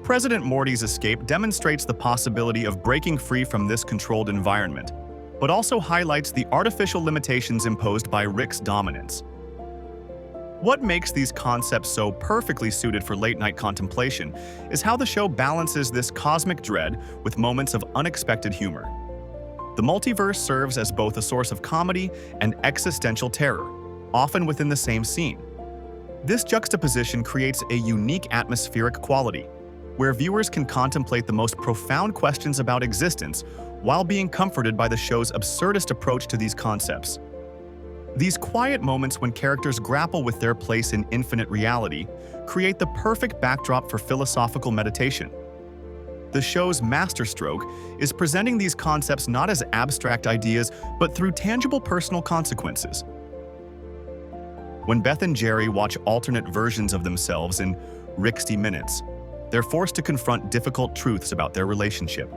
President Morty's escape demonstrates the possibility of breaking free from this controlled environment, but also highlights the artificial limitations imposed by Rick's dominance. What makes these concepts so perfectly suited for late-night contemplation is how the show balances this cosmic dread with moments of unexpected humor. The multiverse serves as both a source of comedy and existential terror, often within the same scene. This juxtaposition creates a unique atmospheric quality, where viewers can contemplate the most profound questions about existence while being comforted by the show's absurdist approach to these concepts. These quiet moments when characters grapple with their place in infinite reality create the perfect backdrop for philosophical meditation. The show's masterstroke is presenting these concepts not as abstract ideas, but through tangible personal consequences. When Beth and Jerry watch alternate versions of themselves in 60 Minutes, they're forced to confront difficult truths about their relationship.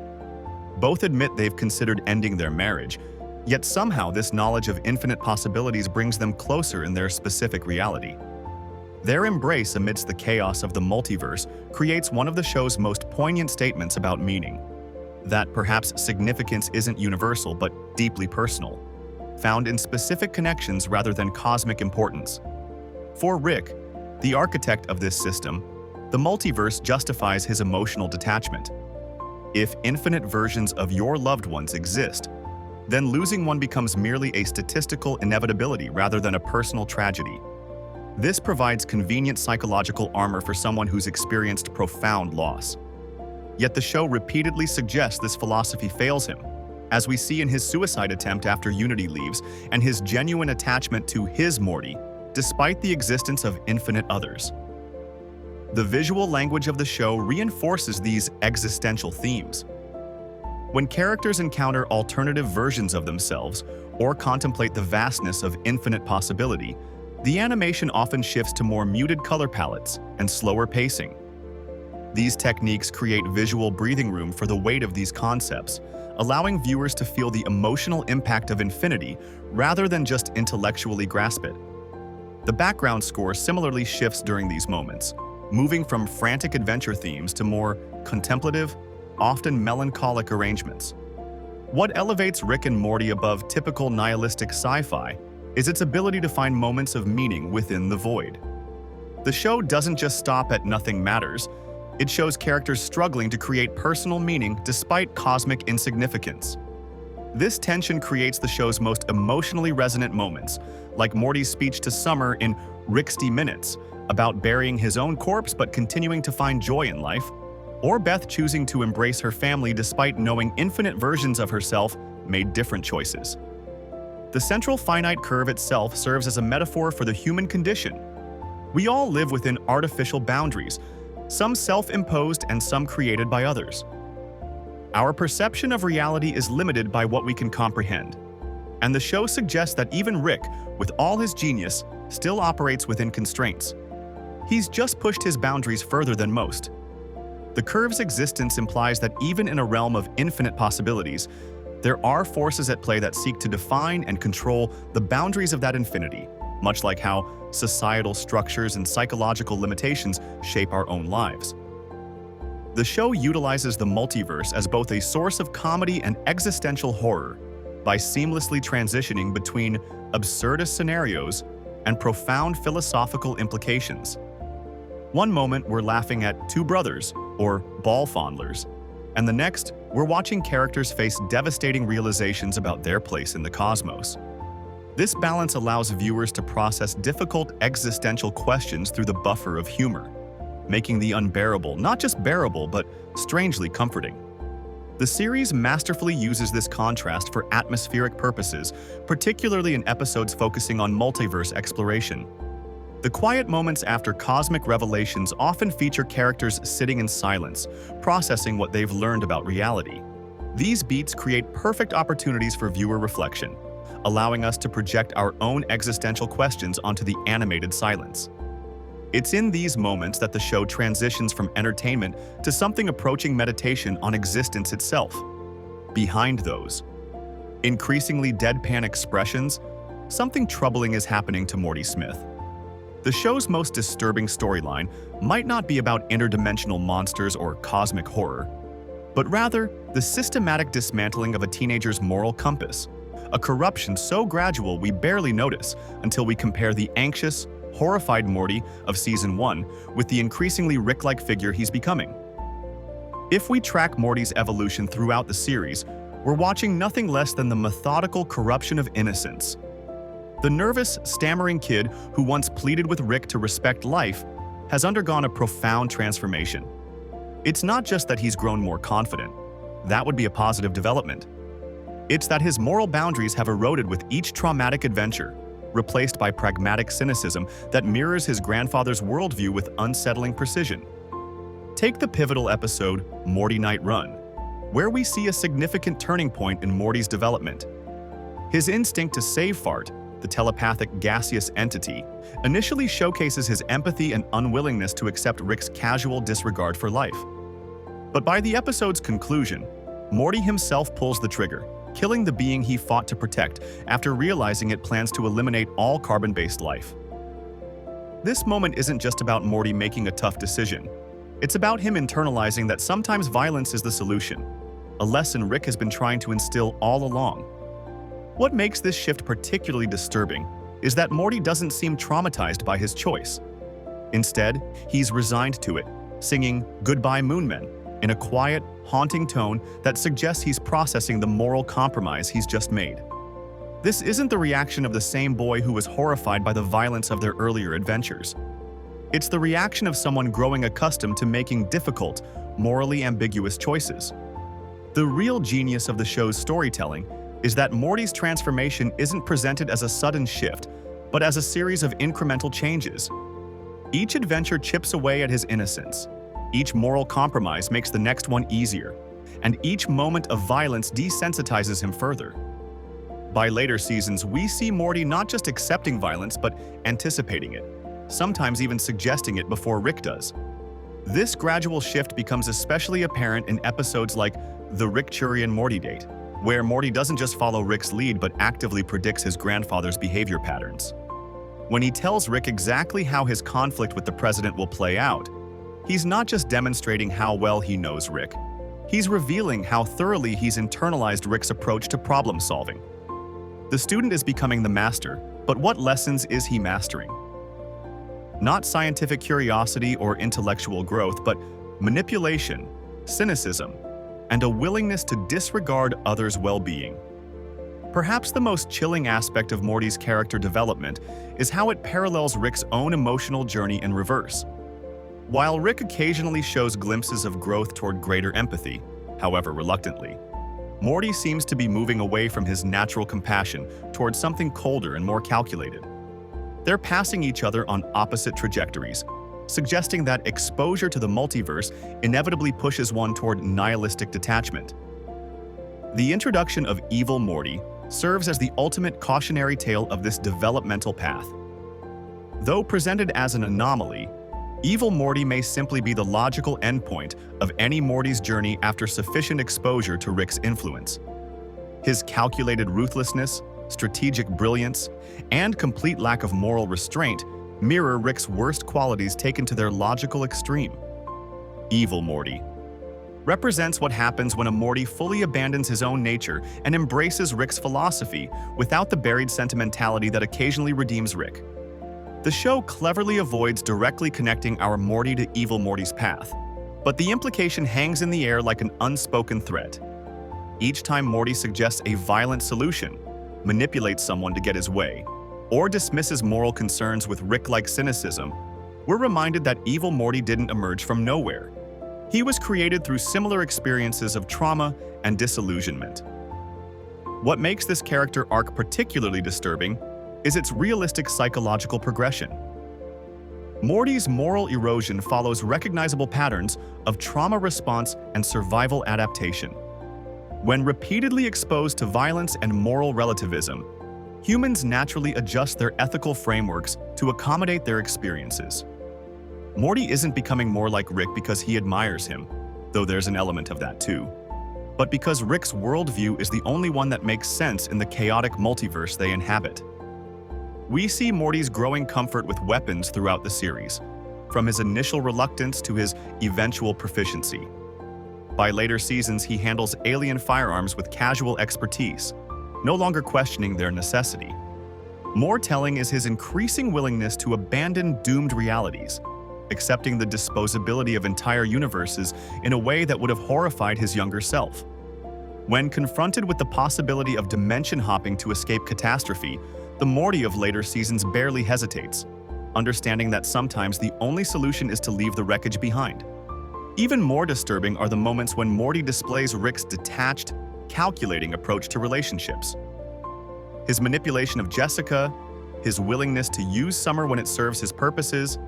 Both admit they've considered ending their marriage, yet somehow this knowledge of infinite possibilities brings them closer in their specific reality. Their embrace amidst the chaos of the multiverse creates one of the show's most poignant statements about meaning. That perhaps significance isn't universal but deeply personal, found in specific connections rather than cosmic importance. For Rick, the architect of this system, the multiverse justifies his emotional detachment. If infinite versions of your loved ones exist, then losing one becomes merely a statistical inevitability rather than a personal tragedy. This provides convenient psychological armor for someone who's experienced profound loss. Yet the show repeatedly suggests this philosophy fails him, as we see in his suicide attempt after Unity leaves and his genuine attachment to his Morty, despite the existence of infinite others. The visual language of the show reinforces these existential themes. When characters encounter alternative versions of themselves or contemplate the vastness of infinite possibility, the animation often shifts to more muted color palettes and slower pacing. These techniques create visual breathing room for the weight of these concepts, allowing viewers to feel the emotional impact of infinity rather than just intellectually grasp it. The background score similarly shifts during these moments, moving from frantic adventure themes to more contemplative, often melancholic arrangements. What elevates Rick and Morty above typical nihilistic sci-fi is its ability to find moments of meaning within the void. The show doesn't just stop at nothing matters, it shows characters struggling to create personal meaning despite cosmic insignificance. This tension creates the show's most emotionally resonant moments, like Morty's speech to Summer in "Rick's Minutes" about burying his own corpse but continuing to find joy in life, or Beth choosing to embrace her family despite knowing infinite versions of herself made different choices. The central finite curve itself serves as a metaphor for the human condition. We all live within artificial boundaries, some self-imposed and some created by others. Our perception of reality is limited by what we can comprehend, and the show suggests that even Rick, with all his genius, still operates within constraints. He's just pushed his boundaries further than most. The curve's existence implies that even in a realm of infinite possibilities, there are forces at play that seek to define and control the boundaries of that infinity, much like how societal structures and psychological limitations shape our own lives. The show utilizes the multiverse as both a source of comedy and existential horror by seamlessly transitioning between absurdist scenarios and profound philosophical implications. One moment we're laughing at two brothers, or ball fondlers, and the next we're watching characters face devastating realizations about their place in the cosmos. This balance allows viewers to process difficult existential questions through the buffer of humor, making the unbearable not just bearable but strangely comforting. The series masterfully uses this contrast for atmospheric purposes, particularly in episodes focusing on multiverse exploration. The quiet moments after cosmic revelations often feature characters sitting in silence, processing what they've learned about reality. These beats create perfect opportunities for viewer reflection, allowing us to project our own existential questions onto the animated silence. It's in these moments that the show transitions from entertainment to something approaching meditation on existence itself. Behind those increasingly deadpan expressions, something troubling is happening to Morty Smith. The show's most disturbing storyline might not be about interdimensional monsters or cosmic horror, but rather the systematic dismantling of a teenager's moral compass, a corruption so gradual we barely notice until we compare the anxious, horrified Morty of Season 1 with the increasingly Rick-like figure he's becoming. If we track Morty's evolution throughout the series, we're watching nothing less than the methodical corruption of innocence. The nervous, stammering kid who once pleaded with Rick to respect life has undergone a profound transformation. It's not just that he's grown more confident. That would be a positive development. It's that his moral boundaries have eroded with each traumatic adventure, replaced by pragmatic cynicism that mirrors his grandfather's worldview with unsettling precision. Take the pivotal episode, Morty Night Run, where we see a significant turning point in Morty's development. His instinct to save Fart, the telepathic gaseous entity, initially showcases his empathy and unwillingness to accept Rick's casual disregard for life. But by the episode's conclusion, Morty himself pulls the trigger, killing the being he fought to protect after realizing it plans to eliminate all carbon-based life. This moment isn't just about Morty making a tough decision. It's about him internalizing that sometimes violence is the solution, a lesson Rick has been trying to instill all along. What makes this shift particularly disturbing is that Morty doesn't seem traumatized by his choice. Instead, he's resigned to it, singing "Goodbye Moonmen" in a quiet, haunting tone that suggests he's processing the moral compromise he's just made. This isn't the reaction of the same boy who was horrified by the violence of their earlier adventures. It's the reaction of someone growing accustomed to making difficult, morally ambiguous choices. The real genius of the show's storytelling is that Morty's transformation isn't presented as a sudden shift, but as a series of incremental changes. Each adventure chips away at his innocence. Each moral compromise makes the next one easier, and each moment of violence desensitizes him further. By later seasons, we see Morty not just accepting violence, but anticipating it, sometimes even suggesting it before Rick does. This gradual shift becomes especially apparent in episodes like The Rick-Churian-Morty Date, where Morty doesn't just follow Rick's lead but actively predicts his grandfather's behavior patterns. When he tells Rick exactly how his conflict with the president will play out, he's not just demonstrating how well he knows Rick. He's revealing how thoroughly he's internalized Rick's approach to problem solving. The student is becoming the master, but what lessons is he mastering? Not scientific curiosity or intellectual growth, but manipulation, cynicism, and a willingness to disregard others' well-being. Perhaps the most chilling aspect of Morty's character development is how it parallels Rick's own emotional journey in reverse. While Rick occasionally shows glimpses of growth toward greater empathy, however reluctantly, Morty seems to be moving away from his natural compassion towards something colder and more calculated. They're passing each other on opposite trajectories, suggesting that exposure to the multiverse inevitably pushes one toward nihilistic detachment. The introduction of evil Morty serves as the ultimate cautionary tale of this developmental path. Though presented as an anomaly, evil Morty may simply be the logical endpoint of any Morty's journey after sufficient exposure to Rick's influence. His calculated ruthlessness, strategic brilliance, and complete lack of moral restraint mirror Rick's worst qualities taken to their logical extreme. Evil Morty represents what happens when a Morty fully abandons his own nature and embraces Rick's philosophy without the buried sentimentality that occasionally redeems Rick. The show cleverly avoids directly connecting our Morty to evil Morty's path, but the implication hangs in the air like an unspoken threat. Each time Morty suggests a violent solution, manipulates someone to get his way, or dismisses moral concerns with Rick-like cynicism, we're reminded that evil Morty didn't emerge from nowhere. He was created through similar experiences of trauma and disillusionment. What makes this character arc particularly disturbing is its realistic psychological progression. Morty's moral erosion follows recognizable patterns of trauma response and survival adaptation. When repeatedly exposed to violence and moral relativism, humans naturally adjust their ethical frameworks to accommodate their experiences. Morty isn't becoming more like Rick because he admires him, though there's an element of that too, but because Rick's worldview is the only one that makes sense in the chaotic multiverse they inhabit. We see Morty's growing comfort with weapons throughout the series, from his initial reluctance to his eventual proficiency. By later seasons, he handles alien firearms with casual expertise, no longer questioning their necessity. More telling is his increasing willingness to abandon doomed realities, accepting the disposability of entire universes in a way that would have horrified his younger self. When confronted with the possibility of dimension hopping to escape catastrophe, the Morty of later seasons barely hesitates, understanding that sometimes the only solution is to leave the wreckage behind. Even more disturbing are the moments when Morty displays Rick's detached, calculating approach to relationships. His manipulation of Jessica, his willingness to use Summer when it serves his purposes,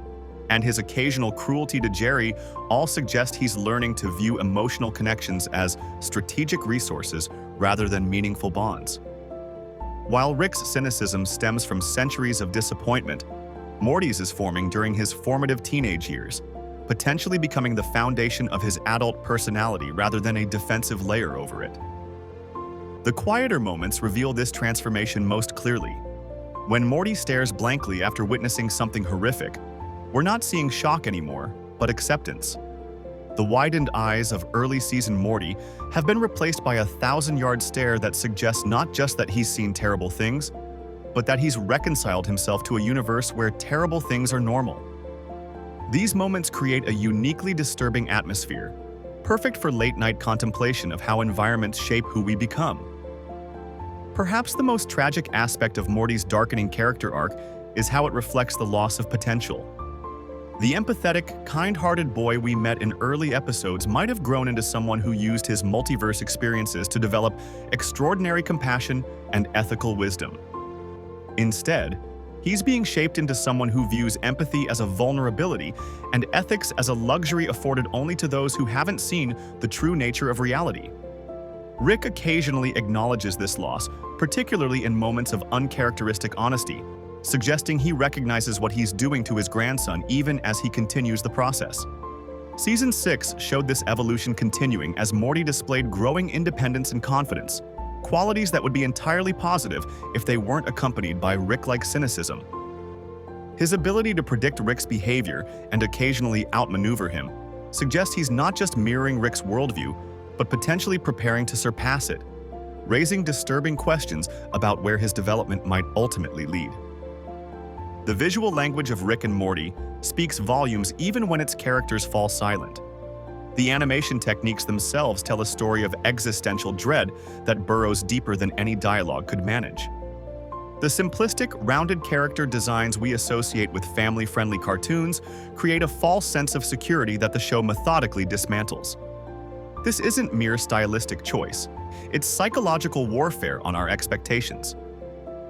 and his occasional cruelty to Jerry all suggest he's learning to view emotional connections as strategic resources rather than meaningful bonds. While Rick's cynicism stems from centuries of disappointment, Morty's is forming during his formative teenage years, potentially becoming the foundation of his adult personality rather than a defensive layer over it. The quieter moments reveal this transformation most clearly. When Morty stares blankly after witnessing something horrific, we're not seeing shock anymore, but acceptance. The widened eyes of early season Morty have been replaced by a 1,000-yard stare that suggests not just that he's seen terrible things, but that he's reconciled himself to a universe where terrible things are normal. These moments create a uniquely disturbing atmosphere, perfect for late-night contemplation of how environments shape who we become. Perhaps the most tragic aspect of Morty's darkening character arc is how it reflects the loss of potential. The empathetic, kind-hearted boy we met in early episodes might have grown into someone who used his multiverse experiences to develop extraordinary compassion and ethical wisdom. Instead, he's being shaped into someone who views empathy as a vulnerability and ethics as a luxury afforded only to those who haven't seen the true nature of reality. Rick occasionally acknowledges this loss, particularly in moments of uncharacteristic honesty, suggesting he recognizes what he's doing to his grandson even as he continues the process. Season 6 showed this evolution continuing as Morty displayed growing independence and confidence, qualities that would be entirely positive if they weren't accompanied by Rick-like cynicism. His ability to predict Rick's behavior and occasionally outmaneuver him suggests he's not just mirroring Rick's worldview, but potentially preparing to surpass it, raising disturbing questions about where his development might ultimately lead. The visual language of Rick and Morty speaks volumes even when its characters fall silent. The animation techniques themselves tell a story of existential dread that burrows deeper than any dialogue could manage. The simplistic, rounded character designs we associate with family-friendly cartoons create a false sense of security that the show methodically dismantles. This isn't mere stylistic choice. It's psychological warfare on our expectations.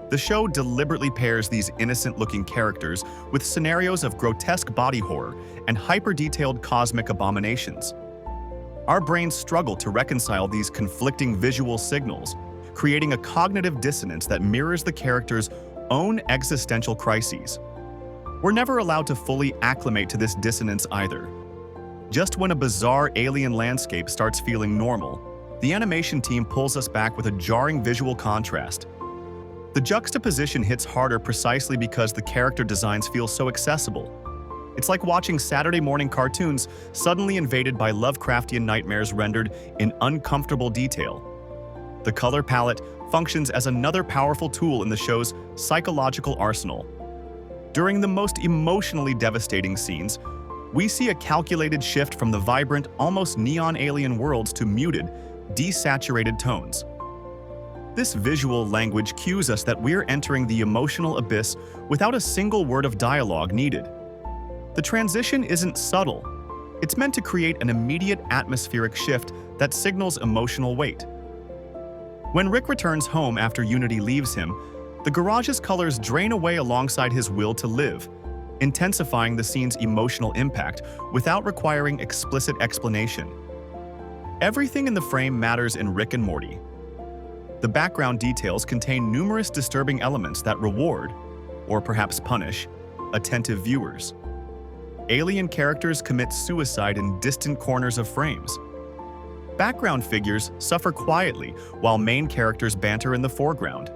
The show deliberately pairs these innocent-looking characters with scenarios of grotesque body horror and hyper-detailed cosmic abominations. Our brains struggle to reconcile these conflicting visual signals, creating a cognitive dissonance that mirrors the characters' own existential crises. We're never allowed to fully acclimate to this dissonance either. Just when a bizarre alien landscape starts feeling normal, the animation team pulls us back with a jarring visual contrast. The juxtaposition hits harder precisely because the character designs feel so accessible. It's like watching Saturday morning cartoons suddenly invaded by Lovecraftian nightmares rendered in uncomfortable detail. The color palette functions as another powerful tool in the show's psychological arsenal. During the most emotionally devastating scenes, we see a calculated shift from the vibrant, almost neon alien worlds to muted, desaturated tones. This visual language cues us that we're entering the emotional abyss without a single word of dialogue needed. The transition isn't subtle. It's meant to create an immediate atmospheric shift that signals emotional weight. When Rick returns home after Unity leaves him, the garage's colors drain away alongside his will to live, intensifying the scene's emotional impact without requiring explicit explanation. Everything in the frame matters in Rick and Morty. The background details contain numerous disturbing elements that reward, or perhaps punish, attentive viewers. Alien characters commit suicide in distant corners of frames. Background figures suffer quietly while main characters banter in the foreground.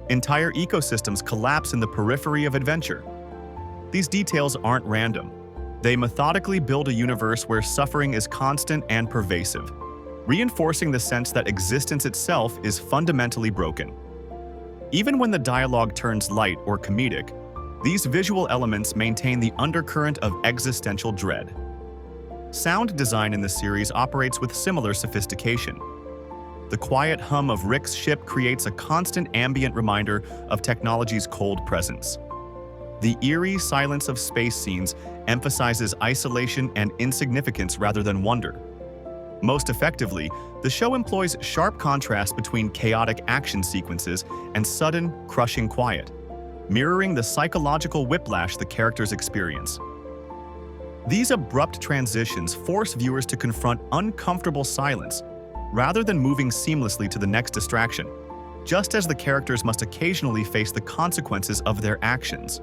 Entire ecosystems collapse in the periphery of adventure. These details aren't random. They methodically build a universe where suffering is constant and pervasive, reinforcing the sense that existence itself is fundamentally broken. Even when the dialogue turns light or comedic, these visual elements maintain the undercurrent of existential dread. Sound design in the series operates with similar sophistication. The quiet hum of Rick's ship creates a constant ambient reminder of technology's cold presence. The eerie silence of space scenes emphasizes isolation and insignificance rather than wonder. Most effectively, the show employs sharp contrast between chaotic action sequences and sudden, crushing quiet, mirroring the psychological whiplash the characters experience. These abrupt transitions force viewers to confront uncomfortable silence, rather than moving seamlessly to the next distraction, just as the characters must occasionally face the consequences of their actions.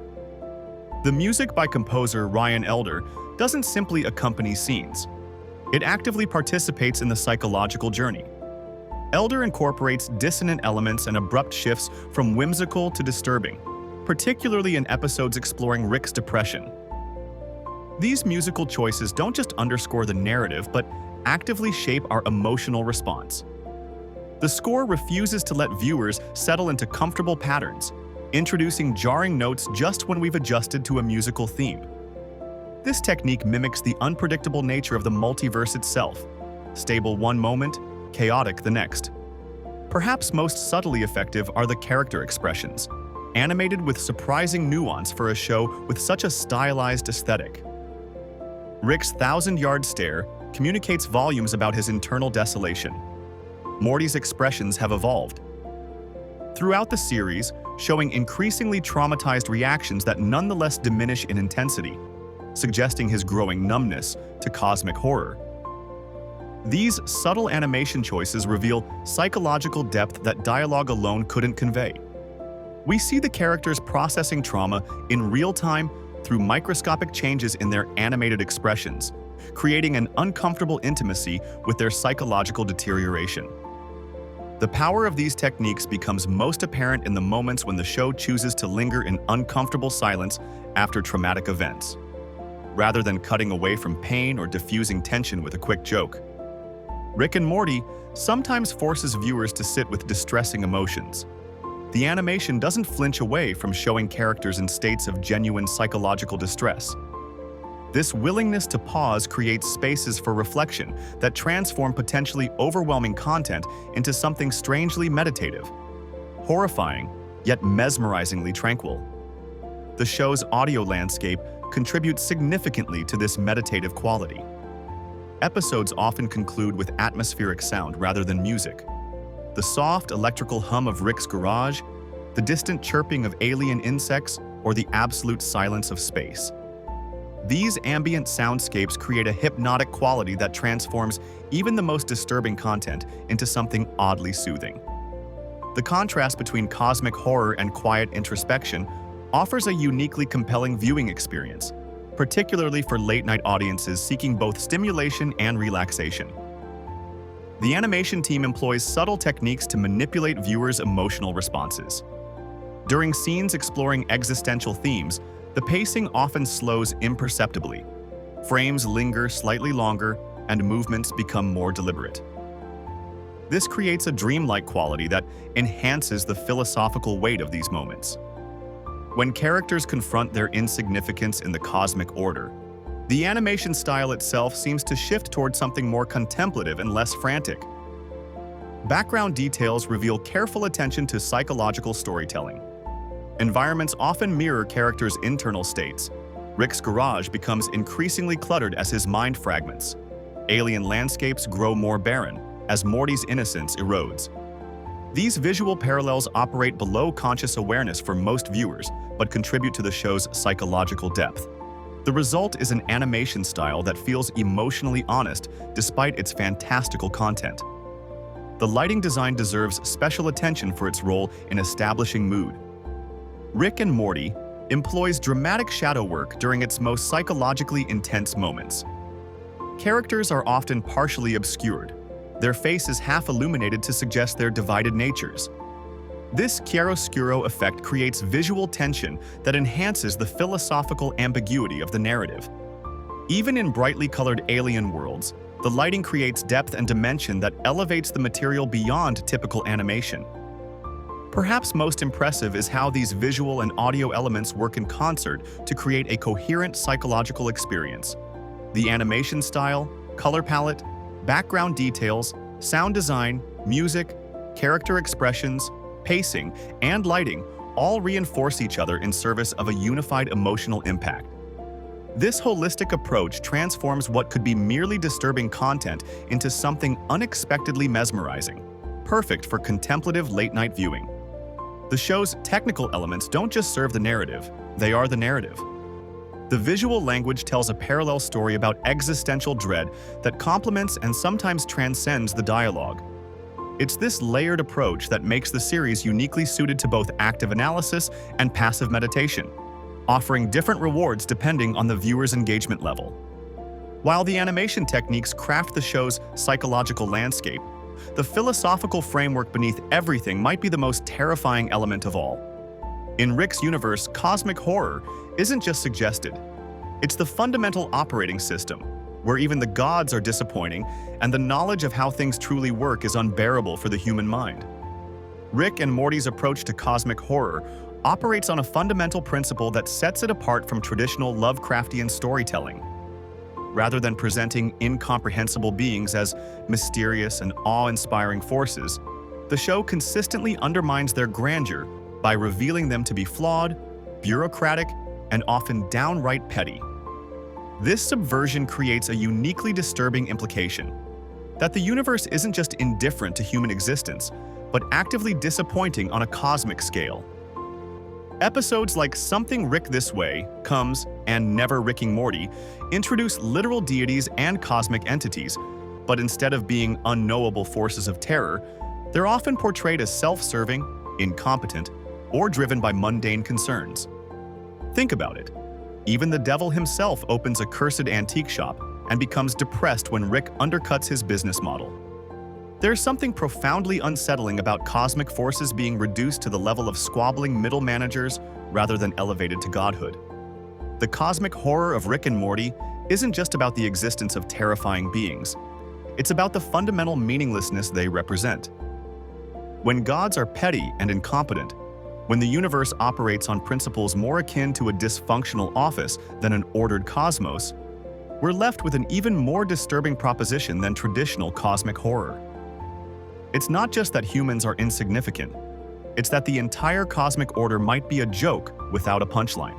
The music by composer Ryan Elder doesn't simply accompany scenes. It actively participates in the psychological journey. Elder incorporates dissonant elements and abrupt shifts from whimsical to disturbing, particularly in episodes exploring Rick's depression. These musical choices don't just underscore the narrative, but actively shape our emotional response. The score refuses to let viewers settle into comfortable patterns, introducing jarring notes just when we've adjusted to a musical theme. This technique mimics the unpredictable nature of the multiverse itself, stable one moment, chaotic the next. Perhaps most subtly effective are the character expressions, animated with surprising nuance for a show with such a stylized aesthetic. Rick's thousand-yard stare communicates volumes about his internal desolation. Morty's expressions have evolved throughout the series, showing increasingly traumatized reactions that nonetheless diminish in intensity, suggesting his growing numbness to cosmic horror. These subtle animation choices reveal psychological depth that dialogue alone couldn't convey. We see the characters processing trauma in real time through microscopic changes in their animated expressions, creating an uncomfortable intimacy with their psychological deterioration. The power of these techniques becomes most apparent in the moments when the show chooses to linger in uncomfortable silence after traumatic events, rather than cutting away from pain or diffusing tension with a quick joke. Rick and Morty sometimes forces viewers to sit with distressing emotions. The animation doesn't flinch away from showing characters in states of genuine psychological distress. This willingness to pause creates spaces for reflection that transform potentially overwhelming content into something strangely meditative, horrifying, yet mesmerizingly tranquil. The show's audio landscape contributes significantly to this meditative quality. Episodes often conclude with atmospheric sound rather than music. The soft electrical hum of Rick's garage, the distant chirping of alien insects, or the absolute silence of space. These ambient soundscapes create a hypnotic quality that transforms even the most disturbing content into something oddly soothing. The contrast between cosmic horror and quiet introspection offers a uniquely compelling viewing experience, particularly for late-night audiences seeking both stimulation and relaxation. The animation team employs subtle techniques to manipulate viewers' emotional responses. During scenes exploring existential themes, the pacing often slows imperceptibly. Frames linger slightly longer, and movements become more deliberate. This creates a dreamlike quality that enhances the philosophical weight of these moments. When characters confront their insignificance in the cosmic order, the animation style itself seems to shift toward something more contemplative and less frantic. Background details reveal careful attention to psychological storytelling. Environments often mirror characters' internal states. Rick's garage becomes increasingly cluttered as his mind fragments. Alien landscapes grow more barren as Morty's innocence erodes. These visual parallels operate below conscious awareness for most viewers, but contribute to the show's psychological depth. The result is an animation style that feels emotionally honest despite its fantastical content. The lighting design deserves special attention for its role in establishing mood. Rick and Morty employs dramatic shadow work during its most psychologically intense moments. Characters are often partially obscured, their faces half illuminated to suggest their divided natures. This chiaroscuro effect creates visual tension that enhances the philosophical ambiguity of the narrative. Even in brightly colored alien worlds, the lighting creates depth and dimension that elevates the material beyond typical animation. Perhaps most impressive is how these visual and audio elements work in concert to create a coherent psychological experience. The animation style, color palette, background details, sound design, music, character expressions, pacing, and lighting all reinforce each other in service of a unified emotional impact. This holistic approach transforms what could be merely disturbing content into something unexpectedly mesmerizing, perfect for contemplative late-night viewing. The show's technical elements don't just serve the narrative, they are the narrative. The visual language tells a parallel story about existential dread that complements and sometimes transcends the dialogue. It's this layered approach that makes the series uniquely suited to both active analysis and passive meditation, offering different rewards depending on the viewer's engagement level. While the animation techniques craft the show's psychological landscape, the philosophical framework beneath everything might be the most terrifying element of all. In Rick's universe, cosmic horror isn't just suggested. It's the fundamental operating system, where even the gods are disappointing and the knowledge of how things truly work is unbearable for the human mind. Rick and Morty's approach to cosmic horror operates on a fundamental principle that sets it apart from traditional Lovecraftian storytelling. Rather than presenting incomprehensible beings as mysterious and awe-inspiring forces, the show consistently undermines their grandeur by revealing them to be flawed, bureaucratic, and often downright petty. This subversion creates a uniquely disturbing implication: that the universe isn't just indifferent to human existence, but actively disappointing on a cosmic scale. Episodes like Something Rick This Way, Comes, and Never Ricking Morty introduce literal deities and cosmic entities, but instead of being unknowable forces of terror, they're often portrayed as self-serving, incompetent, or driven by mundane concerns. Think about it. Even the devil himself opens a cursed antique shop and becomes depressed when Rick undercuts his business model. There's something profoundly unsettling about cosmic forces being reduced to the level of squabbling middle managers rather than elevated to godhood. The cosmic horror of Rick and Morty isn't just about the existence of terrifying beings. It's about the fundamental meaninglessness they represent. When gods are petty and incompetent, when the universe operates on principles more akin to a dysfunctional office than an ordered cosmos, we're left with an even more disturbing proposition than traditional cosmic horror. It's not just that humans are insignificant, it's that the entire cosmic order might be a joke without a punchline.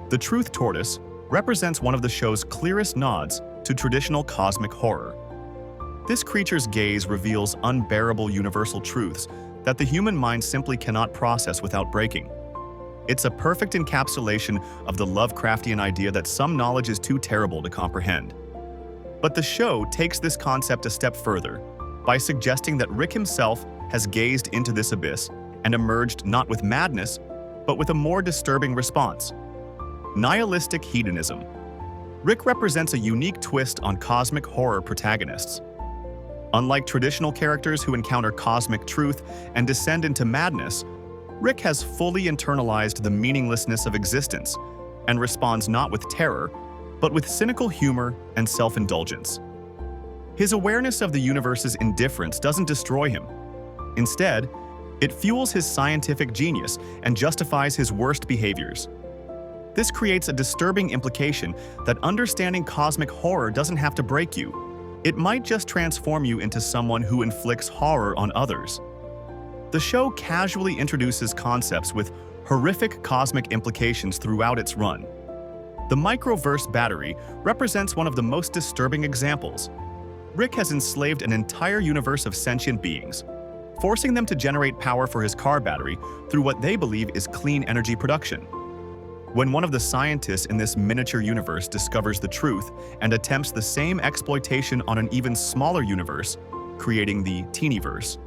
The Truth Tortoise represents one of the show's clearest nods to traditional cosmic horror. This creature's gaze reveals unbearable universal truths that the human mind simply cannot process without breaking. It's a perfect encapsulation of the Lovecraftian idea that some knowledge is too terrible to comprehend. But the show takes this concept a step further by suggesting that Rick himself has gazed into this abyss and emerged not with madness, but with a more disturbing response: nihilistic hedonism. Rick represents a unique twist on cosmic horror protagonists. Unlike traditional characters who encounter cosmic truth and descend into madness, Rick has fully internalized the meaninglessness of existence and responds not with terror, but with cynical humor and self-indulgence. His awareness of the universe's indifference doesn't destroy him. Instead, it fuels his scientific genius and justifies his worst behaviors. This creates a disturbing implication that understanding cosmic horror doesn't have to break you. It might just transform you into someone who inflicts horror on others. The show casually introduces concepts with horrific cosmic implications throughout its run. The microverse battery represents one of the most disturbing examples. Rick has enslaved an entire universe of sentient beings, forcing them to generate power for his car battery through what they believe is clean energy production. When one of the scientists in this miniature universe discovers the truth and attempts the same exploitation on an even smaller universe, creating the Teenyverse,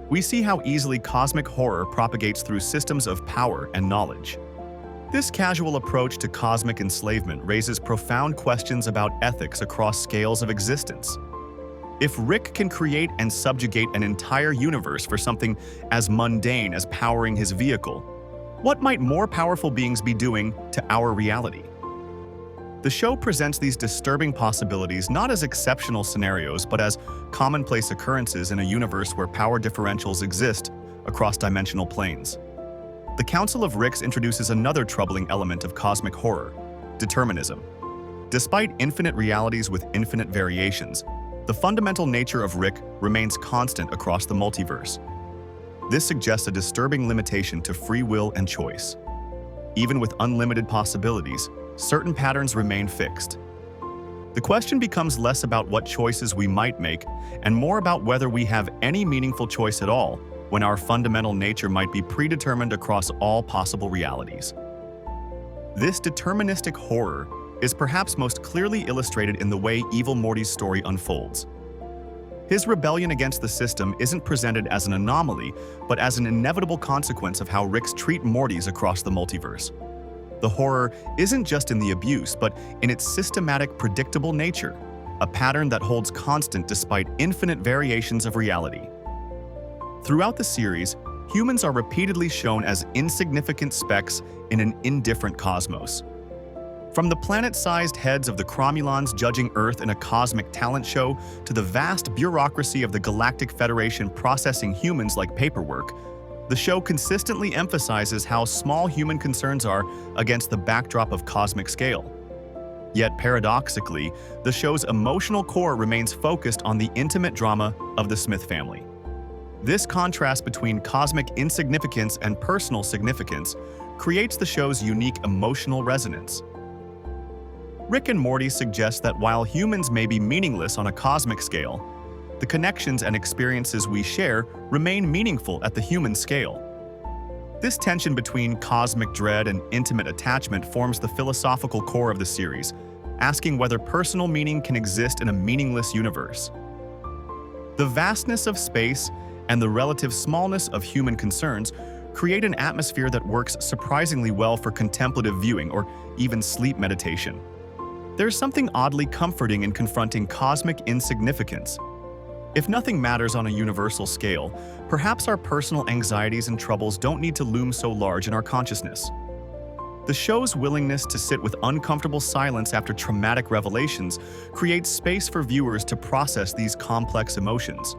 we see how easily cosmic horror propagates through systems of power and knowledge. This casual approach to cosmic enslavement raises profound questions about ethics across scales of existence. If Rick can create and subjugate an entire universe for something as mundane as powering his vehicle, what might more powerful beings be doing to our reality? The show presents these disturbing possibilities not as exceptional scenarios, but as commonplace occurrences in a universe where power differentials exist across dimensional planes. The Council of Ricks introduces another troubling element of cosmic horror: determinism. Despite infinite realities with infinite variations, the fundamental nature of Rick remains constant across the multiverse. This suggests a disturbing limitation to free will and choice. Even with unlimited possibilities, certain patterns remain fixed. The question becomes less about what choices we might make and more about whether we have any meaningful choice at all when our fundamental nature might be predetermined across all possible realities. This deterministic horror is perhaps most clearly illustrated in the way Evil Morty's story unfolds. His rebellion against the system isn't presented as an anomaly, but as an inevitable consequence of how Ricks treat Mortys across the multiverse. The horror isn't just in the abuse, but in its systematic, predictable nature, a pattern that holds constant despite infinite variations of reality. Throughout the series, humans are repeatedly shown as insignificant specks in an indifferent cosmos. From the planet-sized heads of the Cromulons judging Earth in a cosmic talent show to the vast bureaucracy of the Galactic Federation processing humans like paperwork, the show consistently emphasizes how small human concerns are against the backdrop of cosmic scale. Yet paradoxically, the show's emotional core remains focused on the intimate drama of the Smith family. This contrast between cosmic insignificance and personal significance creates the show's unique emotional resonance. Rick and Morty suggest that while humans may be meaningless on a cosmic scale, the connections and experiences we share remain meaningful at the human scale. This tension between cosmic dread and intimate attachment forms the philosophical core of the series, asking whether personal meaning can exist in a meaningless universe. The vastness of space and the relative smallness of human concerns create an atmosphere that works surprisingly well for contemplative viewing or even sleep meditation. There's something oddly comforting in confronting cosmic insignificance. If nothing matters on a universal scale, perhaps our personal anxieties and troubles don't need to loom so large in our consciousness. The show's willingness to sit with uncomfortable silence after traumatic revelations creates space for viewers to process these complex emotions.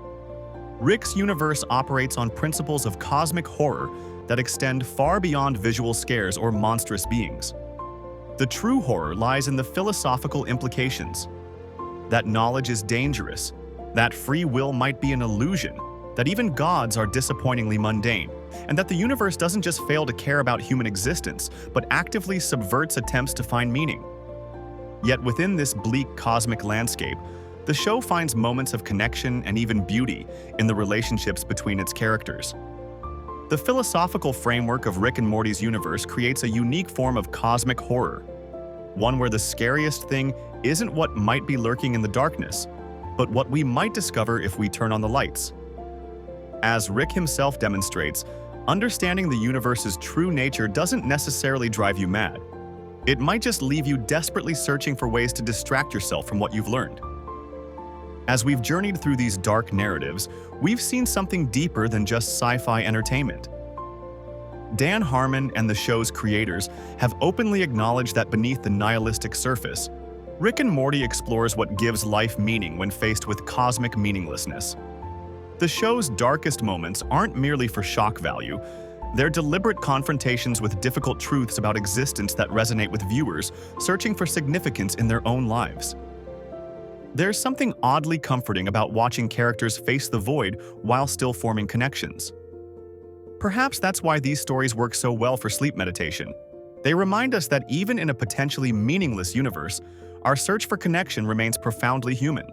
Rick's universe operates on principles of cosmic horror that extend far beyond visual scares or monstrous beings. The true horror lies in the philosophical implications. That knowledge is dangerous, that free will might be an illusion, that even gods are disappointingly mundane, and that the universe doesn't just fail to care about human existence, but actively subverts attempts to find meaning. Yet within this bleak cosmic landscape, the show finds moments of connection and even beauty in the relationships between its characters. The philosophical framework of Rick and Morty's universe creates a unique form of cosmic horror, one where the scariest thing isn't what might be lurking in the darkness, but what we might discover if we turn on the lights. As Rick himself demonstrates, understanding the universe's true nature doesn't necessarily drive you mad. It might just leave you desperately searching for ways to distract yourself from what you've learned. As we've journeyed through these dark narratives, we've seen something deeper than just sci-fi entertainment. Dan Harmon and the show's creators have openly acknowledged that beneath the nihilistic surface, Rick and Morty explores what gives life meaning when faced with cosmic meaninglessness. The show's darkest moments aren't merely for shock value, they're deliberate confrontations with difficult truths about existence that resonate with viewers searching for significance in their own lives. There's something oddly comforting about watching characters face the void while still forming connections. Perhaps that's why these stories work so well for sleep meditation. They remind us that even in a potentially meaningless universe, our search for connection remains profoundly human.